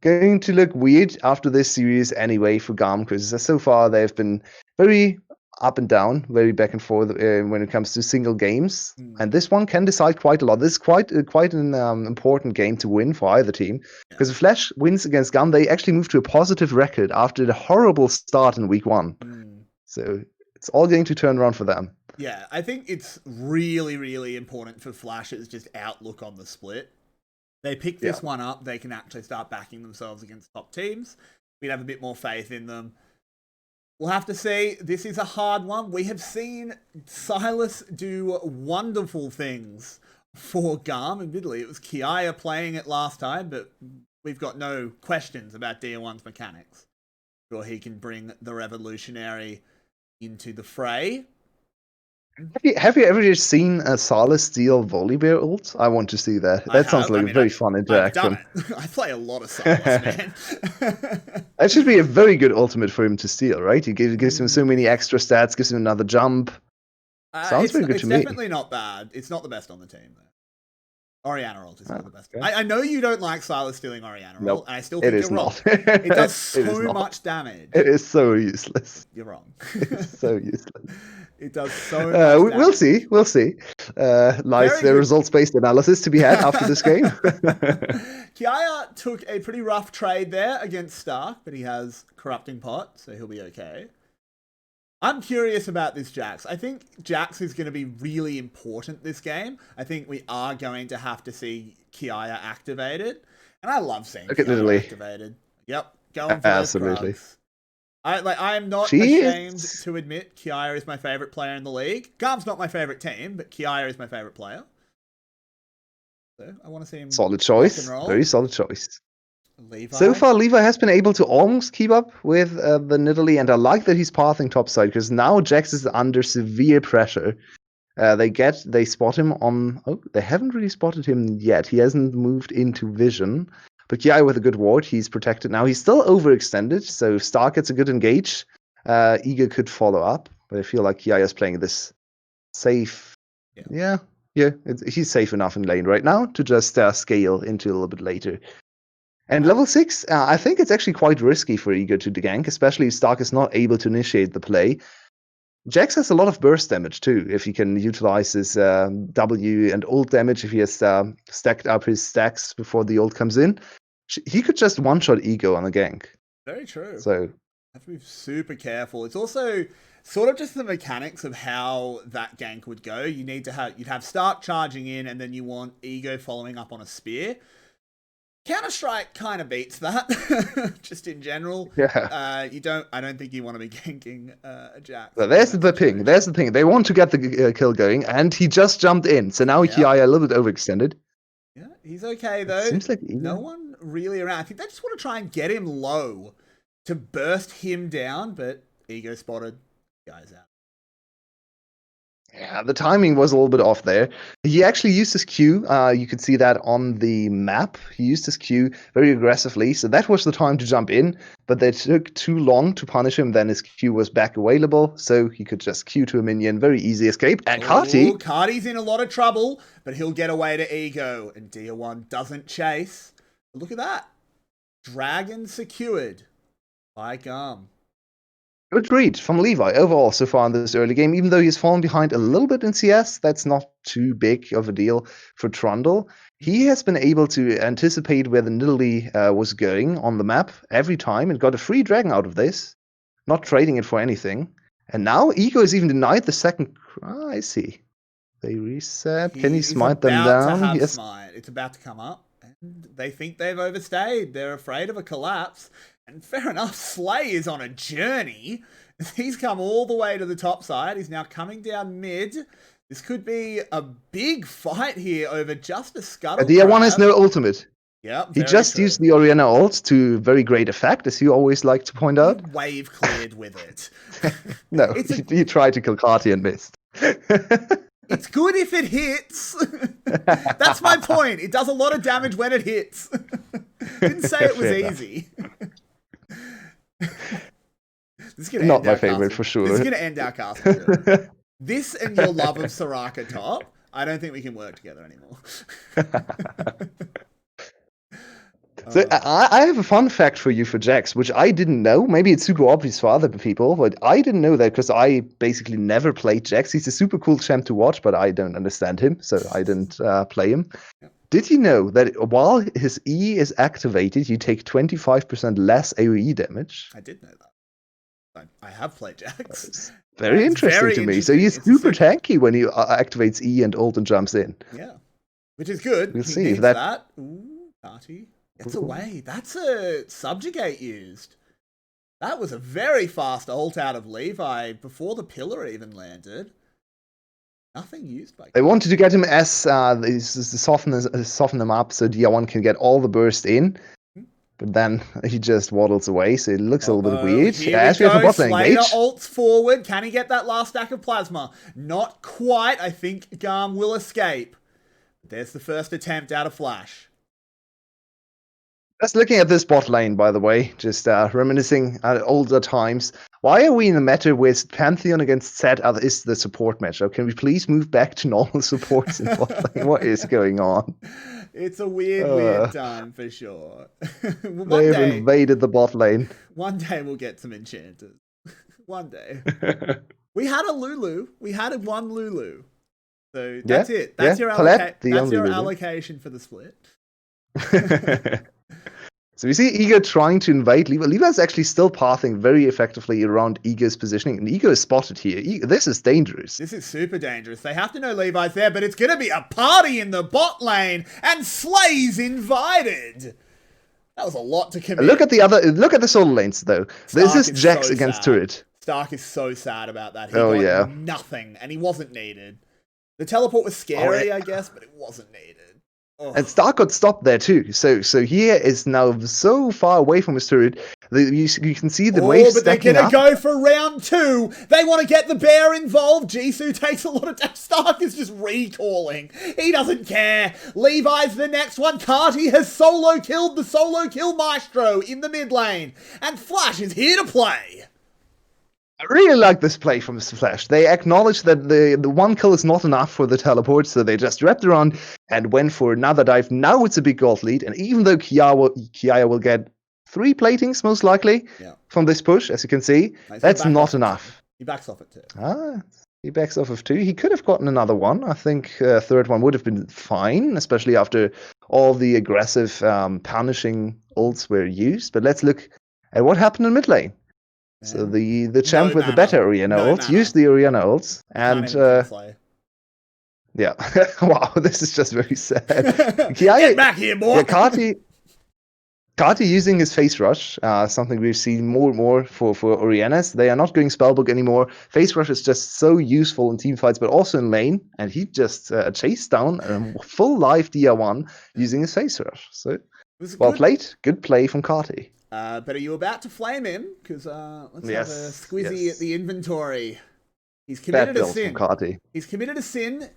going to look weird after this series anyway for GAM, because so far they've been very up and down, very back and forth when it comes to single games. And this one can decide quite a lot. This is quite an important game to win for either team, because if Flash wins against GAM, they actually move to a positive record after the horrible start in week 1. So it's all going to turn around for them. Yeah, I think it's really, really important for Flash's just outlook on the split. They pick this one up, they can actually start backing themselves against top teams. We'd have a bit more faith in them. We'll have to see. This is a hard one. We have seen Silas do wonderful things for GAM. Admittedly, it was 𝗂𝗧 playing it last time, but we've got no questions about DR1's mechanics. Sure, he can bring the revolutionary into the fray. Have you ever seen a Silas steal 𝗲𝗺 ult? I want to see that. That sounds like a very fun interaction. I play a lot of Silas, man. That should be a very good ultimate for him to steal, right? He gives him so many extra stats, gives him another jump. Sounds very good to me. It's definitely not bad. It's not the best on the team, though. Orianna ult is not the best. Okay. I know you don't like Silas stealing Orianna ult, and I still think you're wrong. It does so much damage. It is so useless. You're wrong. It's so useless. It does so much damage. We'll see. Nice results-based analysis to be had after this game. 𝗂𝗧 took a pretty rough trade there against Stark, but he has Corrupting Pot, so he'll be okay. I'm curious about this Jax. I think Jax is going to be really important this game. I think we are going to have to see 𝗂𝗧 activated. And I love seeing Look at Qiaia Nidalee. activated. Yep, going for Absolutely. those Krugs. I am not She ashamed is- to admit Qiaia is my favorite player in the league. GAM's not my favorite team, but Qiaia is my favorite player. So I want to see him Solid rock choice. and roll. Very solid choice. Levi. So far, Levi has been able to almost keep up with the Nidalee, and I like that he's pathing topside because now Jax is under severe pressure. They spot him on. Oh, they haven't really spotted him yet. He hasn't moved into vision. But Qiaia with a good ward, he's protected now. He's still overextended, so Star gets a good engage. 𝗚𝗂 could follow up, but I feel like Qiaia is playing this safe. Yeah. He's safe enough in lane right now to just scale into a little bit later. And level 6, I think it's actually quite risky for 𝗚𝗂 to gank, especially if Stark is not able to initiate the play. Jax has a lot of burst damage too, if he can utilize his W and ult damage, if he has stacked up his stacks before the ult comes in. He could just one-shot 𝗚𝗂 on a gank. Very true. So have to be super careful. It's also sort of just the mechanics of how that gank would go. You'd have Stark charging in, and then you want 𝗚𝗂 following up on a spear. Counter-Strike kind of beats that, just in general. Yeah. I don't think you want to be ganking a Jax. So there's the ping. There's the thing. They want to get the kill going, and he just jumped in. So now Qiaia a little bit overextended. Yeah, he's okay though. Seems like no one really around. I think they just want to try and get him low to burst him down, but 𝗚𝗂 spotted. Guy's out. Yeah, the timing was a little bit off there. He actually used his Q. You could see that on the map. He used his Q very aggressively, so that was the time to jump in. But they took too long to punish him. Then his Q was back available, so he could just Q to a minion. Very easy escape. And 𝗁𝗁's in a lot of trouble, but he'll get away to 𝗚𝗂, and Dia1 doesn't chase. But look at that. Dragon secured by GAM. Good read from Levi overall so far in this early game. Even though he's fallen behind a little bit in CS, that's not too big of a deal for Trundle. He has been able to anticipate where the Nidalee was going on the map every time and got a free dragon out of this, not trading it for anything. And now 𝗚𝗂 is even denied the second. I see. They reset. Can he smite them down? Yes. Smite. It's about to come up. And they think they've overstayed. They're afraid of a collapse. And fair enough, 𝗧𝗲 is on a journey. He's come all the way to the top side. He's now coming down mid. This could be a big fight here over just a scuttle. Dia1 has no ultimate. Yep, he just used the Orianna ult to very great effect, as you always like to point out. He wave cleared with it. No, he tried to kill 𝗁𝗁 and missed. It's good if it hits. That's my point. It does a lot of damage when it hits. Didn't say it was easy. This is not my favorite for sure. This is going to end our castle. This and your love of Soraka top, I don't think we can work together anymore. So I have a fun fact for you for Jax, which I didn't know. Maybe it's super obvious for other people, but I didn't know that because I basically never played Jax. He's a super cool champ to watch, but I don't understand him, so I didn't play him. Yep. Did you know that while his E is activated, you take 25% less AoE damage? I did know that. I have played Jax. Very interesting to me. So he's super tanky when he activates E and ult and jumps in. Yeah, which is good. We'll see if that. Ooh, party. It's away. That's a 𝗂𝗧𝗃𝗍 used. That was a very fast ult out of Levi before the pillar even landed. Nothing used by. They wanted to get him as soften him up so Dia1 can get all the burst in. But then he just waddles away, so it looks a little bit weird. 𝗁𝗁 ults forward. Can he get that last stack of plasma? Not quite. I think GAM will escape. There's the first attempt out of Flash. Just looking at this bot lane, by the way, just reminiscing at older times. Why are we in the meta where Pantheon against 𝗧𝗃 is the support matchup? Can we please move back to normal supports in bot lane? What is going on? It's a weird time for sure. They've invaded the bot lane. One day we'll get some enchanters. One day. We had a Lulu. We had one Lulu. So that's it. That's your allocation for the split. So we see 𝗚𝗂 trying to invade Levi. Levi is actually still pathing very effectively around 𝗚𝗂's positioning, and 𝗚𝗂 is spotted here. This is dangerous. This is super dangerous. They have to know Levi's there, but it's going to be a party in the bot lane, and 𝗧𝗲's invited. That was a lot to commit. Look at the solo lanes though. This is Jax so against sad. turret. Stark is so sad about that. He Oh, got nothing, and he wasn't needed. The teleport was scary, I guess, but it wasn't needed. Oh. And Stark got stopped there too. So he is now so far away from his turret that you can see the wave but they're stacking gonna up. go for round 2. They want to get the bear involved. Jisoo takes a lot of damage. Stark is just recalling. He doesn't care. Levi's the next one. 𝗏𝗏 has solo killed the solo kill maestro in the mid lane, and Flash is here to play. I really like this play from Mr. Flash. They acknowledge that the one kill is not enough for the teleport, so they just wrapped around and went for another dive. Now it's a big gold lead, and even though 𝗂𝗃 will get 3 platings, most likely, from this push, as you can see, that's not enough. He backs off it too. He backs off of 2. He could have gotten another one. I think third one would have been fine, especially after all the aggressive punishing ults were used. But let's look at what happened in mid lane. So the champ with the better Orianna ult used the Orianna ults, and yeah, wow, this is just very sad. Get back here, boy. Yeah, 𝗏𝗏 using his face rush, something we've seen more and more for Oriannas. They are not going spellbook anymore. Face rush is just so useful in team fights, but also in lane, and he just chased down a full life DR1 using his face rush. So well played, good play from 𝗏𝗏. But are you about to flame him? Because let's have a squizzy at the inventory. He's committed a sin. He's committed a sin.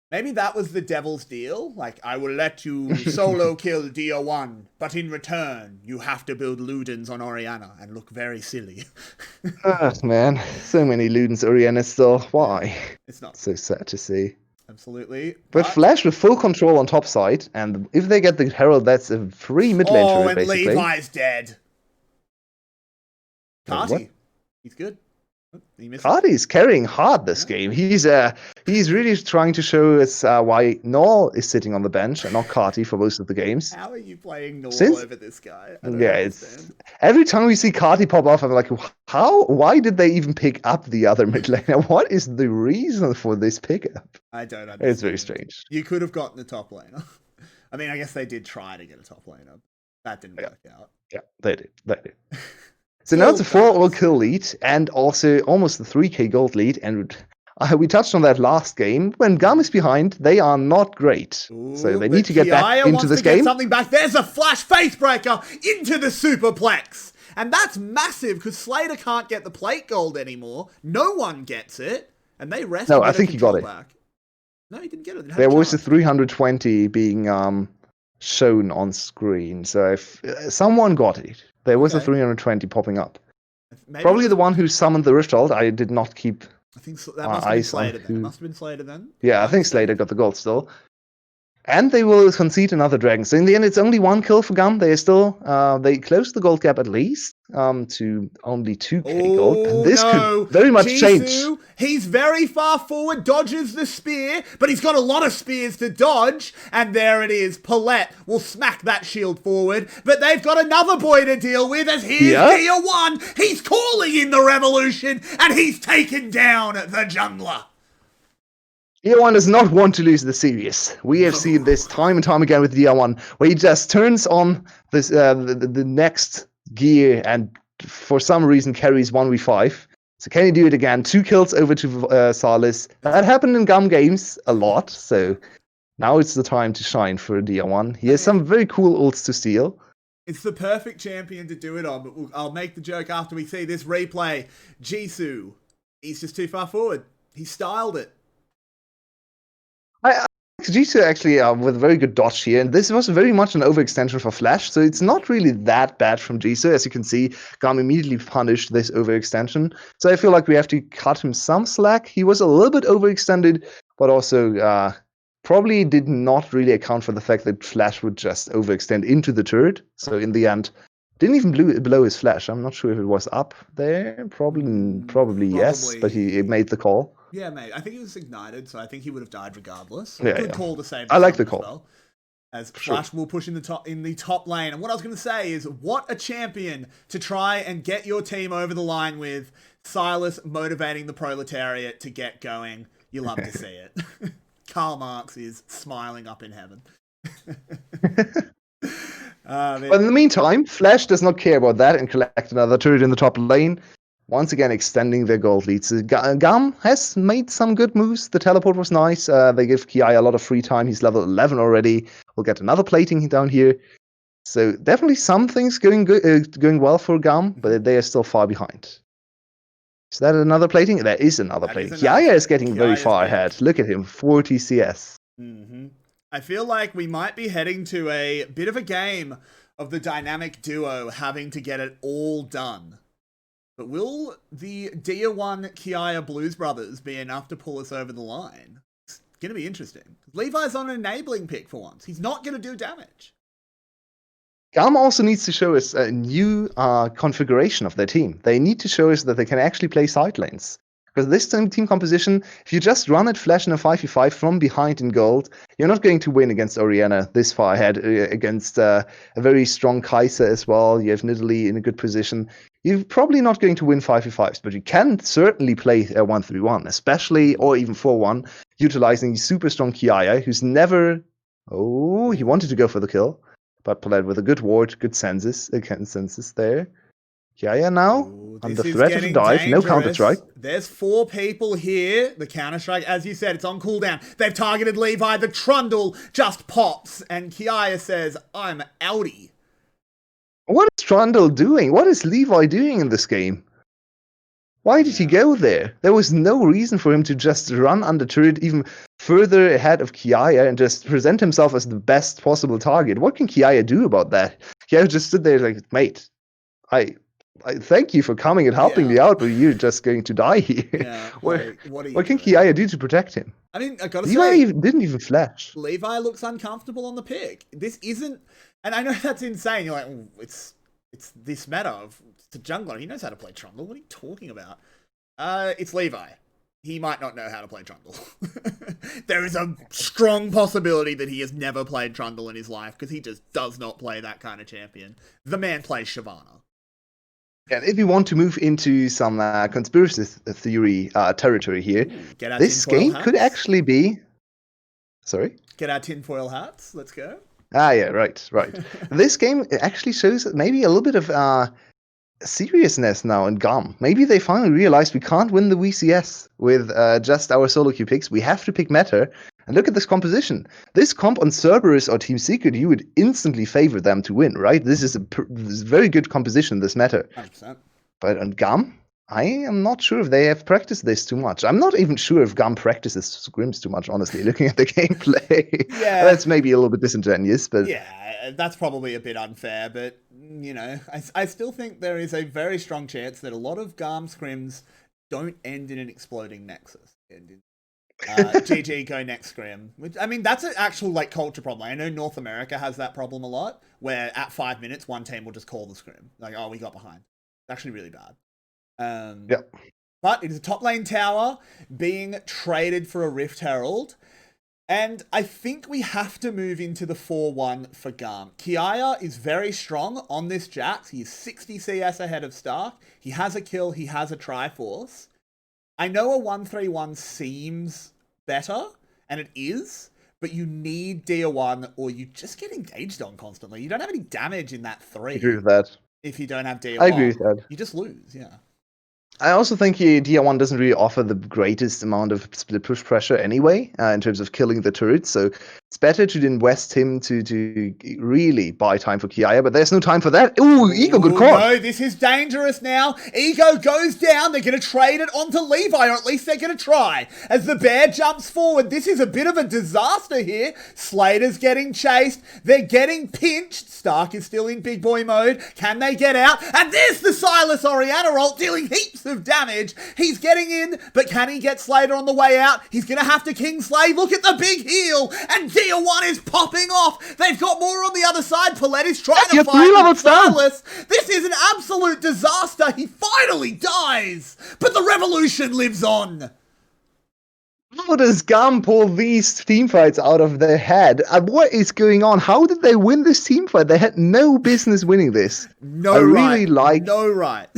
Maybe that was the devil's deal. Like, I will let you solo kill DR1, but in return, you have to build Ludens on Orianna and look very silly. Man, so many Ludens Orianna still. Why? It's not so sad to see. Absolutely. But Flash with full control on top side, and if they get the Herald, that's a free mid lane turret, basically. And Levi's dead. 𝗏𝗏. He's good. 𝗏𝗏 is carrying hard this game. He's really trying to show us why 𝗏 is sitting on the bench and not 𝗏𝗏 for most of the games. How are you playing 𝗏 over this guy? It's every time we see 𝗏𝗏 pop off, I'm like, why did they even pick up the other mid laner? What is the reason for this pickup? I don't understand. It's very strange. You could have gotten the top laner. I mean, I guess they did try to get a top laner. That didn't work out. Yeah, they did. So now it's a 4-all kill lead, and also almost a 3k gold lead, and we touched on that last game. When GAM is behind, they are not great. So they need to get back into this game. Something back. There's a flash face breaker into the superplex. And that's massive, because Slater can't get the plate gold anymore. No one gets it, and they rest. No, I think he got it. Back. No, he didn't get it. There was a 320 being shown on screen, so if someone got it. There was a 320 popping up. Maybe probably the one who summoned the Rift Ult. I did not keep I think that must have been Slater then. It must have been Slater then. Yeah, I think Slater got the gold still. And they will concede another dragon. So in the end, it's only 1 kill for GAM. They are still, they closed the gold gap at least to only 2k gold. And this could very much change. He's very far forward, dodges the spear, but he's got a lot of spears to dodge. And there it is. Paulette will smack that shield forward. But they've got another boy to deal with as here's DR1. He's calling in the revolution, and he's taken down the jungler. DR1 does not want to lose the series. We have seen this time and time again with DR1, where he just turns on this the next gear and for some reason carries 1v5. So can he do it again? 2 kills over to 𝗬𝗏. That happened in GAM games a lot, so now it's the time to shine for DR1. He has some very cool ults to steal. It's the perfect champion to do it on, but I'll make the joke after we see this replay. Jisoo, he's just too far forward. He styled it. Jisoo actually with a very good dodge here, and this was very much an overextension for Flash, so it's not really that bad from Jisoo. As you can see, GAM immediately punished this overextension, so I feel like we have to cut him some slack. He was a little bit overextended, but also probably did not really account for the fact that Flash would just overextend into the turret, so in the end, didn't even blow his Flash. I'm not sure if it was up there, probably yes, but he made the call. Yeah, mate. I think he was ignited, so I think he would have died regardless. Yeah, Good call to save. I like the call. Well, as Flash will push in the top lane. And what I was going to say is, what a champion to try and get your team over the line with. Silas motivating the proletariat to get going. You love to see it. Karl Marx is smiling up in heaven. But in the meantime, Flash does not care about that and collect another turret in the top lane. Once again, extending their gold leads. GAM has made some good moves. The teleport was nice. They give 𝗂𝗃 a lot of free time. He's level 11 already. We'll get another plating down here. So definitely some things going well for GAM, but they are still far behind. Is that another plating? There is another plating. 𝗂𝗃 is getting very far ahead. Look at him, 40 CS. I feel like we might be heading to a bit of a game of the dynamic duo having to get it all done. But will the 𝗬𝗏 𝗂𝗃 Blues brothers be enough to pull us over the line? It's going to be interesting. Levi's on an enabling pick for once. He's not going to do damage. GAM also needs to show us a new configuration of their team. They need to show us that they can actually play side lanes. Because this team composition, if you just run at Flash in a 5v5 from behind in gold, you're not going to win against Orianna this far ahead, against a very strong 𝗁𝗂 as well. You have Nidalee in a good position. You're probably not going to win 5v5s, but you can certainly play 1v1, especially, or even 4-1, utilizing super strong 𝗂𝗃, who's never... Oh, he wanted to go for the kill, but played with a good ward, good consensus there. 𝗂𝗃 now, under threat of dive, dangerous. No counter-strike. There's 4 people here. The counter-strike, as you said, it's on cooldown. They've targeted Levi. The Trundle just pops, and 𝗂𝗃 says, I'm outie. What is Trundle doing? What is Levi doing in this game? Why did he go there? There was no reason for him to just run under turret even further ahead of 𝗂𝗃 and just present himself as the best possible target. What can 𝗂𝗃 do about that? 𝗂𝗃 just stood there like, mate, I thank you for coming and helping me out, but you're just going to die here. Yeah, what can 𝗂𝗃 do to protect him? I mean, I gotta Levi say, didn't even flash. Levi looks uncomfortable on the pick. This isn't, and I know that's insane. You're like, oh, it's this meta of the jungler. He knows how to play Trundle. What are you talking about? It's Levi. He might not know how to play Trundle. There is a strong possibility that he has never played Trundle in his life because he just does not play that kind of champion. The man plays Shyvana. And if you want to move into some conspiracy theory territory here, this game could actually be... Sorry? Get our tinfoil hats. Let's go. Ah, yeah, right. This game actually shows maybe a little bit of seriousness now in GAM. Maybe they finally realized we can't win the VCS with just our solo queue picks. We have to pick meta. And look at this composition. This comp on Cerberus or Team Secret, you would instantly favor them to win, right? This is a very good composition, this meta. 100%. But on GAM, I am not sure if they have practiced this too much. I'm not even sure if GAM practices scrims too much, honestly, looking at the gameplay. Yeah. That's maybe a little bit disingenuous, but... Yeah, that's probably a bit unfair, but, you know, I still think there is a very strong chance that a lot of GAM scrims don't end in an exploding nexus. GG, go next scrim. Which, I mean, that's an actual, like, culture problem. I know North America has that problem a lot, where at 5 minutes, one team will just call the scrim. Like, oh, we got behind. It's actually really bad. Yep. But it is a top lane tower being traded for a Rift Herald. And I think we have to move into the 4-1 for GAM. 𝗂𝗃 is very strong on this Jax. He is 60 CS ahead of Stark. He has a kill. He has a Triforce. I know a 1-3-1 seems better, and it is, but you need 𝗬𝗏 or you just get engaged on constantly. You don't have any damage in that 3. I agree with that. If you don't have 𝗬𝗏. I agree with that. You just lose, yeah. I also think 𝗬𝗏 doesn't really offer the greatest amount of split push pressure anyway, in terms of killing the turrets. So it's better to invest him to really buy time for 𝗂𝗃, but there's no time for that. Ooh, Ego, good call. No, this is dangerous now. Ego goes down. They're going to trade it onto Levi, or at least they're going to try. As the bear jumps forward, this is a bit of a disaster here. Slater's getting chased. They're getting pinched. Stark is still in big boy mode. Can they get out? And there's the Sylas Orianna ult dealing heaps of damage. He's getting in, but can he get Slater on the way out? He's going to have to Kingslay. Look at the big heal. And 𝗬𝗏 is popping off. They've got more on the other side. Paulette is trying to fight with Sylas. This is an absolute disaster. He finally dies. But the revolution lives on. How does GAM pull these teamfights out of their head? What is going on? How did they win this teamfight? They had no business winning this. No right.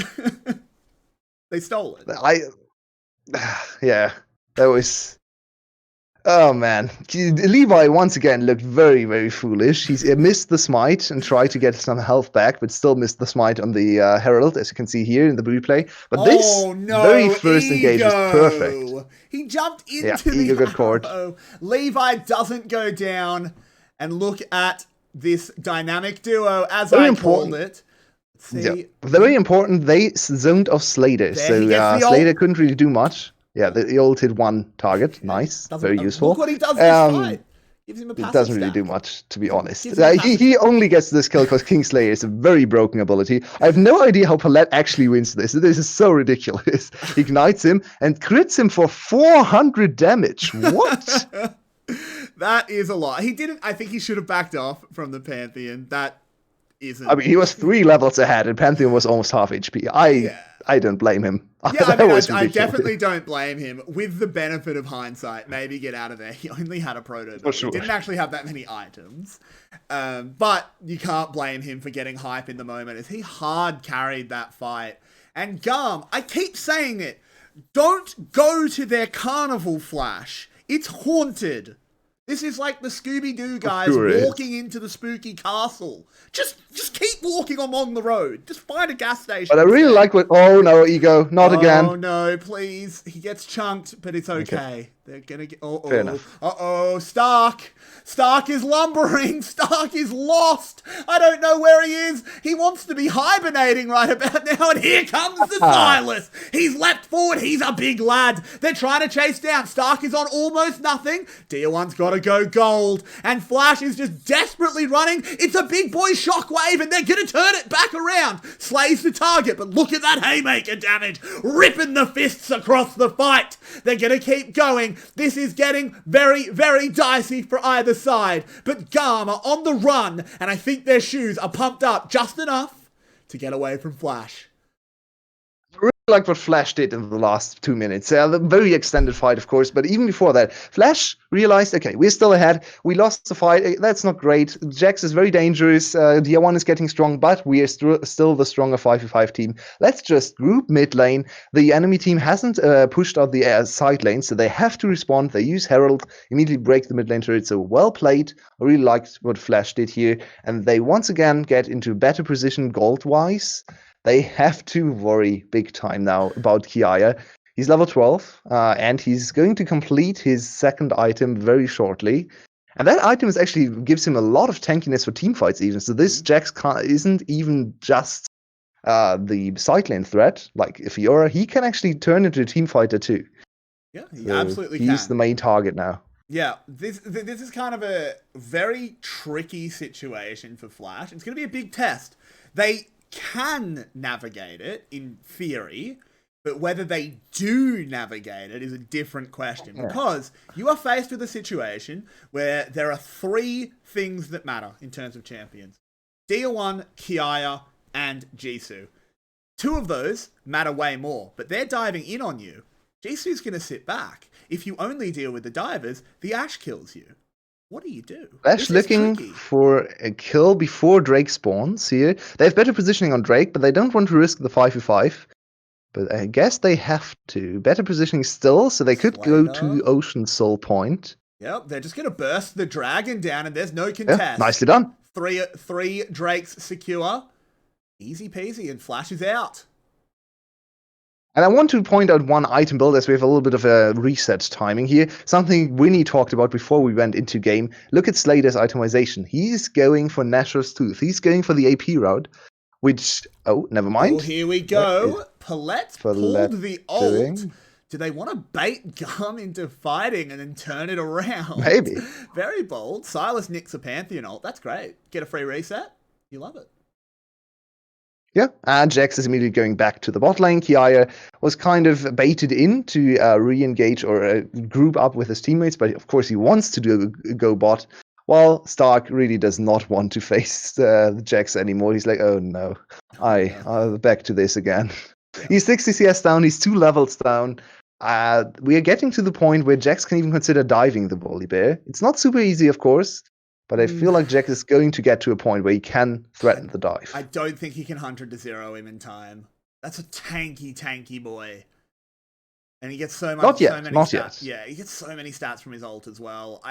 They stole it. Yeah, that was... Oh man, Levi once again looked very, very foolish. He's missed the smite and tried to get some health back, but still missed the smite on the Herald, as you can see here in the replay. But this very first engage was perfect. He jumped Yeah, into Ego the got caught. arrow. Levi doesn't go down. And look at this dynamic duo, as Very I important. called it. Let's see. Yeah, very important. They zoned off Slater, There he so gets the Slater ult. couldn't really do much. Yeah, the ult hit one target. Nice, very useful. Look what he does this fight. Gives him a It passive doesn't really stack. do much, to be honest. Gives him a He only gets this kill because Kingslayer is a very broken ability. I have no idea how Palette actually wins this. This is so ridiculous. He ignites him and crits him for 400 damage. What? That is a lot. He didn't. I think he should have backed off from the Pantheon. That isn't. I mean, he was 3 levels ahead, and Pantheon was almost half HP. I don't blame him. Yeah, I That mean, was I ridiculous. definitely don't blame him. With the benefit of hindsight, maybe get out of there. He only had a proto build. sure. He didn't actually have that many items. But you can't blame him for getting hype in the moment, as he hard carried that fight. And GAM, I keep saying it, don't go to their carnival flash. It's haunted. This is like the Scooby-Doo guys sure it is. walking into the spooky castle. Just keep walking along the road. Just find a gas station. But I really like what... Oh, no, Ego. Not again. Oh no, please. He gets chunked, but it's okay. They're gonna get... Fair enough. Uh-oh, Stark. Stark is lumbering. Stark is lost. I don't know where he is. He wants to be hibernating right about now, and here comes the Silas. He's leapt forward. He's a big lad. They're trying to chase down. Stark is on almost nothing. 𝗬𝗀 got to go gold, and Flash is just desperately running. It's a big boy shockwave, and they're going to turn it back around. Slays the target, but look at that haymaker damage. Ripping the fists across the fight. They're going to keep going. This is getting very, very dicey for either side. But GAM are on the run, and I think their shoes are pumped up just enough to get away from Flash. Really like what Flash did in the last 2 minutes. The very extended fight, of course, but even before that, Flash realized, okay, we're still ahead. We lost the fight. That's not great. Jax is very dangerous. 𝗬𝗀 is getting strong, but we are still the stronger 5v5 team. Let's just group mid lane. The enemy team hasn't pushed out the side lane, so they have to respond. They use Herald, immediately break the mid lane turret. So well played. I really liked what Flash did here. And they once again get into better position gold-wise. They have to worry big time now about 𝗬𝗀. He's level 12, and he's going to complete his second item very shortly. And that item actually gives him a lot of tankiness for team fights even. So this Jax isn't even just the side lane threat, like Fiora. He can actually turn into a team fighter too. Yeah, he So absolutely can. he's the main target now. Yeah, this is kind of a very tricky situation for Flash. It's going to be a big test. They can navigate it in theory, but whether they do navigate it is a different question, because you are faced with a situation where there are 3 things that matter in terms of champions: 𝗬𝗀, 𝗬𝗀, and Jisoo. 2 of those matter way more, but they're diving in on you. Jisoo's going to sit back. If you only deal with the divers, the Ashe kills you. What do you do? Flash looking for a kill before Drake spawns here. They have better positioning on Drake, but they don't want to risk the 5v5. But I guess they have to. Better positioning still, so they could go to Ocean Soul Point. Yep, they're just going to burst the dragon down, and there's no contest. Yeah, nicely done. Three Drakes secure. Easy peasy, and Flash is out. And I want to point out one item build as we have a little bit of a reset timing here. Something Vinnie talked about before we went into game. Look at Slater's itemization. He's going for Nashor's Tooth. He's going for the AP route, which... Oh, never mind. Oh, here we go. Palette pulled the ult. Do they want to bait GAM into fighting and then turn it around? Maybe. Very bold. Silas nicks a Pantheon ult. That's great. Get a free reset. You love it. Yeah, and Jax is immediately going back to the bot lane. 𝗬𝗀 was kind of baited in to re-engage or group up with his teammates, but of course he wants to go bot, while Stark really does not want to face Jax anymore. He's like, oh no, I'll back to this again. He's 60 CS down, he's 2 levels down. We are getting to the point where Jax can even consider diving the Volibear. It's not super easy, of course, but I feel like Jax is going to get to a point where he can threaten the dive. I don't think he can 100 to 0 him in time. That's a tanky boy. And he gets so much. Not yet. So many Not stats. yet. Yeah, he gets so many stats from his ult as well.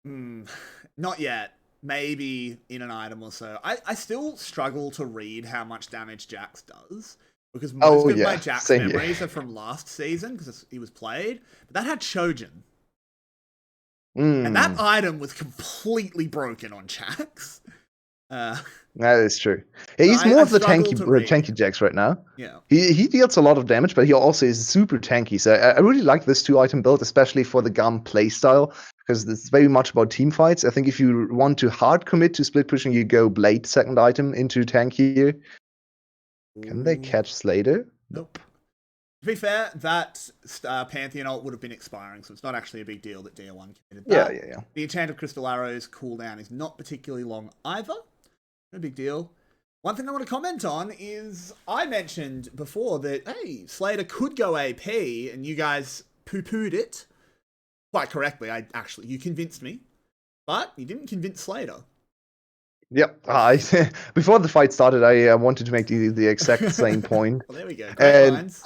Not yet. Maybe in an item or so. I still struggle to read how much damage Jax does. Because most of my Jax memories are from last season, because he was played. But that had 𝗀𝗏. And that item was completely broken on Jax. That is true. Yeah, he's more of the tanky Jax right now. Yeah. He deals a lot of damage, but he also is super tanky. So I really like this 2-item build, especially for the GAM playstyle, because it's very much about team fights. I think if you want to hard commit to split pushing, you go Blade 2nd item into tank here. Can they catch Slater? Nope. To be fair, that Pantheon ult would have been expiring, so it's not actually a big deal that DR1 committed that. Yeah. The Enchanted Crystal Arrow's cooldown is not particularly long either. No big deal. One thing I want to comment on is I mentioned before that, hey, Slater could go AP, and you guys poo-pooed it. Quite correctly, you convinced me. But you didn't convince Slater. Yep. Before the fight started, I wanted to make the exact same point. Well, there we go. Great lines.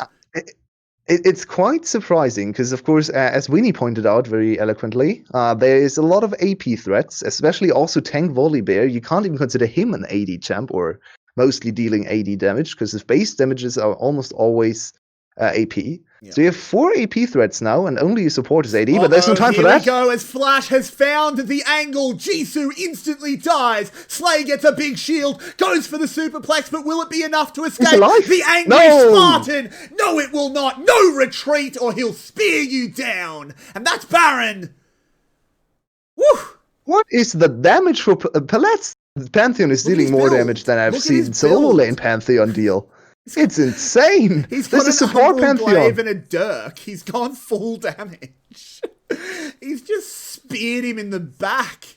It's quite surprising because, of course, as Vinnie pointed out very eloquently, there is a lot of AP threats, especially also tank Volibear. You can't even consider him an AD champ or mostly dealing AD damage because his base damages are almost always AP. Yeah. So you have 4 AP threats now, and only your support is AD, but there's no time for that. Here we go, as Flash has found the angle. Jisoo instantly dies. Slay gets a big shield, goes for the superplex, but will it be enough to escape the angry Spartan? No, it will not. No retreat, or he'll spear you down. And that's Baron. Woo! What is the damage for Palettes? Pantheon is dealing more damage than I've seen solo lane Pantheon deal. It's insane. He's got a support Pantheon and a dirk. He's gone full damage. He's just speared him in the back.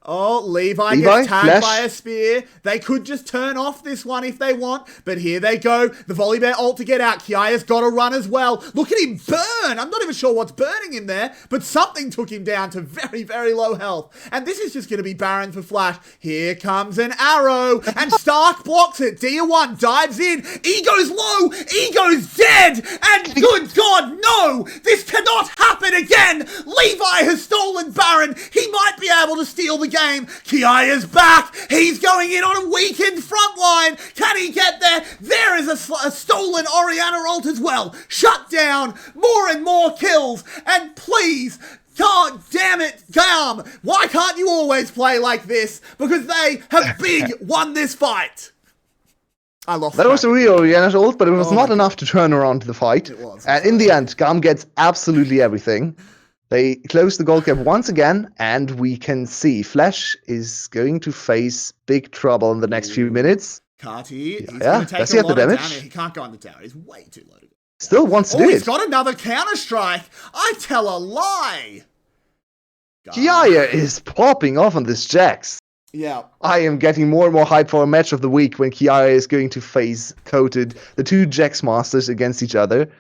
Oh, Levi gets tagged by a spear. They could just turn off this one if they want, but here they go. The Volibear ult to get out. Kiaya's got to run as well. Look at him burn. I'm not even sure what's burning him there, but something took him down to very, very low health. And this is just going to be Baron for Flash. Here comes an arrow, and Stark blocks it. DR1 dives in. Ego's low. Ego's dead. And good God, no! This cannot happen again. Levi has stolen Baron. He might be able to steal the game. Kiaya's back. He's going in on a weakened front line. Can he get there? There is a stolen Orianna ult as well. Shut down. More and more kills. And please, God damn it, GAM, why can't you always play like this? Because they have won this fight. I lost that. Was a real Orianna ult, but it was not enough to turn around the fight. It was. And in the end, GAM gets absolutely everything. They close the gold gap once again, and we can see Flash is going to face big trouble in the next few minutes. Carty, he's going to take a lot of damage. He can't go on the tower. He's way too low. Still wants to do it. He's got another counter-strike. I tell a lie. Kiaya is popping off on this Jax. Yeah. I am getting more and more hyped for a match of the week when Kiaya is going to face Coated, the two Jax masters against each other.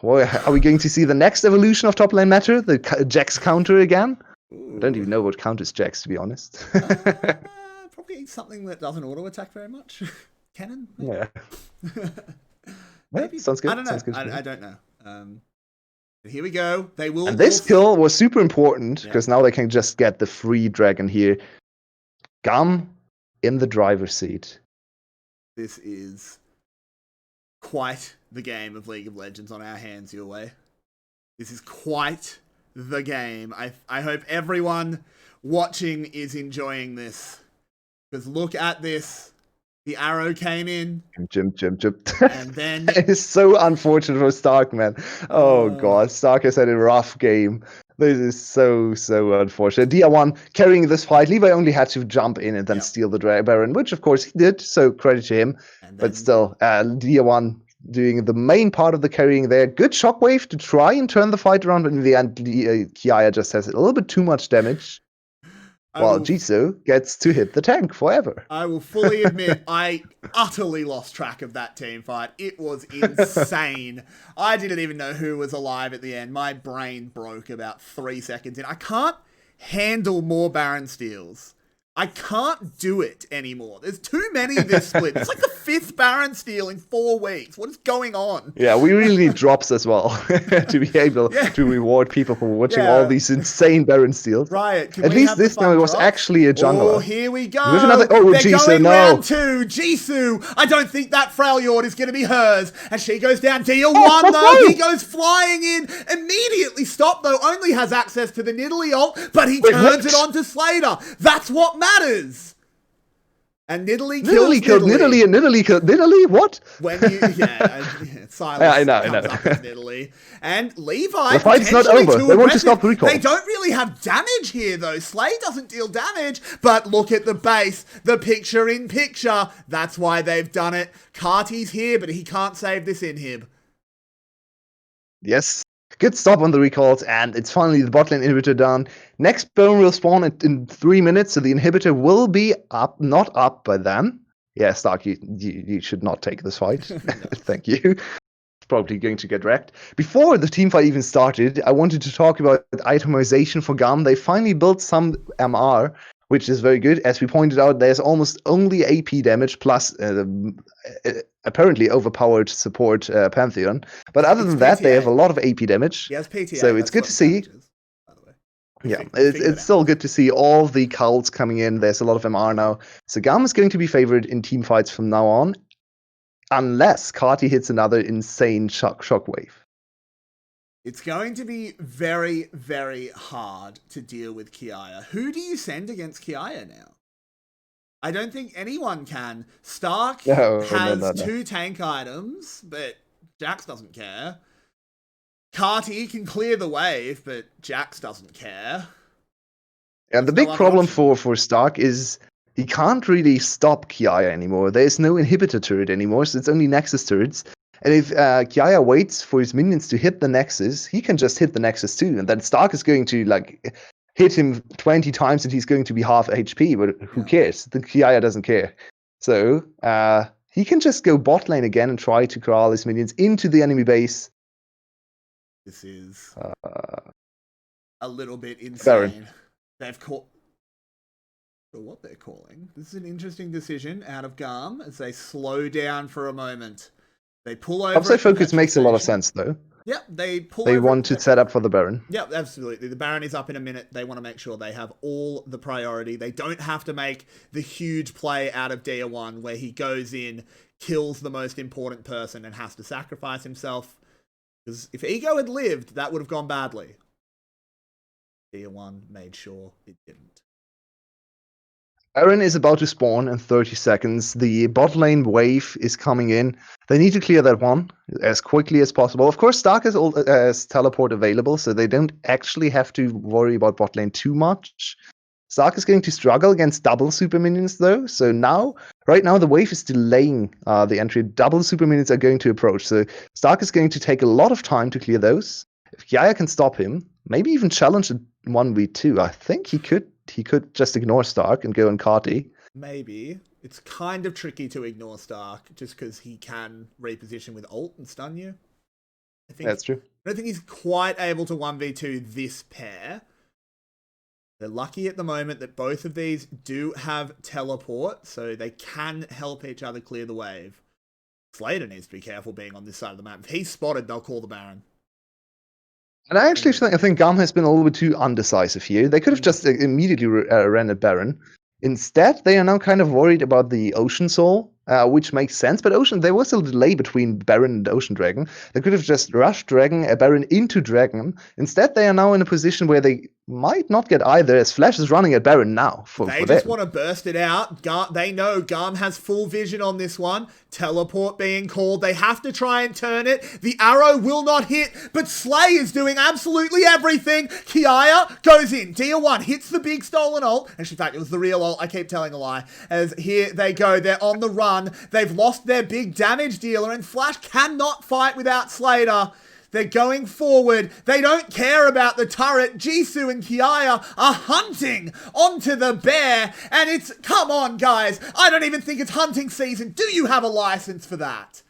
Are we going to see the next evolution of top lane meta? The Jax counter again? Ooh. I don't even know what counters Jax, to be honest. Probably something that doesn't auto-attack very much. Cannon? Maybe? Yeah. Maybe. Sounds good. I don't know. I don't know. Here we go. They will. And this kill was super important because now they can just get the free dragon here. GAM in the driver's seat. This is quite the game of League of Legends on our hands, Yulwei. This is quite the game. I hope everyone watching is enjoying this. Because look at this. The arrow came in. Jim. And then... It's so unfortunate for Stark, man. Oh, God. Stark has had a rough game. This is so unfortunate. DR1 carrying this fight. Levi only had to jump in and then steal the Baron, which, of course, he did. So credit to him. But still, DR1 doing the main part of the carrying there. Good shockwave to try and turn the fight around. But in the end, Kiaya just has a little bit too much damage. While Jisoo gets to hit the tank forever. I will fully admit, I utterly lost track of that team fight. It was insane. I didn't even know who was alive at the end. My brain broke about 3 seconds in. I can't handle more Baron steals. I can't do it anymore. There's too many this split. It's like the 5th Baron steal in 4 weeks. What is going on? Yeah, we really need drops as well to be able to reward people for watching all these insane Baron steals. Riot, at least this time it was actually a jungler. Oh, here we go. With another, They're 𝗀𝗧𝗃, going no. round 2. 𝗬𝗂. I don't think that Freljord is going to be hers. And she goes down. 𝗪1 though. He goes flying in. Immediately stopped though. Only has access to the 𝗙𝗵𝗺 ult, but he turns it onto 𝗧𝗏. That's what matters. And 𝗙𝗵𝗺 kills 𝗙𝗵𝗺 and 𝗙𝗵𝗺 killed 𝗙𝗵𝗺. What? When you, silence I know. comes up with 𝗙𝗵𝗺. And Levi, the fight's not over. They want to stop recall. They don't really have damage here, though. Slay doesn't deal damage, but look at the base, the picture-in-picture. That's why they've done it. 𝗁𝗏's here, but he can't save this inhib. Yes. Good stop on the recalls, and it's finally the bot lane inhibitor down. Next Baron will spawn in 3 minutes, so the inhibitor will be up, not up by then. Yeah, Stark, you should not take this fight. Thank you. It's probably going to get wrecked. Before the team fight even started, I wanted to talk about itemization for GAM. They finally built some MR, which is very good. As we pointed out, there's almost only AP damage plus apparently overpowered support Pantheon. But other than that, they have a lot of AP damage. Yes, PTA. So it's good to see. Yeah, it's still good to see all the cults coming in. There's a lot of MR now. So GAM is going to be favored in team fights from now on. Unless 𝗁𝗏 hits another insane shockwave. It's going to be very, very hard to deal with 𝗁𝗏. Who do you send against 𝗁𝗏 now? I don't think anyone can. Stark has 2 tank items, but Jax doesn't care. 𝗁𝗏 can clear the wave, but Jax doesn't care. And the big problem for Stark is he can't really stop 𝗁𝗏 anymore. There's no inhibitor turret anymore, so it's only Nexus turrets. And if 𝗁𝗏 waits for his minions to hit the Nexus, he can just hit the Nexus too. And then Stark is going to hit him 20 times and he's going to be half HP, but who cares? The 𝗁𝗏 doesn't care. So he can just go bot lane again and try to corral his minions into the enemy base. This is a little bit insane. Baron. They've caught what they're calling. This is an interesting decision out of GAM as they slow down for a moment. They pull over. Upside focus makes a lot of sense, though. Yep, they pull They over want to set up for the Baron. Yep, absolutely. The Baron is up in a minute. They want to make sure they have all the priority. They don't have to make the huge play out of 𝗪1 where he goes in, kills the most important person and has to sacrifice himself. Because if Ego had lived, that would have gone badly. 𝗪1 made sure it didn't. Baron is about to spawn in 30 seconds. The bot lane wave is coming in. They need to clear that one as quickly as possible. Of course, Stark has teleport available, so they don't actually have to worry about bot lane too much. Stark is going to struggle against double super minions, though. So right now, the wave is delaying the entry. Double super minions are going to approach. So Stark is going to take a lot of time to clear those. If 𝗁𝗏 can stop him, maybe even challenge a 1v2. I think he could just ignore Stark and go on 𝗁𝗏. Maybe. It's kind of tricky to ignore Stark just because he can reposition with ult and stun you. I think That's true. I don't think he's quite able to 1v2 this pair. They're lucky at the moment that both of these do have teleport, so they can help each other clear the wave. Slater needs to be careful being on this side of the map. If he's spotted, they'll call the Baron. And I actually think GAM has been a little bit too undecisive here. They could have just immediately ran at Baron. Instead, they are now kind of worried about the Ocean Soul, which makes sense. But there was a delay between Baron and Ocean Dragon. They could have just rushed Baron into Dragon. Instead, they are now in a position where they might not get either, as Flash is running at Baron now. They just want to burst it out. They know GAM has full vision on this one. Teleport being called. They have to try and turn it. The arrow will not hit, but Slay is doing absolutely everything. 𝗁𝗏 goes in. 𝗪1 hits the big stolen ult. Actually, in fact, it was the real ult. I keep telling a lie. As here they go. They're on the run. They've lost their big damage dealer, and Flash cannot fight without Slater. They're going forward. They don't care about the turret. Jisoo and 𝗁𝗏 are hunting onto the bear. And it's, come on, guys. I don't even think it's hunting season. Do you have a license for that?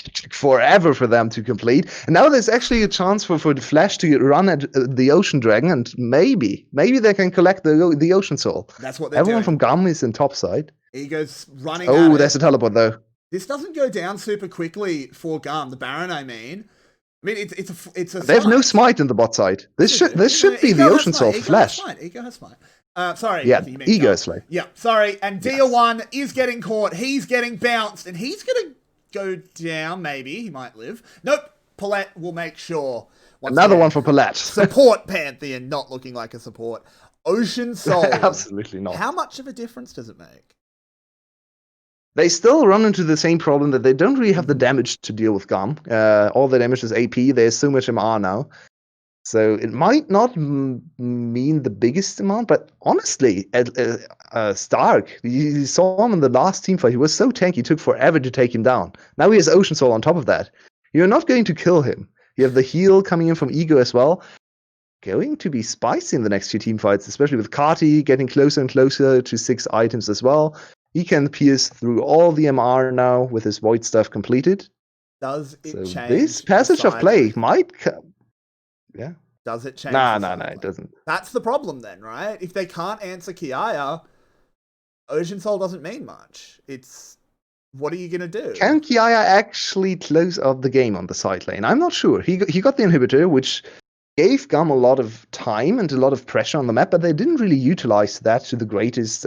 It took forever for them to complete. And now there's actually a chance for the Flash to run at the Ocean Dragon, and maybe they can collect the Ocean Soul. That's what they're Everyone doing. from GAM is in top side. Ego's running Oh, at there's it. a teleport, though. This doesn't go down super quickly for GAM, the Baron, I mean. It's a They have no smite. smite in the bot side. This should be the Ocean Soul Flash. Ego has smite. Sorry. Yeah, you mean Ego GAM. is like. Yeah, sorry. And 𝗬𝗺 is getting caught. He's getting bounced, and he's going to go down, maybe. He might live. Nope. 𝗏𝗏 will make sure. Another one for 𝗏𝗏. Support Pantheon, not looking like a support. Ocean Soul. Absolutely not. How much of a difference does it make? They still run into the same problem that they don't really have the damage to deal with GAM. All the damage is AP. There's so much MR now. So it might not mean the biggest amount, but honestly, Stark, you saw him in the last team fight. He was so tanky, it took forever to take him down. Now he has Ocean Soul on top of that. You're not going to kill him. You have the heal coming in from Ego as well. Going to be spicy in the next few team fights, especially with 𝗏𝗏 getting closer and closer to 6 items as well. He can pierce through all the MR now with his void stuff completed. Does it So change? this passage of the play side? might... Yeah. Does it change? No, the side it play? doesn't. That's the problem then, right? If they can't answer 𝗬𝗊𝗺, Ocean Soul doesn't mean much. It's... What are you going to do? Can 𝗬𝗊𝗺 actually close out the game on the side lane? I'm not sure. He got the inhibitor, which gave GAM a lot of time and a lot of pressure on the map, but they didn't really utilize that to the greatest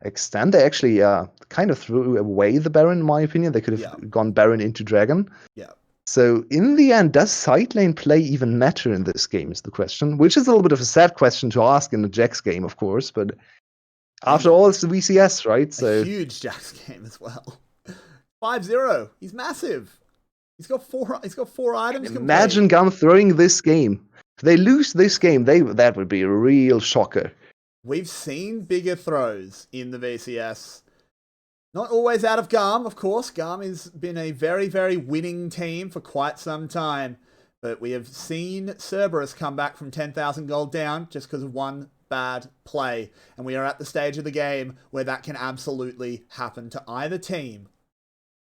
extent. They actually kind of threw away the Baron, in my opinion. They could have gone Baron into Dragon. Yeah. So in the end, does side lane play even matter in this game is the question, which is a little bit of a sad question to ask in the Jax game, of course, but after all, it's the VCS, right? So a huge Jax game as well. 5-0. He's massive. He's got four items. Imagine GAM throwing this game. If they lose this game, that would be a real shocker. We've seen bigger throws in the VCS. Not always out of GAM, of course. GAM has been a very, very winning team for quite some time. But we have seen 𝗬𝗲 come back from 10,000 gold down just because of one bad play. And we are at the stage of the game where that can absolutely happen to either team.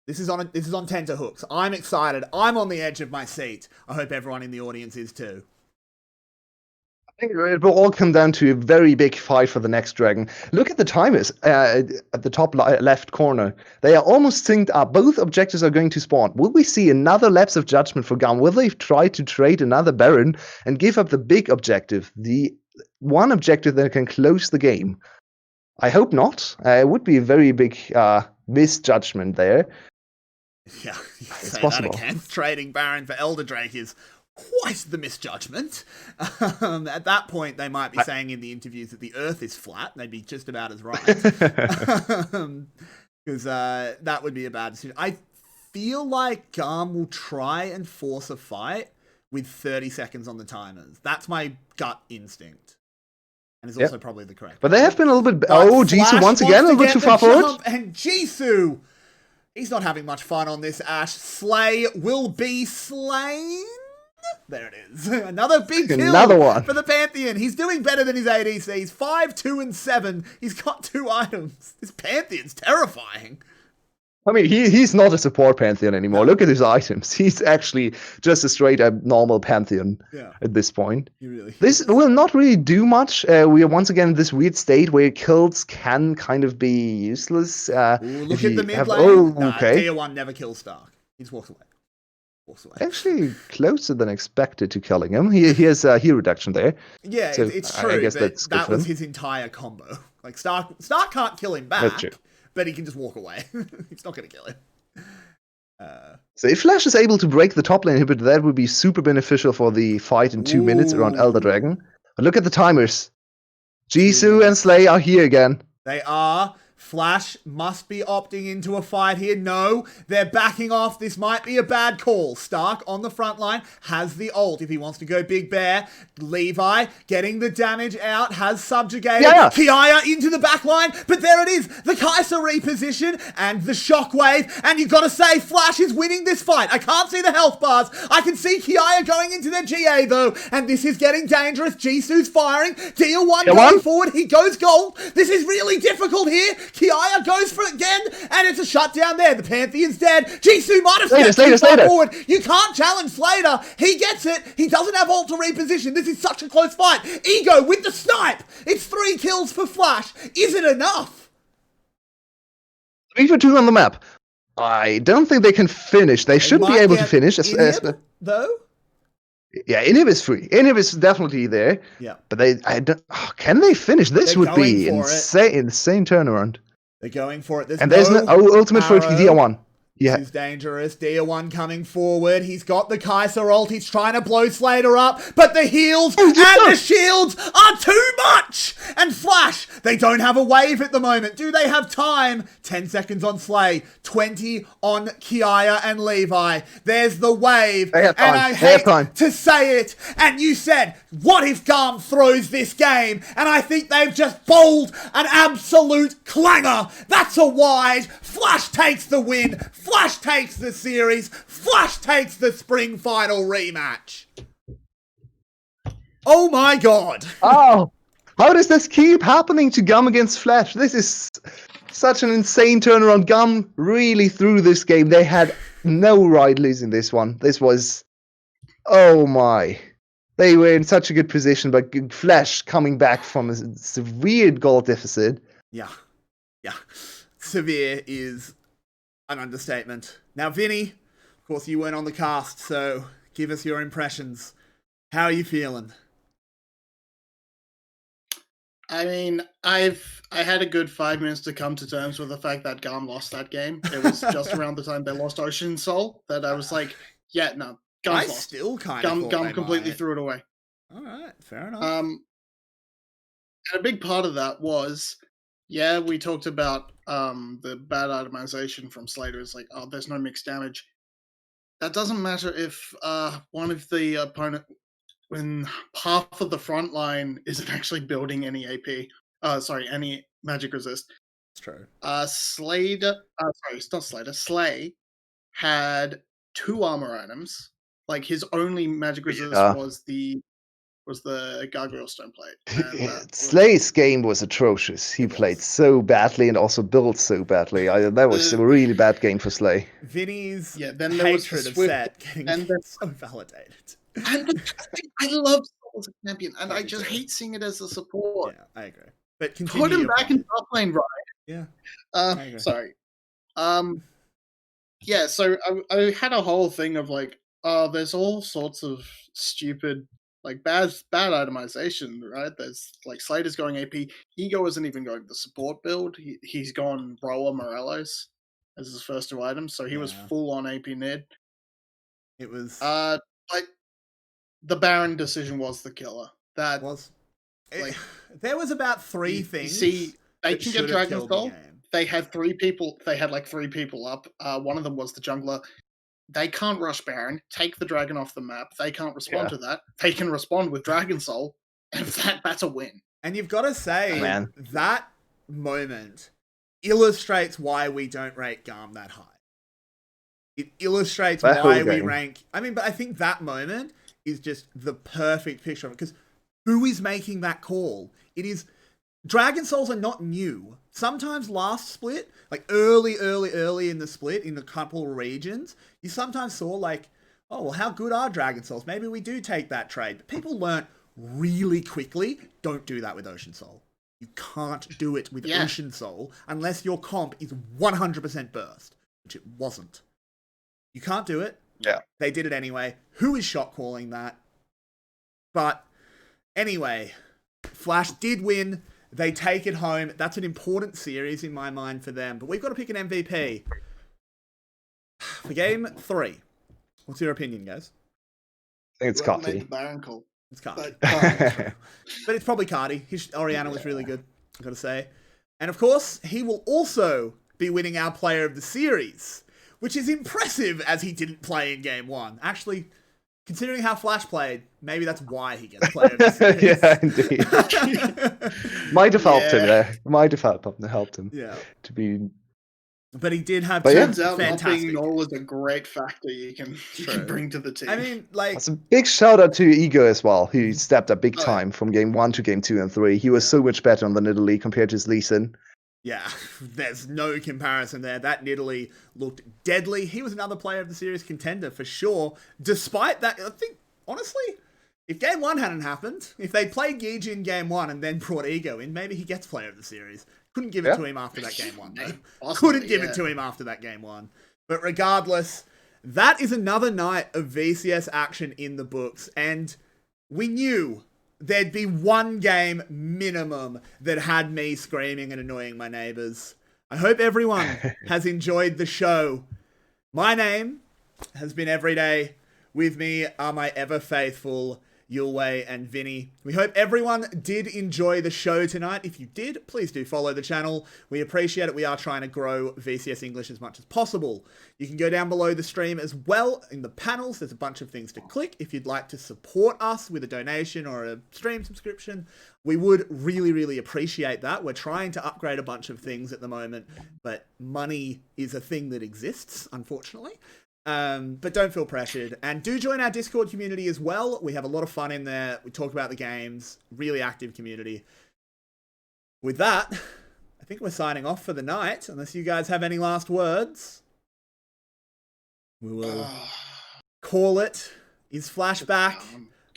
This is on tenterhooks. I'm excited. I'm on the edge of my seat. I hope everyone in the audience is too. I think it will all come down to a very big fight for the next Dragon. Look at the timers at the top left corner. They are almost synced up. Both objectives are going to spawn. Will we see another lapse of judgment for GAM? Will they try to trade another Baron and give up the big objective, the one objective that can close the game? I hope not. It would be a very big misjudgment there. Yeah, you It's say possible. that again. Trading Baron for Elder Drake is quite the misjudgment. At that point, they might be saying in the interviews that the Earth is flat. They'd be just about as right. Because that would be a bad decision. I feel like GAM will try and force a fight with 30 seconds on the timers. That's my gut instinct. And it's also probably the correct But they have been a little bit... But Oh, Flash 𝗬𝗎 once again, a wants little to bit too get far the forward. jump, and 𝗬𝗎, he's not having much fun on this, Ash. 𝗧𝗏 will be slain. There it is. Another big kill Another one. for the Pantheon. He's doing better than his ADC. He's 5, 2, and 7. He's got 2 items. This Pantheon's terrifying. I mean, he's not a support Pantheon anymore. Look at his items. He's actually just a straight up normal Pantheon at this point. This will not really do much. We are once again in this weird state where kills can kind of be useless. Look at the mid lane. Oh, okay. 𝗬𝗺 never kills Stark. He just walks away. Actually, closer than expected to killing him. He has a heal reduction there. Yeah, so it's true. I guess that's that was his entire combo. Like Stark can't kill him back. That's true. But he can just walk away. He's not going to kill him. So if Flash is able to break the top lane inhibitor, that would be super beneficial for the fight in 2 minutes around Elder Dragon. But look at the timers. Jisoo and 𝗧𝗏 are here again. They are. Flash must be opting into a fight here. No, they're backing off. This might be a bad call. Stark on the front line has the ult if he wants to go Big Bear. Levi getting the damage out, has subjugated. 𝗬𝗊𝗺 into the back line, but there it is. The 𝗁𝗄𝗎 reposition and the shockwave. And you've got to say, Flash is winning this fight. I can't see the health bars. I can see 𝗬𝗊𝗺 going into their GA though, and this is getting dangerous. Jisoo's firing. 𝗬𝗺 going forward. He goes gold. This is really difficult here. 𝗂𝗃𝗃 goes for it again, and it's a shutdown there. The Pantheon's dead. Jisoo might have stepped too far forward. You can't challenge 𝗧𝗧. He gets it. He doesn't have ult to reposition. This is such a close fight. Ego with the snipe. It's 3 kills for Flash. Is it enough? 3 for 2 on the map. I don't think they can finish. They should be able to finish. Though? Yeah, Iniv is free. Iniv is definitely there. Yeah. But can they finish? This would be insane turnaround. They're going for it. There's no ultimate for DR1. Yeah. This is dangerous. DR1 coming forward. He's got the Kai'Sa ult. He's trying to blow 𝗧𝗧 up, but the heals and the shields are too much. And Flash, they don't have a wave at the moment. Do they have time? 10 seconds on 𝗧𝗧, 20 on 𝗂𝗃 and Levi. There's the wave. They have time. And I hate to say it. And you said, what if GAM throws this game? And I think they've just bowled an absolute clanger. That's a wide. Flash takes the win. Flash takes the series. Flash takes the spring final rematch. Oh my god. Oh, how does this keep happening to GAM against Flash? This is such an insane turnaround. GAM really threw this game. They had no right losing this one. This was, oh my. They were in such a good position, but Flash coming back from a severe goal deficit. Yeah. Severe is an understatement. Now, Vinny, of course, you weren't on the cast, so give us your impressions. How are you feeling? I mean, I had a good 5 minutes to come to terms with the fact that GAM lost that game. It was just around the time they lost 𝗚𝗔𝗠 that I was like, yeah, no, GAM's lost. Still kind of GAM completely threw it away. All right, fair enough. And a big part of that was, yeah, we talked about the bad itemization from 𝗧𝗧. It's like, oh, there's no mixed damage. That doesn't matter if one of the opponent, when half of the front line isn't actually building any AP. Any magic resist. It's true. 𝗧𝗧 had 2 armor items. Like his only magic resist was the gargoyle stone plate. 𝗧𝗧's game was atrocious. He played so badly and also built so badly. That was a really bad game for 𝗧𝗧. Vinny's then there was hatred of Set getting so validated. And I love Saul as a champion, and I just hate seeing it as a support. Yeah, I agree. But put him back in top lane, right? Yeah. Sorry. Yeah, so I had a whole thing of like, there's all sorts of stupid, like bad itemization, right? There's like 𝗧𝗧's going AP. Ego isn't even going the support build. He's gone Roller Morelos as his first 2 items, so he was full on AP mid. It was like the Baron decision was the killer. That was like there was about 3 things. See, they can get Dragon's Soul. They had 3 people. They had like 3 people up. One of them was the jungler. They can't rush Baron, take the dragon off the map. They can't respond to that. They can respond with Dragon Soul, and that's a win. And you've got to say, that moment illustrates why we don't rate GAM that high. It illustrates why we rank... but I think that moment is just the perfect picture of it, because who is making that call? It is... Dragon Souls are not new. Sometimes last split, like early in the split, in the couple regions, you sometimes saw like, oh, well, how good are Dragon Souls? Maybe we do take that trade. But people learnt really quickly, don't do that with Ocean Soul. You can't do it with Ocean Soul unless your comp is 100% burst, which it wasn't. You can't do it. Yeah. They did it anyway. Who is shot calling that? But anyway, Flash did win. They take it home. That's an important series in my mind for them. But we've got to pick an MVP. For game 3. What's your opinion, guys? I think it's 𝗁𝗃. Baron call. It's 𝗁𝗃. But it's probably 𝗁𝗃. His Orianna was really good, I've got to say. And of course, he will also be winning our player of the series, which is impressive as he didn't play in game 1. Actually, considering how Flash played, maybe that's why he gets player of the series. Yeah, indeed. Might have helped him there. Might have helped him. Yeah. To be... But he did have turns out fantastic. Not being null is a great factor you can bring to the team. Like... That's a big shout out to Ego as well, who stepped up big time from game 1 to game 2 and 3. He was so much better on the Nidalee compared to his Lee Sin. Yeah, there's no comparison there. That Nidalee looked deadly. He was another player of the series contender for sure. Despite that, I think, honestly, if Game 1 hadn't happened, if they played 𝗬𝗎 in Game 1 and then brought Ego in, maybe he gets player of the series. Couldn't give it to him after that Game 1, though. Couldn't give it to him after that Game 1. But regardless, that is another night of VCS action in the books, and we knew there'd be one game minimum that had me screaming and annoying my neighbors. I hope everyone has enjoyed the show. My name has been Everyday. With me are my ever faithful Yulwei and Vinnie. We hope everyone did enjoy the show tonight. If you did, please do follow the channel. We appreciate it. We are trying to grow VCS English as much as possible. You can go down below the stream as well in the panels. There's a bunch of things to click if you'd like to support us with a donation or a stream subscription. We would really, really appreciate that. We're trying to upgrade a bunch of things at the moment, but money is a thing that exists, unfortunately. But don't feel pressured, and do join our Discord community as well. We have a lot of fun in there. We talk about the games, really active community. With that, I think we're signing off for the night, unless you guys have any last words. We will call it. Is Flashback?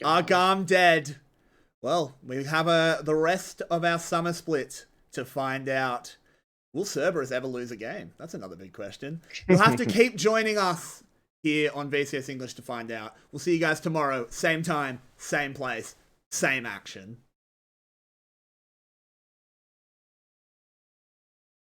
Are GAM dead? Well, we have the rest of our summer split to find out. Will 𝗬𝗺 ever lose a game? That's another big question. You'll have to keep joining us here on VCS English to find out. We'll see you guys tomorrow. Same time, same place, same action.